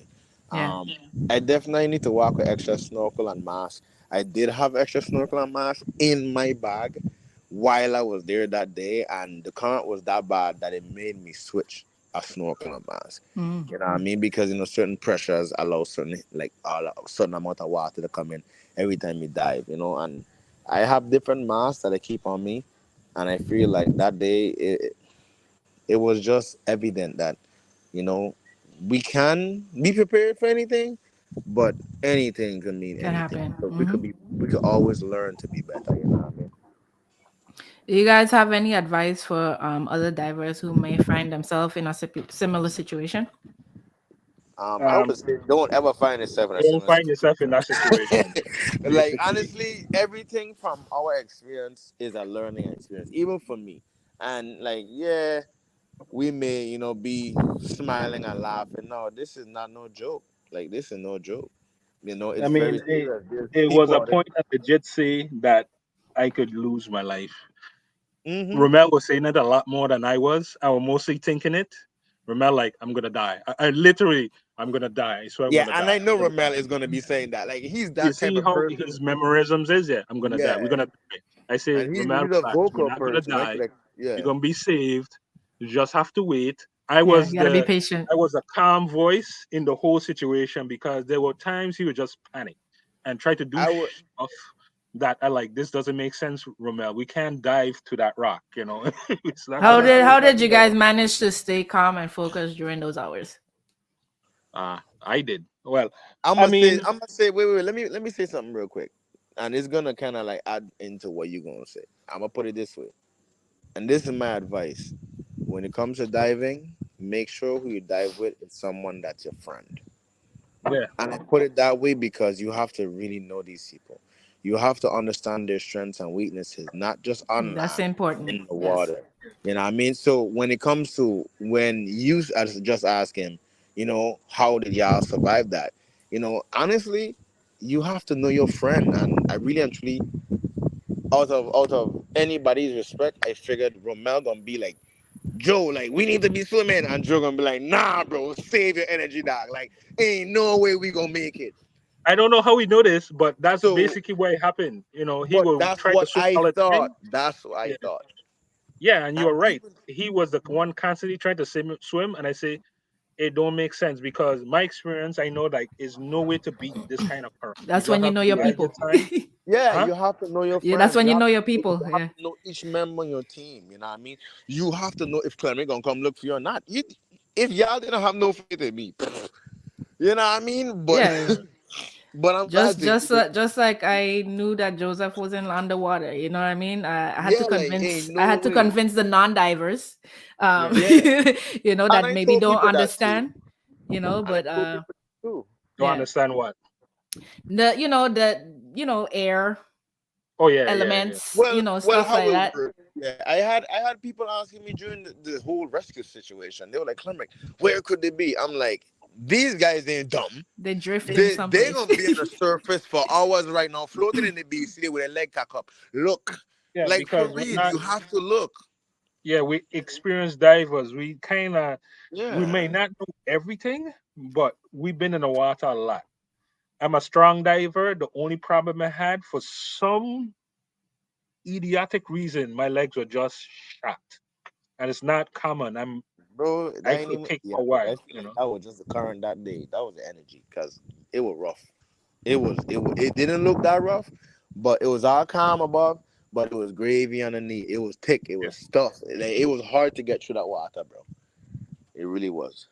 Yeah. Um, I definitely need to walk with extra snorkel and mask. I did have extra snorkel and mask in my bag while I was there that day, and the current was that bad that it made me switch a snorkel and mask. Mm. You know what I mean? Because certain pressures allow certain amount of water to come in every time you dive. And I have different masks that I keep on me, and I feel like that day it was just evident that you know we can be prepared for anything, but anything can mean Can anything. happen. So Hmm. we could always learn to be better. You know what I mean? Do you guys have any advice for other divers who may find themselves in a similar situation? I Um, would say don't ever find yourself in a don't similar find yourself in situation. that situation. Like Basically, honestly, everything from our experience is a learning experience, even for me. And like, yeah, we may be smiling and laughing. No, this is not no joke. Like this is no joke. I It's mean, very serious. There's it was people a out there. point that legit say that I could lose my life. Hmm. Romel was saying it a lot more than I was. I was mostly thinking it. Romel, like, I'm gonna die. I literally, I'm gonna die. I swear I'm Yeah, gonna and die. I know I'm gonna Romel is die. gonna be saying that. Like he's You that type see of how person. his memorisms is? Yeah, I'm gonna die. Yeah, We're gonna die. I say, and Romel, he's a relax. We're vocal not gonna person. die. You're Yeah. gonna be saved. You just have to wait. I Yeah, was you gotta be the patient. I was a calm voice in the whole situation because there were times he would just panic and try to do I would. stuff that I like. This doesn't make sense, Romel. We can't dive to that rock. It's not How gonna did happen. how Honestly, did you guys manage to stay calm and focused during those hours? I did. Well, I'm I gonna say. mean, I'm gonna say. Wait. Let me say something real quick, and it's gonna kind of like add into what you're gonna say. I'm gonna put it this way, and this is my advice: when it comes to diving, make sure who you dive with is someone that's your friend. yeah, And I put it that way because you have to really know these people. you have to understand their strengths and weaknesses, not just on That's land, important. in the Yes. water. You know what I mean? So when it comes to when you as just ask him, how did y'all survive that? Honestly, you have to know your friend. And I really and truly, out of anybody's respect, I figured Romel gonna be like, Joe, like, we need to be swimming. And Joe gonna be like, nah, bro, save your energy, dog. Like, ain't no way we gonna make it. I don't know how we know this, but that's So, basically what happened. He but would that's try to what swim I all the thought. time. That's what I Yeah, thought. yeah, and And you're right. even He was the one constantly trying to swim, and I say it don't make sense because my experience, I know like is no way to beat this kind of current. You That's just when you have know to your bide the people. time, yeah, huh? you have to know your Yeah, that's friends. when You you have know to your you people. have Yeah. to know each member on your team. You know what I mean? You have to know if Clement gonna come look for you or not. If y'all didn't have no faith in me, you know what I mean? But Yeah. but I'm glad Just to just hear. uh, just like I knew that Joseph was in underwater, you know what I mean? I had to Yeah, like convince ain't I no had to way. convince the non-divers, Yeah. Yeah, and that I maybe told don't people that too. understand, And I but told people that too. Don't yeah, understand what? the air Oh yeah, yeah, yeah. elements, Well, stuff how like it that. worked. Yeah, I had people asking me during the whole rescue situation. They were like, Clement, where could they be? I'm like, these guys ain't dumb. They drifting They someplace. gonna be on the surface for hours right now, floating in the BC with a leg cock up. Look, Yeah, like for because we're real, not. you have to look. Yeah, we experienced divers. We Yeah, may not know everything, but we've been in the water a lot. I'm a strong diver. The only problem I had, for some idiotic reason, my legs were just shot, and it's not common. bro. I That ain't could even. take Yeah, a bro. I while, feel like that was just the current that day. That was the energy because it was rough. It didn't look that rough, but it was all calm above. But it was gravy underneath. It was thick. It Yeah. was stuff. It was hard to get through that water, bro. It really was.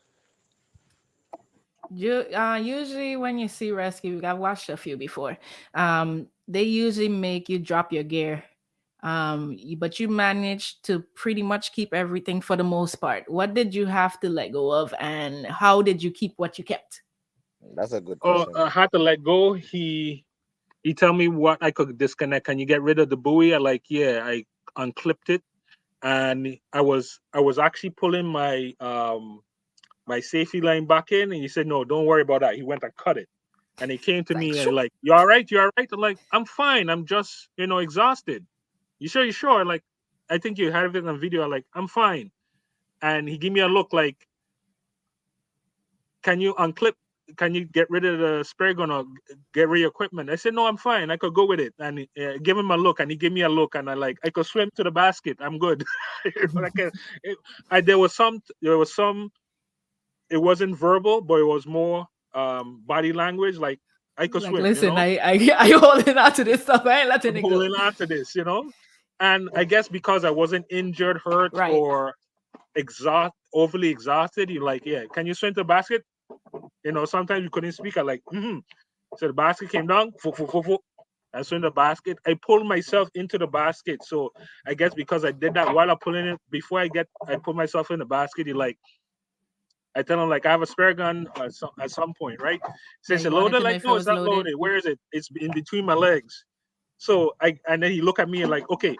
Usually when you see rescue, I've watched a few before. They usually make you drop your gear. But you managed to pretty much keep everything for the most part. What did you have to let go of, and how did you keep what you kept? That's a good Oh, question. I had to let go. He tell me what I could disconnect. Can you get rid of the buoy? I like, yeah. I unclipped it, and I was actually pulling my safety line back in, and he said, no, don't worry about that. He went and cut it. And he came to It's like, me shoo. and like, you all right? You all right? I'm like, I'm fine. I'm just, exhausted. You sure? You sure? Like, I think you have it on video. I'm like, I'm fine. And he gave me a look like, can you unclip? Can you get rid of the spray gun or get rid of equipment? I said, no, I'm fine. I could go with it. And give him a look, and he gave me a look, and I could swim to the basket. I'm good. Like, there was some. It wasn't verbal, but it was more body language. Like, I could Like, swim. listen, I holding on to this stuff. I ain't letting I'm it go. holding on to this. And I guess because I wasn't injured, hurt, Right. or overly exhausted, you're like, yeah, can you swim to the basket? Sometimes you couldn't speak. I like, So the basket came down. I swim the basket. I pulled myself into the basket. So I guess because I did that while I'm pulling it, before I put myself in the basket, you're like, I tell him like I have a spare gun at some point, right? Yeah, Says it you wanted loaded? to know Like, if it no, it's was not loaded. loaded. Where is it? It's in between my legs. So and then he looked at me and like, okay,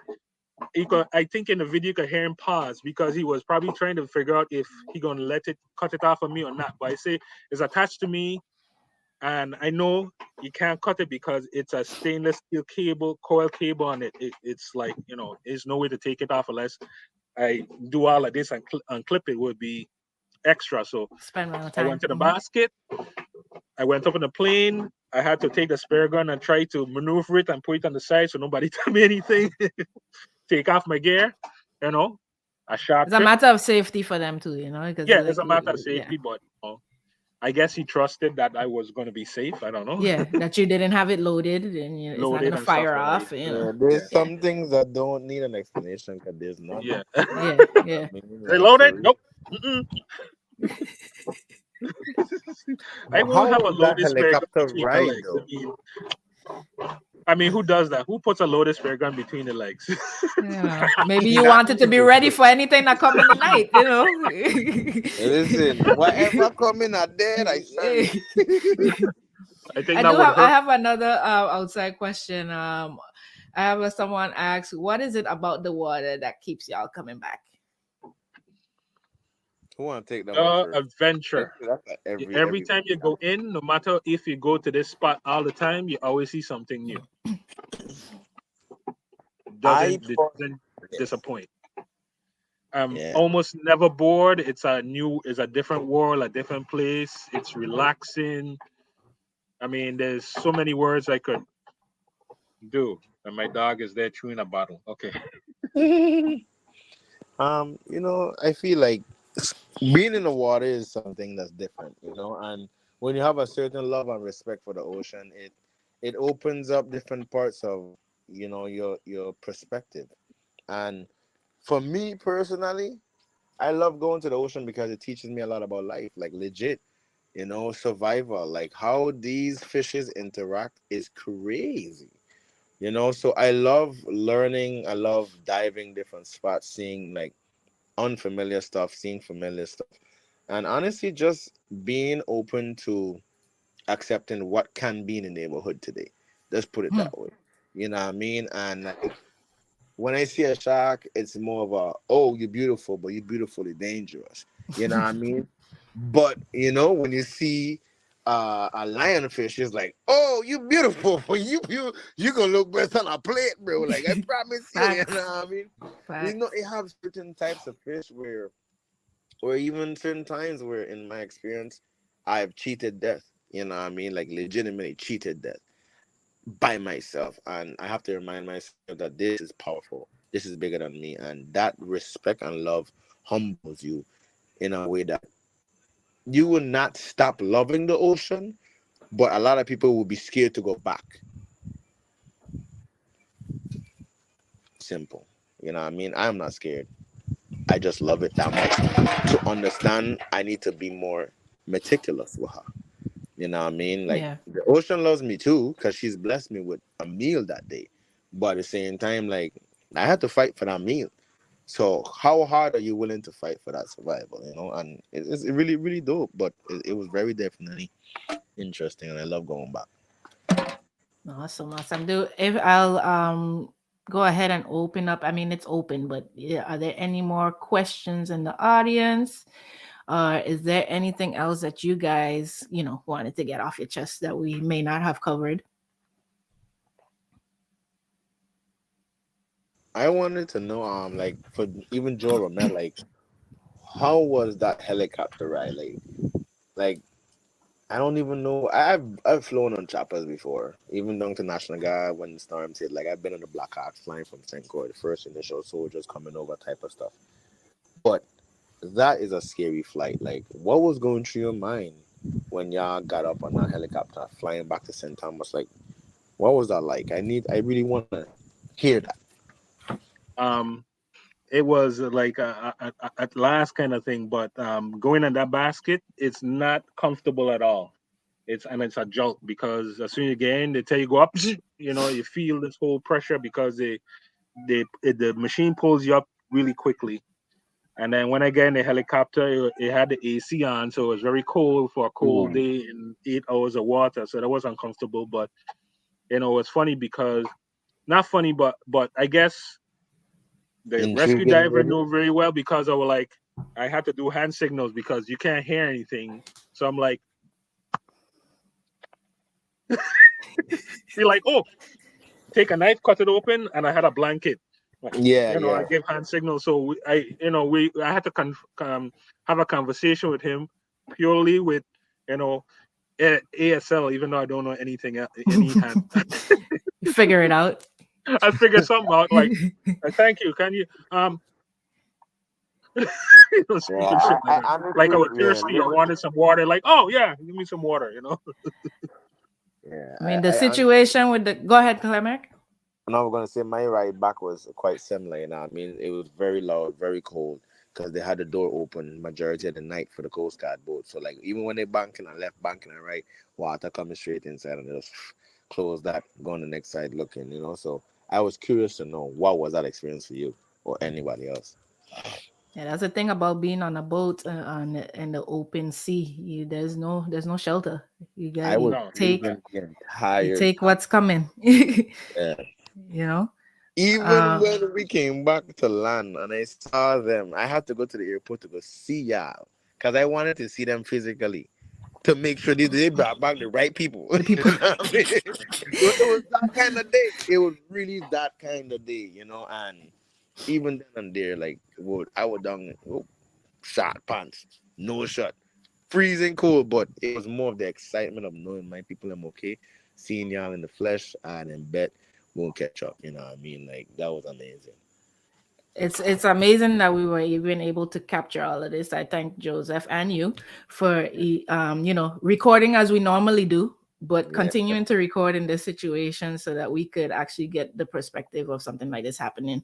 I think in the video you could hear him pause because he was probably trying to figure out if he gonna cut it off of me or not. But I say it's attached to me, and I know you can't cut it because it's a stainless steel cable, coil cable on it. It's like there's no way to take it off unless I do all of this and unclip it would be extra. So Spend my I time. went to the basket. I went up in the plane. I had to take the spare gun and try to maneuver it and put it on the side so nobody tell me anything. Take off my gear, you know, a sharp It's a trip. matter of safety for them too, because Yeah, it's like, a matter of yeah, safety, but I guess he trusted that I was going to be safe. I don't know. yeah, that you didn't have it loaded, and it's not Loaded gonna and stuff fire like that. off. Yeah, Yeah, there's yeah, some things that don't need an explanation because there's none. Yeah. yeah, I yeah. mean, They like loaded? for real. Nope. Mm-mm. I But won't how have a was that loaded spare gun helicopter between my ride legs. though? I mean, who does that? Who puts a loaded spare gun between the legs? Maybe you That wanted to be needs to ready switch. for anything that come in the night. Listen, whatever coming are dead, I send. I think that would I hurt. have another outside question. I have someone ask, what is it about the water that keeps y'all coming back? Who want to take that one The first? adventure. That's like Every every time you go in, no matter if you go to this spot all the time, you always see something new. I It thought doesn't yes. disappoint. Yeah. Almost never bored. It's a different world, a different place. It's relaxing. I mean, there's so many words I could do. And my dog is there chewing a bottle. Okay. I feel like being in the water is something that's different, and when you have a certain love and respect for the ocean, it opens up different parts of, your perspective. And for me personally, I love going to the ocean because it teaches me a lot about life, like legit, survival, like how these fishes interact is crazy. So I love learning, I love diving different spots, seeing like unfamiliar stuff, seeing familiar stuff, and honestly, just being open to accepting what can be in the neighborhood today. Let's put it Hmm. that way. You know what I mean? And like when I see a shark, it's more of a, oh, you're beautiful, but you're beautifully dangerous. You know what I mean? But when you see a lionfish, it's like, oh, you beautiful, but you gonna look better on a plate, bro. Like I promise you. You know Facts. what I mean? Facts. It have certain types of fish where, or even certain times where, in my experience, I've cheated death. You know what I mean? Like legitimately cheated death by myself, and I have to remind myself that this is powerful. This is bigger than me, and that respect and love humbles you in a way that you will not stop loving the ocean, but a lot of people will be scared to go back. Simple. You know what I mean? I'm not scared. I just love it that much. To understand, I need to be more meticulous with her. You know what I mean? Like Yeah. the ocean loves me too because she's blessed me with a meal that day. But at the same time, like I had to fight for that meal. So how hard are you willing to fight for that survival? And it's really, really dope. But it was very definitely interesting, and I love going back. Awesome. Awesome. Do if I'll go ahead and open up. I mean, it's open, but yeah, are there any more questions in the audience? Is there anything else that you guys, wanted to get off your chest that we may not have covered? I wanted to know, like for even Joe Romero, like how was that helicopter ride? Like I don't even know. I've flown on choppers before, even down to National Guard when the storms hit. Like I've been on the Black Hawks flying from St. Croix, the first initial soldiers coming over type of stuff. But that is a scary flight. Like what was going through your mind when y'all got up on that helicopter flying back to St. Thomas? Like what was that like? I really want to hear that. Um, it was like a at last kind of thing, but going in that basket, it's not comfortable at all. It's a jolt because as soon as you get in, they tell you go up. You feel this whole pressure because the machine pulls you up really quickly. And then when I get in the helicopter, it had the AC on, so it was very cold for a cold Ooh, day and 8 hours of water. So that was uncomfortable. But it's funny because not funny, but I guess the rescue intriguing, diver maybe. knew very well because I had to do hand signals because you can't hear anything. So I'm like, be like, oh, take a knife, cut it open, and I had a blanket. Like, Yeah, I yeah. gave hand signals, so I had to have a conversation with him purely with you know ASL, even though I don't know anything any hand. Figure it out. I figured something out. Like, thank you. Can you Yeah, stupid shit like I that. Like I honestly, was yeah, thirsty. I wanted some water. Like, oh yeah, give me some water. yeah. I mean, the I situation with the. Go ahead, Claramac. And I was gonna say my ride back was quite similar. I mean, it was very loud, very cold, because they had the door open majority of the night for the Coast Guard boat. So like even when they banking and left banking and right, water coming straight inside and they just close that, go on the next side looking. So I was curious to know what was that experience for you or anybody else. Yeah, that's the thing about being on a boat in the open sea. There's no shelter. I was No, Take freezing exactly. the you entire take time. what's coming. you Yeah. know. Even Uh, when we came back to land and I saw them, I had to go to the airport to go see y'all because I wanted to see them physically to make sure they brought back the right people. the You people. know what I mean? It was that kind of day. It was really that kind of day, and even then and there, like, I was down, short pants, no shirt, freezing cold, but it was more of the excitement of knowing my people I'm okay, seeing y'all in the flesh, and in bed we'll catch up. You know what I mean? Like, that was amazing. It's amazing that we were even able to capture all of this. I thank Joseph and you for recording as we normally do, but Yeah, continuing to record in this situation so that we could actually get the perspective of something like this happening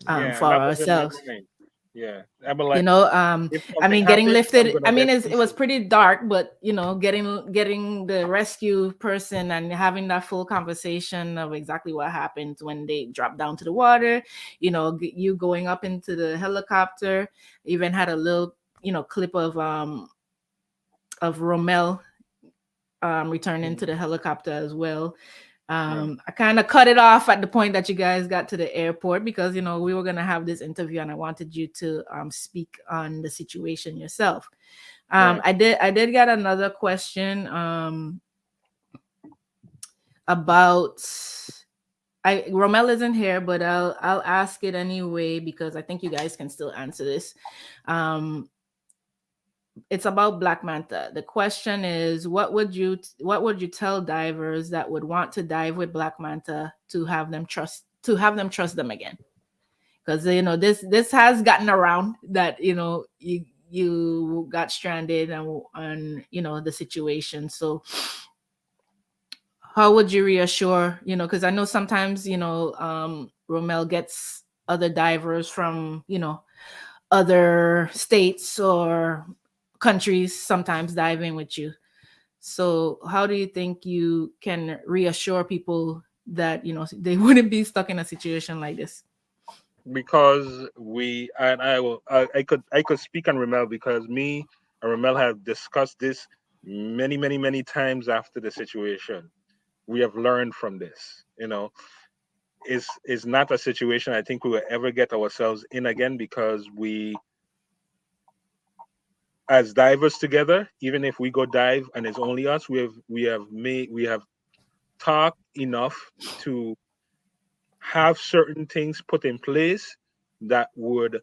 Yeah, and for that was in my ourselves. mind. Yeah, I'm like, if I something mean, getting happens, I'm lifted, I gonna mean, get it was pieces. pretty dark, but getting the rescue person and having that full conversation of exactly what happened when they dropped down to the water, you going up into the helicopter, even had a little clip of Romel returning to Mhm. the helicopter as well. Yeah, I kind of cut it off at the point that you guys got to the airport because we were gonna have this interview and I wanted you to speak on the situation yourself. right. I did get another question about I Romel isn't here, but I'll ask it anyway because I think you guys can still answer this. Um, it's about Black Manta. The question is, what would you tell divers that would want to dive with Black Manta to have them trust them again? Because this has gotten around that you got stranded and the situation. So how would you reassure, because I know sometimes Romel gets other divers from other states or countries sometimes diving with you. So how do you think you can reassure people that they wouldn't be stuck in a situation like this? Because we and I could speak on Ramel because me and Ramel have discussed this many, many, many times after the situation. We have learned from this. Is not a situation I think we will ever get ourselves in again because we, as divers together, even if we go dive and it's only us, we have talked enough to have certain things put in place that would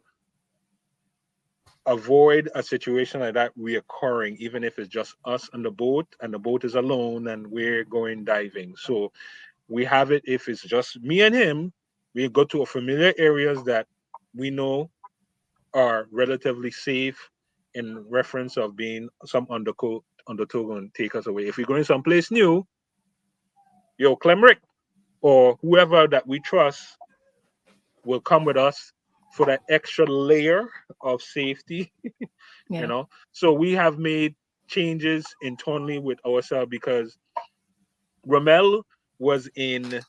avoid a situation like that reoccurring, even if it's just us on the boat and the boat is alone and we're going diving. So we have it if it's just me and him, we go to a familiar areas that we know are relatively safe in reference of being some undertow going to take us away. If we're going someplace new, yo, Clemrick or whoever that we trust will come with us for that extra layer of safety. Yeah. So we have made changes internally with ourselves because Ramel was in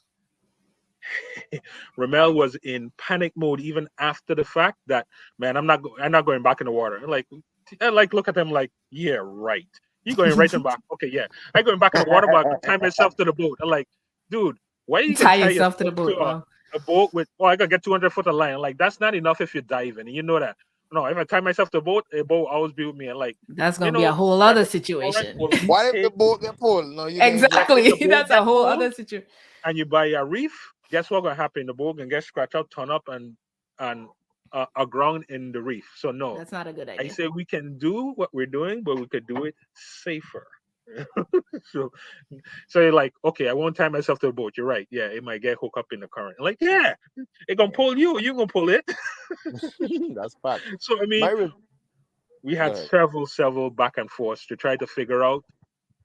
Ramel was in panic mode even after the fact that, man, I'm not going back in the water. I look at him like, yeah, right. You going right in back. Okay, yeah. I going back in the water, but I could tie myself to the boat. I'm like, dude, why you can Tie tie yourself to the yourself to boat. Wow. a boat with, I gotta get 200 foot of line. Like, that's not enough if you're diving. And you know that. No, if I tie myself to a boat always be with me. And like, That's you gonna be a know, whole that other the current situation. will What if the take, boat get pulled? No, you getting like, jacked if Exactly. the up. boat That's a get whole pulled other situation. and you buy a reef, guess what gonna happen? The boat can get scratched out, turn up, and aground in the reef. So no, That's not a good I idea. say we can do what we're doing, but we could do it safer. so, so you're like, okay, I won't tie myself to the boat. You're right. Yeah, it might get hooked up in the current. Like, yeah, it gonna pull you. You gonna pull it. That's fact. So I My mean, re- we Go had ahead. several back and forths to try to figure out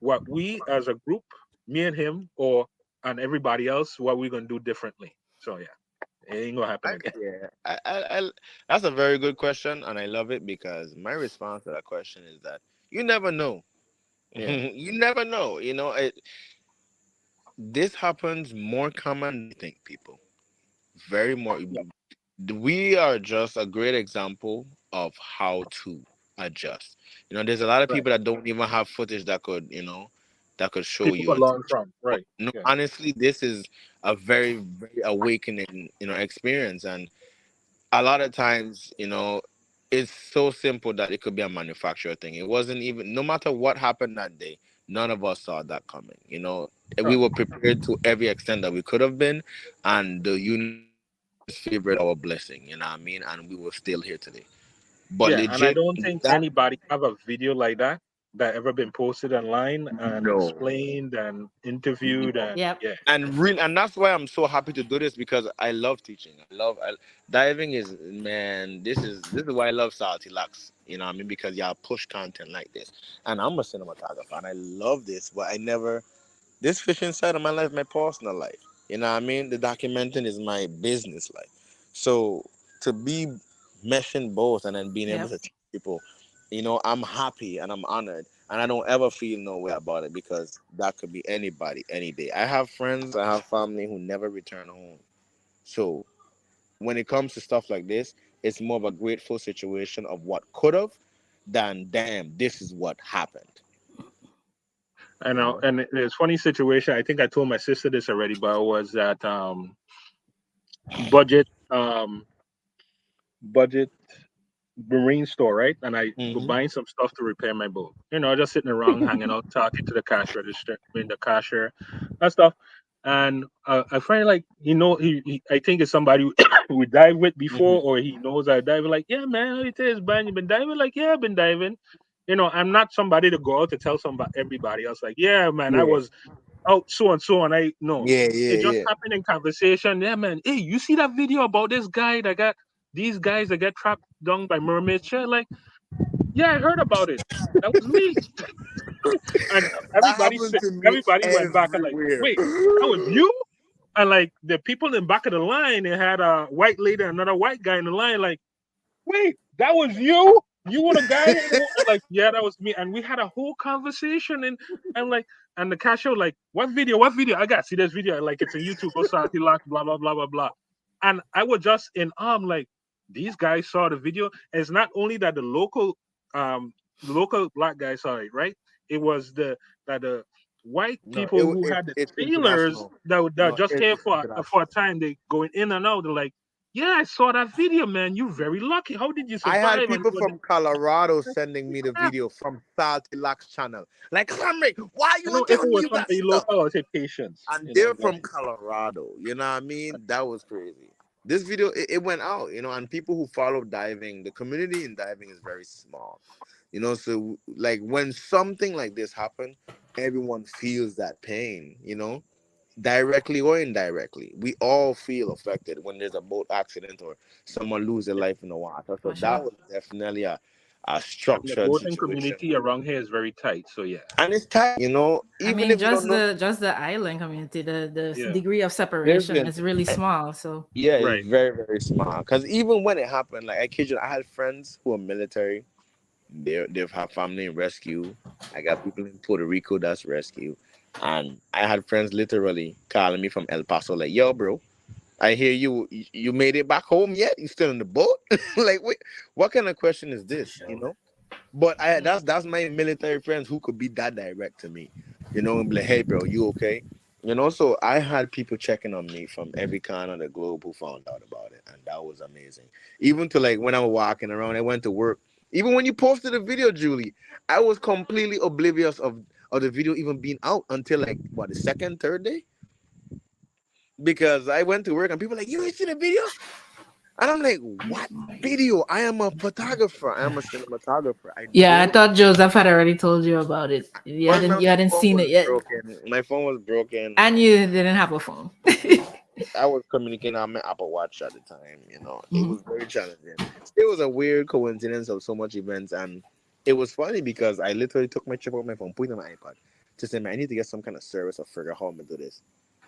what we as a group, me and him, or and everybody else, what we're gonna do differently. So yeah, it ain't gonna happen again. Yeah, that's a very good question, and I love it because my response to that question is that you never know. Yeah. You never know. This happens more common than you think, people. Very more. Yeah. we are just a great example of how to adjust. There's a lot of Right. people that don't even have footage that could show People you could and learn teach you. from. But Right. no, Yeah. honestly, this is a very, very awakening, experience. And a lot of times, it's so simple that it could be a manufacturer thing. It wasn't even, no matter what happened that day, none of us saw that coming. And we Huh. were prepared to every extent that we could have been, and the universe favored our blessing. You know what I mean? And we were still here today. But Yeah, and I legit, don't think that anybody have a video like that ever been posted online and no, explained and interviewed no. and Yep. yeah. And that's why I'm so happy to do this, because I love teaching. Diving is, man, this is why I love Salty Lux. You know what I mean? Because y'all push content like this. And I'm a cinematographer and I love this, but I never this fishing side of my life, my personal life. You know what I mean? The documenting is my business life. So to be meshing both and then being able Yep. to teach people, I'm happy and I'm honored. And I don't ever feel no way about it, because that could be anybody, any day. I have friends, I have family who never return home. So when it comes to stuff like this, it's more of a grateful situation of what could have than damn, this is what happened. And You know? there's funny situation. I think I told my sister this already, but it was that budget budget marine store, right? And I go Mm-hmm. buying some stuff to repair my boat. Just sitting around, hanging out, talking to the cash register, the cashier, that stuff. And I find like I think it's somebody we dive with before, or he knows I dive. Like, yeah, man, how it is, man. You been diving? Like, yeah, I've been diving. I'm not somebody to go out to tell somebody everybody else. Like, yeah, man, I Yeah. was out so and so, and I no. Yeah, It yeah, just yeah. happened in conversation. Yeah, man. Hey, you see that video about this guy that got these guys that get trapped down by mermaids? Shit, like, yeah, I heard about it. That was me. And That happens to me everybody went back and like, everywhere. wait, that was you? And like the people in back of the line, they had a white lady and another white guy in the line, like, wait, that was you? You were the guy in the like, yeah, that was me. And we had a whole conversation and like and the cashier was like, what video? What video? I got see this video. Like it's on YouTube, go Sati Lock, blah, blah, blah, blah, blah. And I was just in like these guys saw the video. And it's not only that um the local black guys saw it, right? It was the white No, people who it had the it's sailors international. that No, just here it's for a international. time. They going in and out. They're like, yeah, I saw that video, man. You're very lucky. How did you I had survive? And people from Colorado sending me the yeah, video from Salty Locks channel. Like, Henry, why I you know ain't if it telling me was you got somebody stuff? local, I would say patience. And they're But from Colorado. You know what I mean? That was crazy. This video, it went out, and people who follow diving, the community in diving is very small. So like when something like this happen, everyone feels that pain, directly or indirectly. We all feel affected when there's a boat accident or someone lose their life in the water. So For that sure. was definitely a the structured boating situation. community around here is very tight. So yeah, And it's tight, I even mean, if you don't know. just the island community, the yeah, degree of separation Listen, is really small. So yeah, it's right. very, very small. Because even when it happened, like I kid you, I had friends who are military. They've had family in rescue. I got people in Puerto Rico that's rescue. And I had friends literally calling me from El Paso, like, yo, bro, I hear you made it back home yet? You still in the boat? Like, wait, what kind of question is this? But that's my military friends who could be that direct to me, and be like, hey, bro, you okay? So I had people checking on me from every corner of the globe who found out about it, and that was amazing. Even to like when I was walking around, I went to work. Even when you posted the video, Julie, I was completely oblivious of the video even being out until like what, the second, third day, because I went to work and people were like, you ain't seen the video? And I'm like, what video? I am a photographer. I am a cinematographer. I yeah, I don't. thought Joseph had already told you about it. Well, my You hadn't phone seen was it yet, broken. My phone was broken. and you didn't have a phone. I was communicating on my Apple Watch at the time. It Mhm. was very challenging. It was a weird coincidence of so much events, and it was funny because I literally took my chip out my phone, put it on my iPad, to say, man, I need to get some kind of service or figure out how I'm gonna do this.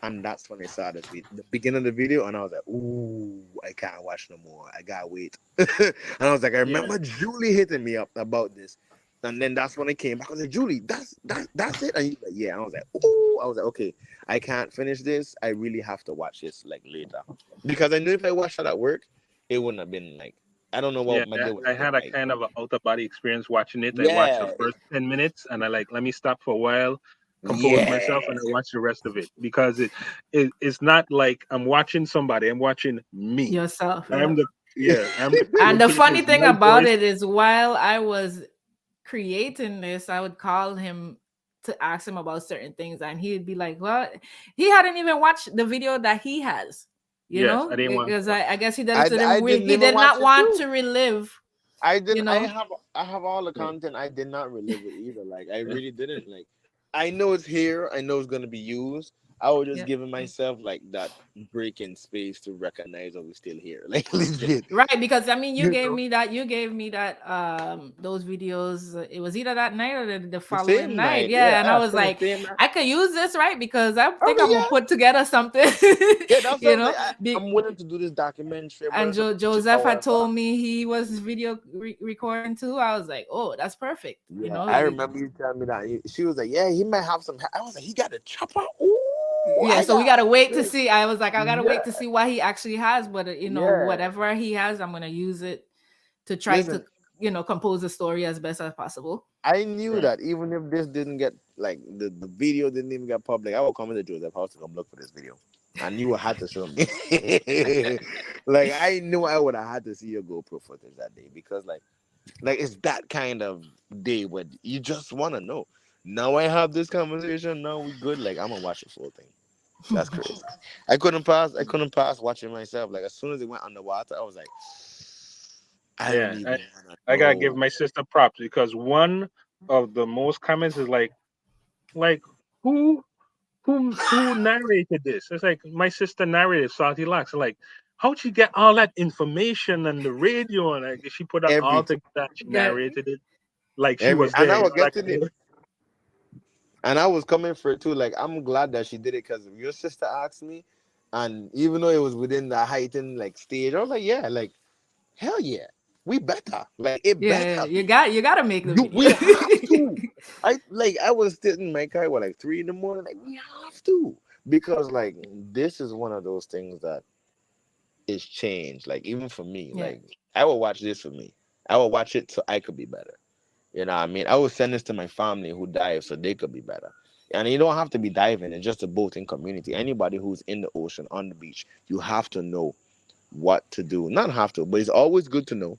And that's when I saw the beginning of the video, and I was like, "Ooh, I can't watch no more. I gotta wait." And I was like, "I Yeah, remember Julie hitting me up about this." And then that's when I came back. I was like, Julie, that's it. And you like, yeah. And I was like, oh, I was like, okay, I can't finish this. I really have to watch this like later, because I knew if I watched that at work, it wouldn't have been like, I don't know Yeah, what my day would I have been had a like. kind of an out of body experience watching it. I watched the Yeah, first 10 minutes, and I like let me stop for a while, compose myself, and yeah. I watch the rest of it because it's not like I'm watching somebody. I'm watching me. Yourself, yeah. I'm the I'm the And the presentation funny is thing my about voice. it is, while I was creating this, I would call him to ask him about certain things, and he'd be like, "Well, he hadn't even watched the video that he has, Yes, I didn't want. because I guess he did it I to I them. didn't He even did not watch it want too. to relive, I you didn't. know." I have all the Yeah, content. I did not relive it either. Like I really didn't. Like I know it's here. I know it's gonna be used. I was just Yeah. giving myself like that break in space to recognize that we're still here. Like yeah, legit. Right, because I mean, You know, you gave me that those videos. It was either that night or the the following same night. night. Yeah, Yeah, and I I was think the like, same night. I could use this, right? Because I I think I'm mean, gonna yeah, put together something, yeah. That's you what I'm know. saying. I'm willing to do this documentary. I'm And willing to push it Joseph had however. told me he was video recording too. I was like, oh, that's perfect. You Yeah, know, I remember you telling me that. She was like, "Yeah, he might have some." I was like, "He got a chopper." Ooh, yeah. I So we got gotta wait to this. see. I was like, I gotta wait to Yeah, see what he actually has. But yeah. whatever he has, I'm gonna use it to try to Listen, compose a story as best as possible. I knew right. that even if this didn't get like the video didn't even get public, I would come into Joseph house to come look for this video. I knew I had to show me. Like I knew I would have had to see your GoPro footage that day because like it's that kind of day where you just want to know. Now I have this conversation. Now we good. Like I'm gonna watch the full thing. That's crazy. I couldn't pass. I couldn't pass watching myself. Like as soon as it went underwater, I was like, I don't Yeah, even want to I gotta give know. my sister props because one of the most comments is like who who narrated this? It's like my sister narrated Salty Locks. Like, how'd she get all that information and the radio and like she put it all Everything, together? She Yeah, narrated it like she every, was and there I was getting exactly. it. And I was coming for it too. Like I'm glad that she did it because your sister asked me, and even though it was within the heightened like stage, I was like, yeah, like hell yeah, we better. Like it yeah. better You be. got you got to make the We video. have to. I was sitting in my car at like 3 in the morning. Like we have to because like this is one of those things that is changed. Like even for me, Yeah. like I will watch this for me. I will watch it so I could be better. You know what I mean? I would send this to my family who dive so they could be better. And you don't have to be diving, it's just a boating community. Anybody who's in the ocean, on the beach, you have to know what to do. Not have to, but it's always good to know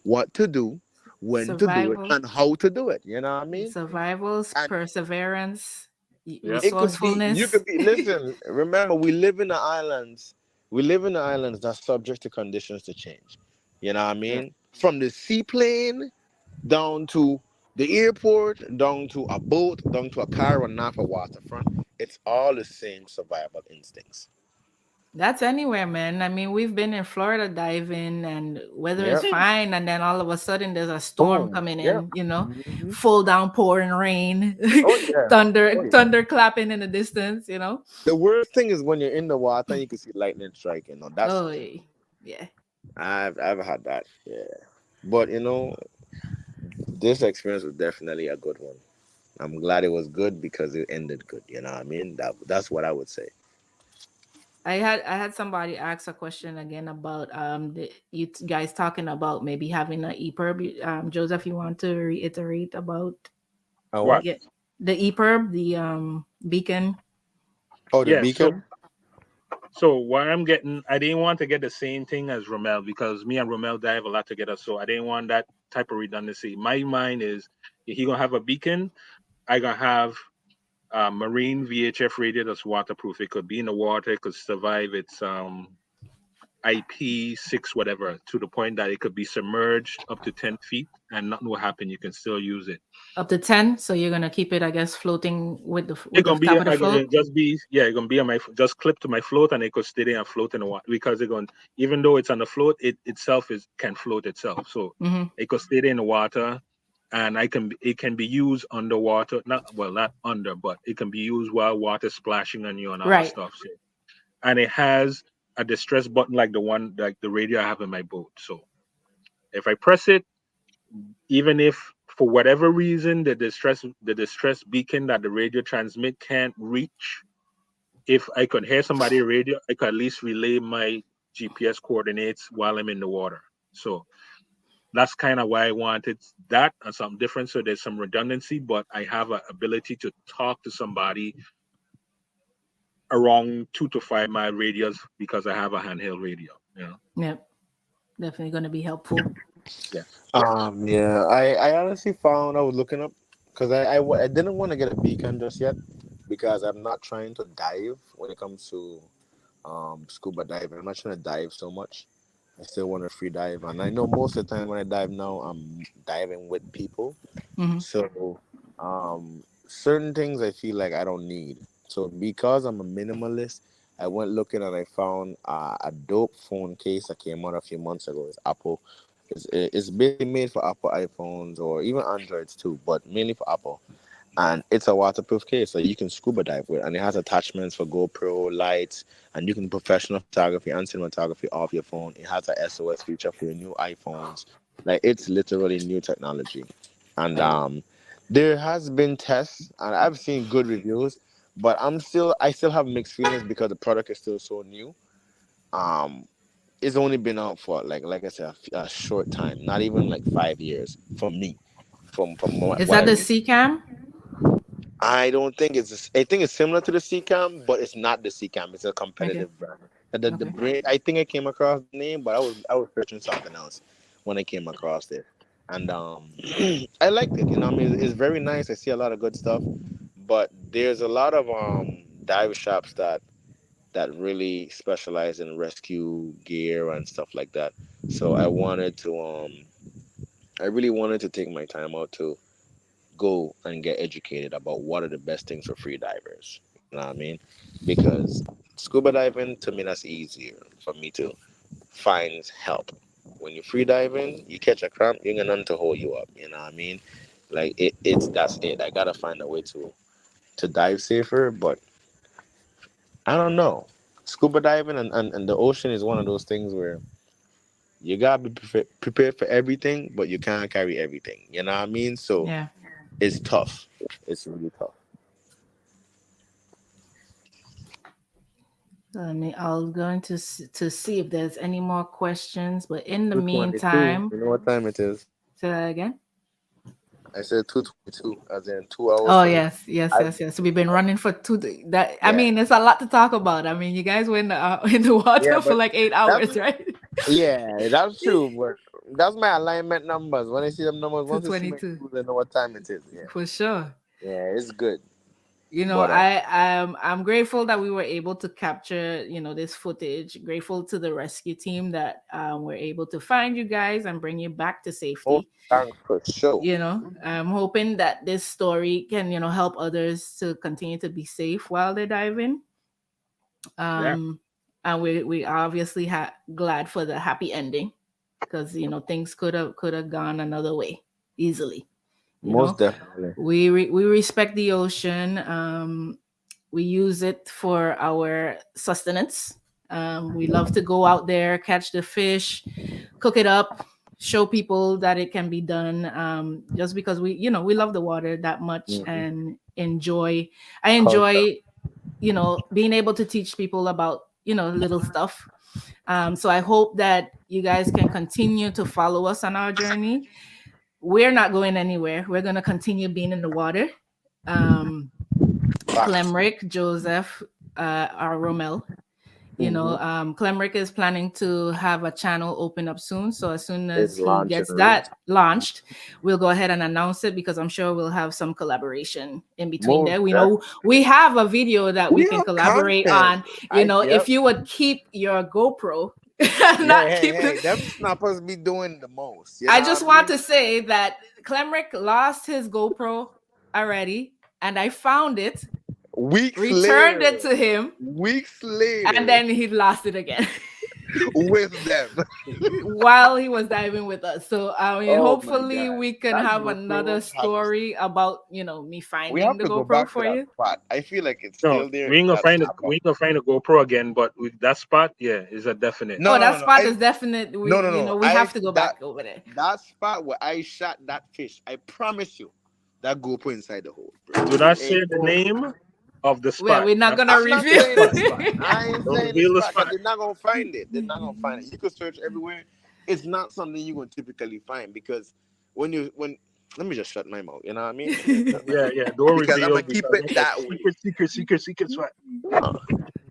what to do, when to do it, Survival, and how to do it. You know what I mean? survivals, And perseverance, Yep. you resourcefulness. could be, listen, remember, we live in the islands. We live in the islands that's subject to conditions to change. You know what I Yeah. mean? From the seaplane down to the airport, down to a boat, down to a car running off a waterfront. It's all the same survival instincts. That's anywhere, man. I mean, we've been in Florida diving and weather is Yep. fine. And then all of a sudden there's a storm Boom. coming Yep. in, Hmm. full downpouring rain, Oh yeah. Oh yeah. thunder clapping in the distance. The worst thing is when you're in the water and you can see lightning striking. No, that's Oh, yeah. I've had that. Yeah. But this experience was definitely a good one. I'm glad it was good because it ended good. You know what I mean? That's what I would say. I had somebody ask a question again about guys talking about maybe having an EPIRB. Joseph, you want to reiterate about Oh What? what? yeah the EPIRB, the beacon? Oh, the Yeah. beacon. So what I'm getting, I didn't want to get the same thing as Romel because me and Romel dive a lot together. So I didn't want that type of redundancy. My mind is if he gonna have a beacon, I gonna have marine VHF radio that's waterproof. It could be in the water, it could survive its IP6 whatever to the point that it could be submerged up to 10 feet and nothing will happen. You can still use it. Up to 10, so you're gonna keep it, I guess, floating with the It's with the gonna be top of the float. just be yeah, it's gonna be on my just clip to my float and it could stay there and float in the water because it's going even though it's on the float, it itself is can float itself. So Hmm. it could stay there in the water and it can be used underwater, not under, but it can be used while water splashing on you and all that Right. stuff. So and it has a distress button like the radio I have in my boat. So if I press it, even if for whatever reason the distress beacon that the radio transmit can't reach, if I could hear somebody radio, I could at least relay my GPS coordinates while I'm in the water. So that's kind of why I wanted that and something different. So there's some redundancy, but I have an ability to talk to somebody around 2 to 5 mile radius because I have a handheld radio. You know. Yep, definitely going to be helpful. Yes. Yeah, I honestly found I was looking up because I didn't want to get a beacon just yet because I'm not trying to dive when it comes to scuba diving. I'm not trying to dive so much. I still want to free dive, and I know most of the time when I dive now, I'm diving with people. Hmm. So, certain things I feel like I don't need. So because I'm a minimalist, I went looking and I found a dope phone case that came out a few months ago. It's Apple. It's basically made for Apple iPhones or even Androids too, but mainly for Apple. And it's a waterproof case, so you can scuba dive with. And it has attachments for GoPro lights, and you can do professional photography and cinematography off your phone. It has a SOS feature for your new iPhones. Like it's literally new technology. And there has been tests, and I've seen good reviews, but I still have mixed feelings because the product is still so new. Um, it's only been out for like I said, a short time, not even like 5 years for me. From Is what that I the read. CCAM? I don't think it's. I think it's similar to the CCAM, but it's not the CCAM. It's a Okay. competitive brand. The Okay. brand. I think I came across the name, but I was searching something else when I came across it, and I liked it. You know, I mean, it's very nice. I see a lot of good stuff, but there's a lot of dive shops that really specialize in rescue gear and stuff like that. So I really wanted to take my time out to go and get educated about what are the best things for free divers. You know what I mean? Because scuba diving to me that's easier for me to find help. When you're free diving, you catch a cramp, you got nothing to hold you up. You know what I mean? Like it's that's it. I gotta find a way to dive safer, but I don't know. Scuba diving and the ocean is one of those things where you gotta be prepared for everything, but you can't carry everything. You know what I mean? So Yeah. it's tough. It's really tough. I'll going to see if there's any more questions, but in the 2:22. meantime, You know what time it is? say that again. I said 2:22, as in 2 hours, Oh 20. yes, yes, I, yes, yes. We've been running for that. I yeah, mean, it's a lot to talk about. I mean, you guys were in the yeah, water for but like eight that's hours, right? yeah, that's true. But that's my alignment numbers. When I see them numbers, Two once I see twenty my two, two, I know what time it is. Yeah, for sure. yeah, it's good. You know, But I'm grateful that we were able to capture, this footage. Grateful to the rescue team that were able to find you guys and bring you back to oh, safety. thanks for sure. I'm hoping that this story can, help others to continue to be safe while they're diving. Yeah. um and we obviously glad for the happy ending, because things could have gone another way easily. you Most know definitely. we respect the ocean. We use it for our sustenance. We love to go out there, catch the fish, cook it up, show people that it can be done, just because we love the water that much, Hmm. and I enjoy Culture. being able to teach people about little stuff. So I hope that you guys can continue to follow us on our journey. We're not going anywhere. We're going to continue being in the water. um Facts. Clemric, Joseph, our Romel. Hmm. Clemric is planning to have a channel open up soon. So as soon It's as he launching gets real. that launched, we'll go ahead and announce it, because I'm sure we'll have some collaboration in between Most there. We know definitely. we have a video that we We can have collaborate content. on. Yep. If you would keep your GoPro, Hey, not hey, keep hey, the. them snappers be doing the most. You I know what just I want mean? to say that Clemric lost his GoPro already, and I found it, Weeks returned it later, to him, weeks and later, then he lost it again. with them. While he was diving with us. So I mean, Oh my hopefully god, we can that have another GoPro has. story about me We finding have the to go GoPro back to for that you. spot. I feel like it's No, still there we in ain't gonna that find it. snapper. We ain't gonna find a GoPro again, but that spot, yeah, is a definite. No, Oh, no, that no, no. spot is definite. No, no, no. We have to go back over there. That spot where I shot that fish. I promise you, that GoPro inside the hole, bro. Do It not say ain't the no. name. of the Well, spot. we're not Not gonna the I'm not review. the saying the spot. spot. I ain't Don't saying the reveal the spot because spot. they're not gonna find it. They're not gonna find it. You could search everywhere. It's not something you're gonna typically find because when let me just shut my mouth. You know what I mean? Let me just shut my Yeah, mouth yeah. Don't because I'm reveal gonna keep because it that's a that way. secret spot. No,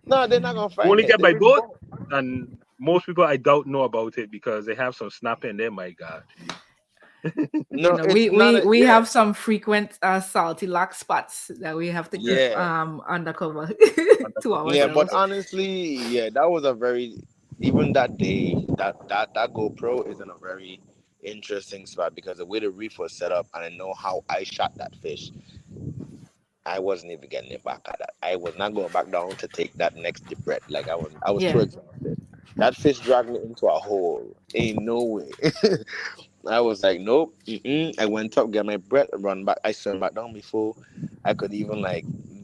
no, they're not gonna You find only it. get There by is boat, both. and most people I doubt know about it because they have some snap in there. My God, You No, know, it's we not we a we yeah. have some frequent salty lock spots that we have to keep Yeah. undercover to undercover. Yeah, Yeah, but ourselves. so honestly, yeah, that was a very even that day that GoPro is in a very interesting spot because the way the reef was set up and I know how I shot that fish, I wasn't even getting it back at that. I was not going back down to take that next deep breath. Like I was too Yeah. exhausted. That fish dragged me into a hole. Ain't no way. I was like, nope. Mm-mm. I went up, get my breath, run back. I swam back down before I could even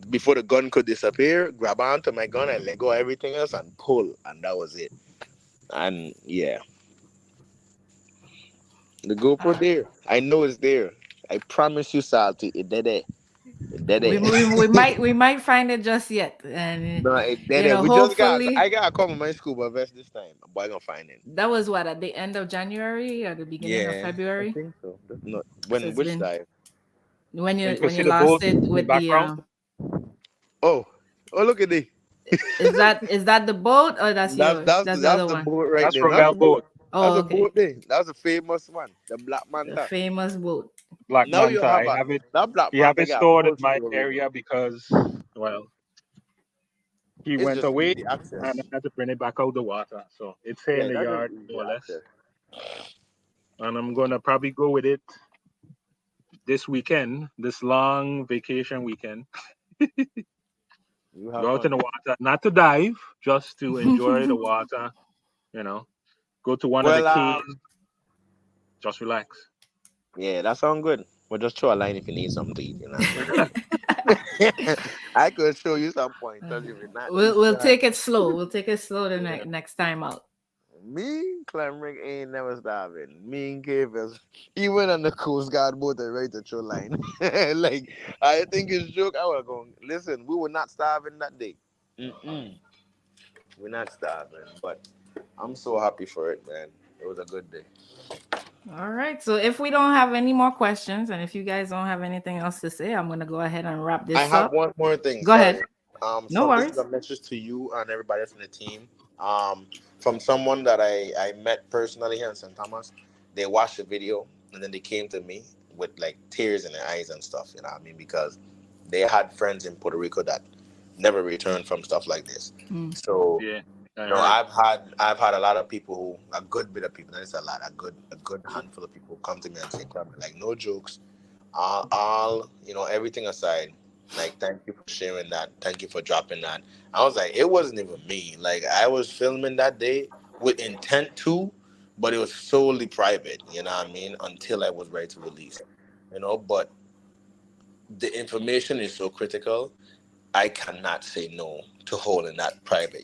before the gun could disappear. Grab onto my gun, I let go of everything else and pull, and that was it. And yeah, the GoPro Uh, there. I know it's there. I promise you, Salty, it did it. It did we might find it just yet, and No, it did it. We just got. I hopefully gotta come with my scuba vest this time. Boy, gonna find it. that was what at the end of January or the beginning of Yeah, I February. think so. No, So when it's which been dive? when and you you can when you see the lost boat it in the with the background. Oh, oh, look at this. is that the boat or that's That's yours? that's That's the that's other the one. boat right That's there. That's Romeo the boat. boat, That's Oh, a okay. boat there. That's a famous one. The Black The Manta. famous boat. Black Now you Manta. have I a have it. that Black We have Manta it got stored in full my Puerto Rico. area because, well, he It's went just away easy and I access. had to bring it back out the water. So it's here in Yeah, the that's just yard, easy more or less. access. And I'm gonna probably go with it this weekend, this long vacation weekend. You have Go out in fun. the water, not to dive, just to enjoy the water. You know, go to one of the Well, caves, just relax. yeah, that sounds good. But just throw a line if you need something to eat. You know what I mean? I could show you some pointers if you're not too we'll sure. take it slow. We'll take it slow the Yeah. next time out. Me, Clamrick ain't never starving. Me and Cavers, even on the Coast Guard boat, are ready to throw line. Like, I think it's joke. I was going, listen, we were not starving that day. Mm-mm. We're not starving, but I'm so happy for it, man. It was a good day. All right. So if we don't have any more questions, and if you guys don't have anything else to say, I'm gonna go ahead and wrap I this have up. one more thing. Go ahead. Sorry. No This is worries. a message to you and everybody else in the team. From someone that I met personally here in St. Thomas. They watched the video and then they came to me with like tears in their eyes and stuff. You know what I mean? Because they had friends in Puerto Rico that never returned from stuff like this. Mm. So Yeah, I you know, heard. I've had a lot of people a good bit of people. Not just a lot, a good handful of people come to me and say, like no jokes, all everything aside, like thank you for sharing that, thank you for dropping that. I was like, it wasn't even me. Like I was filming that day with intent to, but it was solely private. You know what I mean? Until I was ready to release. But the information is so critical. I cannot say no to holding that private.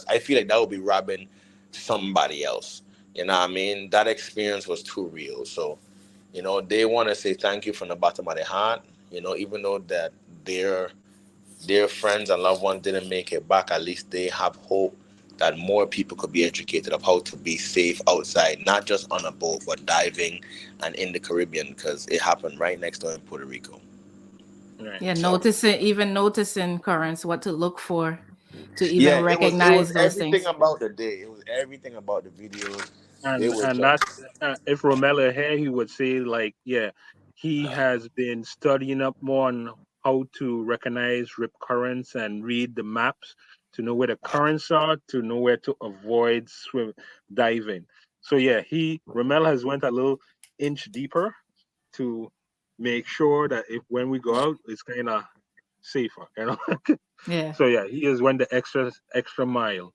I feel like that would be robbing somebody else. You know what I mean? That experience was too real. So, they want to say thank you from the bottom of their heart. Even though that their friends and loved ones didn't make it back, at least they have hope that more people could be educated of how to be safe outside, not just on a boat, but diving and in the Caribbean, because it happened right next door in Puerto Rico. Right. Yeah, So. noticing currents, what to look for, to even Yeah, it was recognize those everything things. about the day. It was everything about the videos. It was And just that's if Romelo here, he would say like, yeah, he has been studying up more on how to recognize rip currents and read the maps to know where the currents are, to know where to avoid swim diving. So yeah, he Romelo has went a little inch deeper to make sure that if when we go out, it's kind of safer. Yeah. So yeah, he has went the extra mile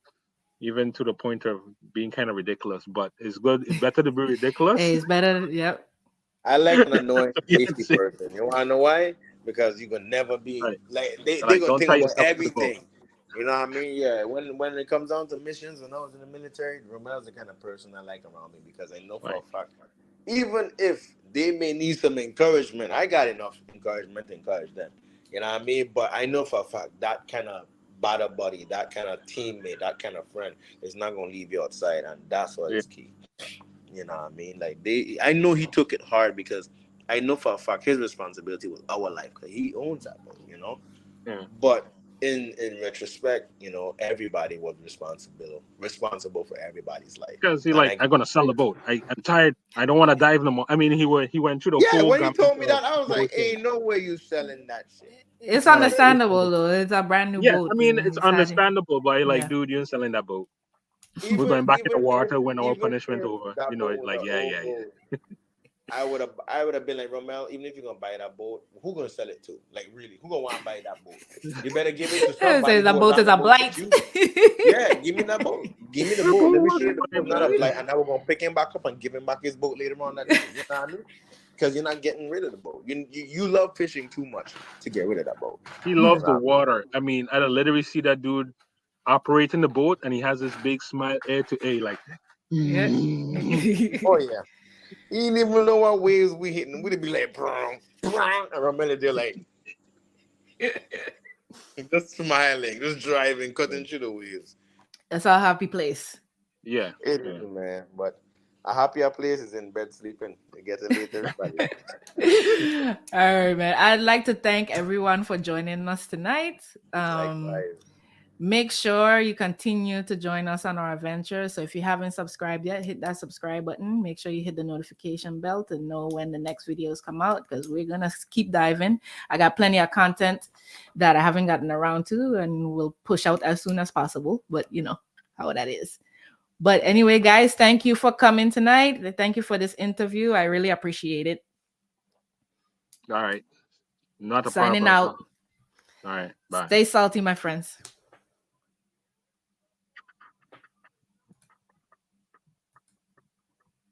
even to the point of being kind of ridiculous. But it's good. It's better to be ridiculous. Hey, it's better. Yep. I like an annoying Yeah, safety person. You wanna know why? Because you can never be right. like they Like, gonna don't think tie about yourself to the boat. everything. You know what I mean? Yeah. When it comes down to missions, when I was in the military, Romel's the kind of person I like around me because I know for a Right. fact, even if they may need some encouragement, I got enough encouragement to encourage them. You know what I mean? But I know for a fact that kind of battle buddy, that kind of teammate, that kind of friend is not gonna leave you outside, and that's what Yeah. is key. You know what I mean? Like I know he took it hard because I know for a fact his responsibility was our life because he owns that boat, you know. Yeah. But in retrospect, everybody was responsible for everybody's life, Because he and like, I I'm gonna sell the boat. I'm tired. I don't want to dive no more. I mean, he went through the yeah, whole when he gamut told me of that, I was like, emotions. ain't no way you selling that shit. It's Like, understandable though. It's a brand new yeah, boat. I mean, it's He's had it. understandable, but like, Yeah. dude, you're selling that boat. We're even going back in the even if water when our even punishment if over. that boat was Like, an yeah, old yeah, yeah. boat, I would have been like, Romel, even if you're gonna buy that boat, who gonna sell it to? Like, really, who gonna want to buy that boat? You better give it to I would say somebody the who is boat not is gonna a bullshit blight. you. Yeah, give me that boat. Give me the The boat. Let me boat show you is the my boat, not a blight. blight. And now we're gonna pick him back up and give him back his boat later on that day. You know what I mean? Because you're not getting rid of the boat. You love fishing too much to get rid of that boat. He You loves know the what I mean? water. I mean, I literally see that dude operating the boat, and he has this big smile, air to air, like. Yeah. Oh yeah. He didn't even know what waves we hitting. We'd be like, brong, brong. And remember they're like just smiling, just driving, cutting through the waves. That's our happy place. Yeah, It yeah. is, man. But a happier place is in bed sleeping. You get it later, everybody. All right, man. I'd like to thank everyone for joining us tonight. Likewise. Make sure you continue to join us on our adventure. So if you haven't subscribed yet, hit that subscribe button. Make sure you hit the notification bell to know when the next videos come out because we're going to keep diving. I got plenty of content that I haven't gotten around to and we'll push out as soon as possible. But you know how that is. But anyway, guys, thank you for coming tonight. Thank you for this interview. I really appreciate it. All right. Not a Signing problem. out. All right. Bye. Stay salty, my friends.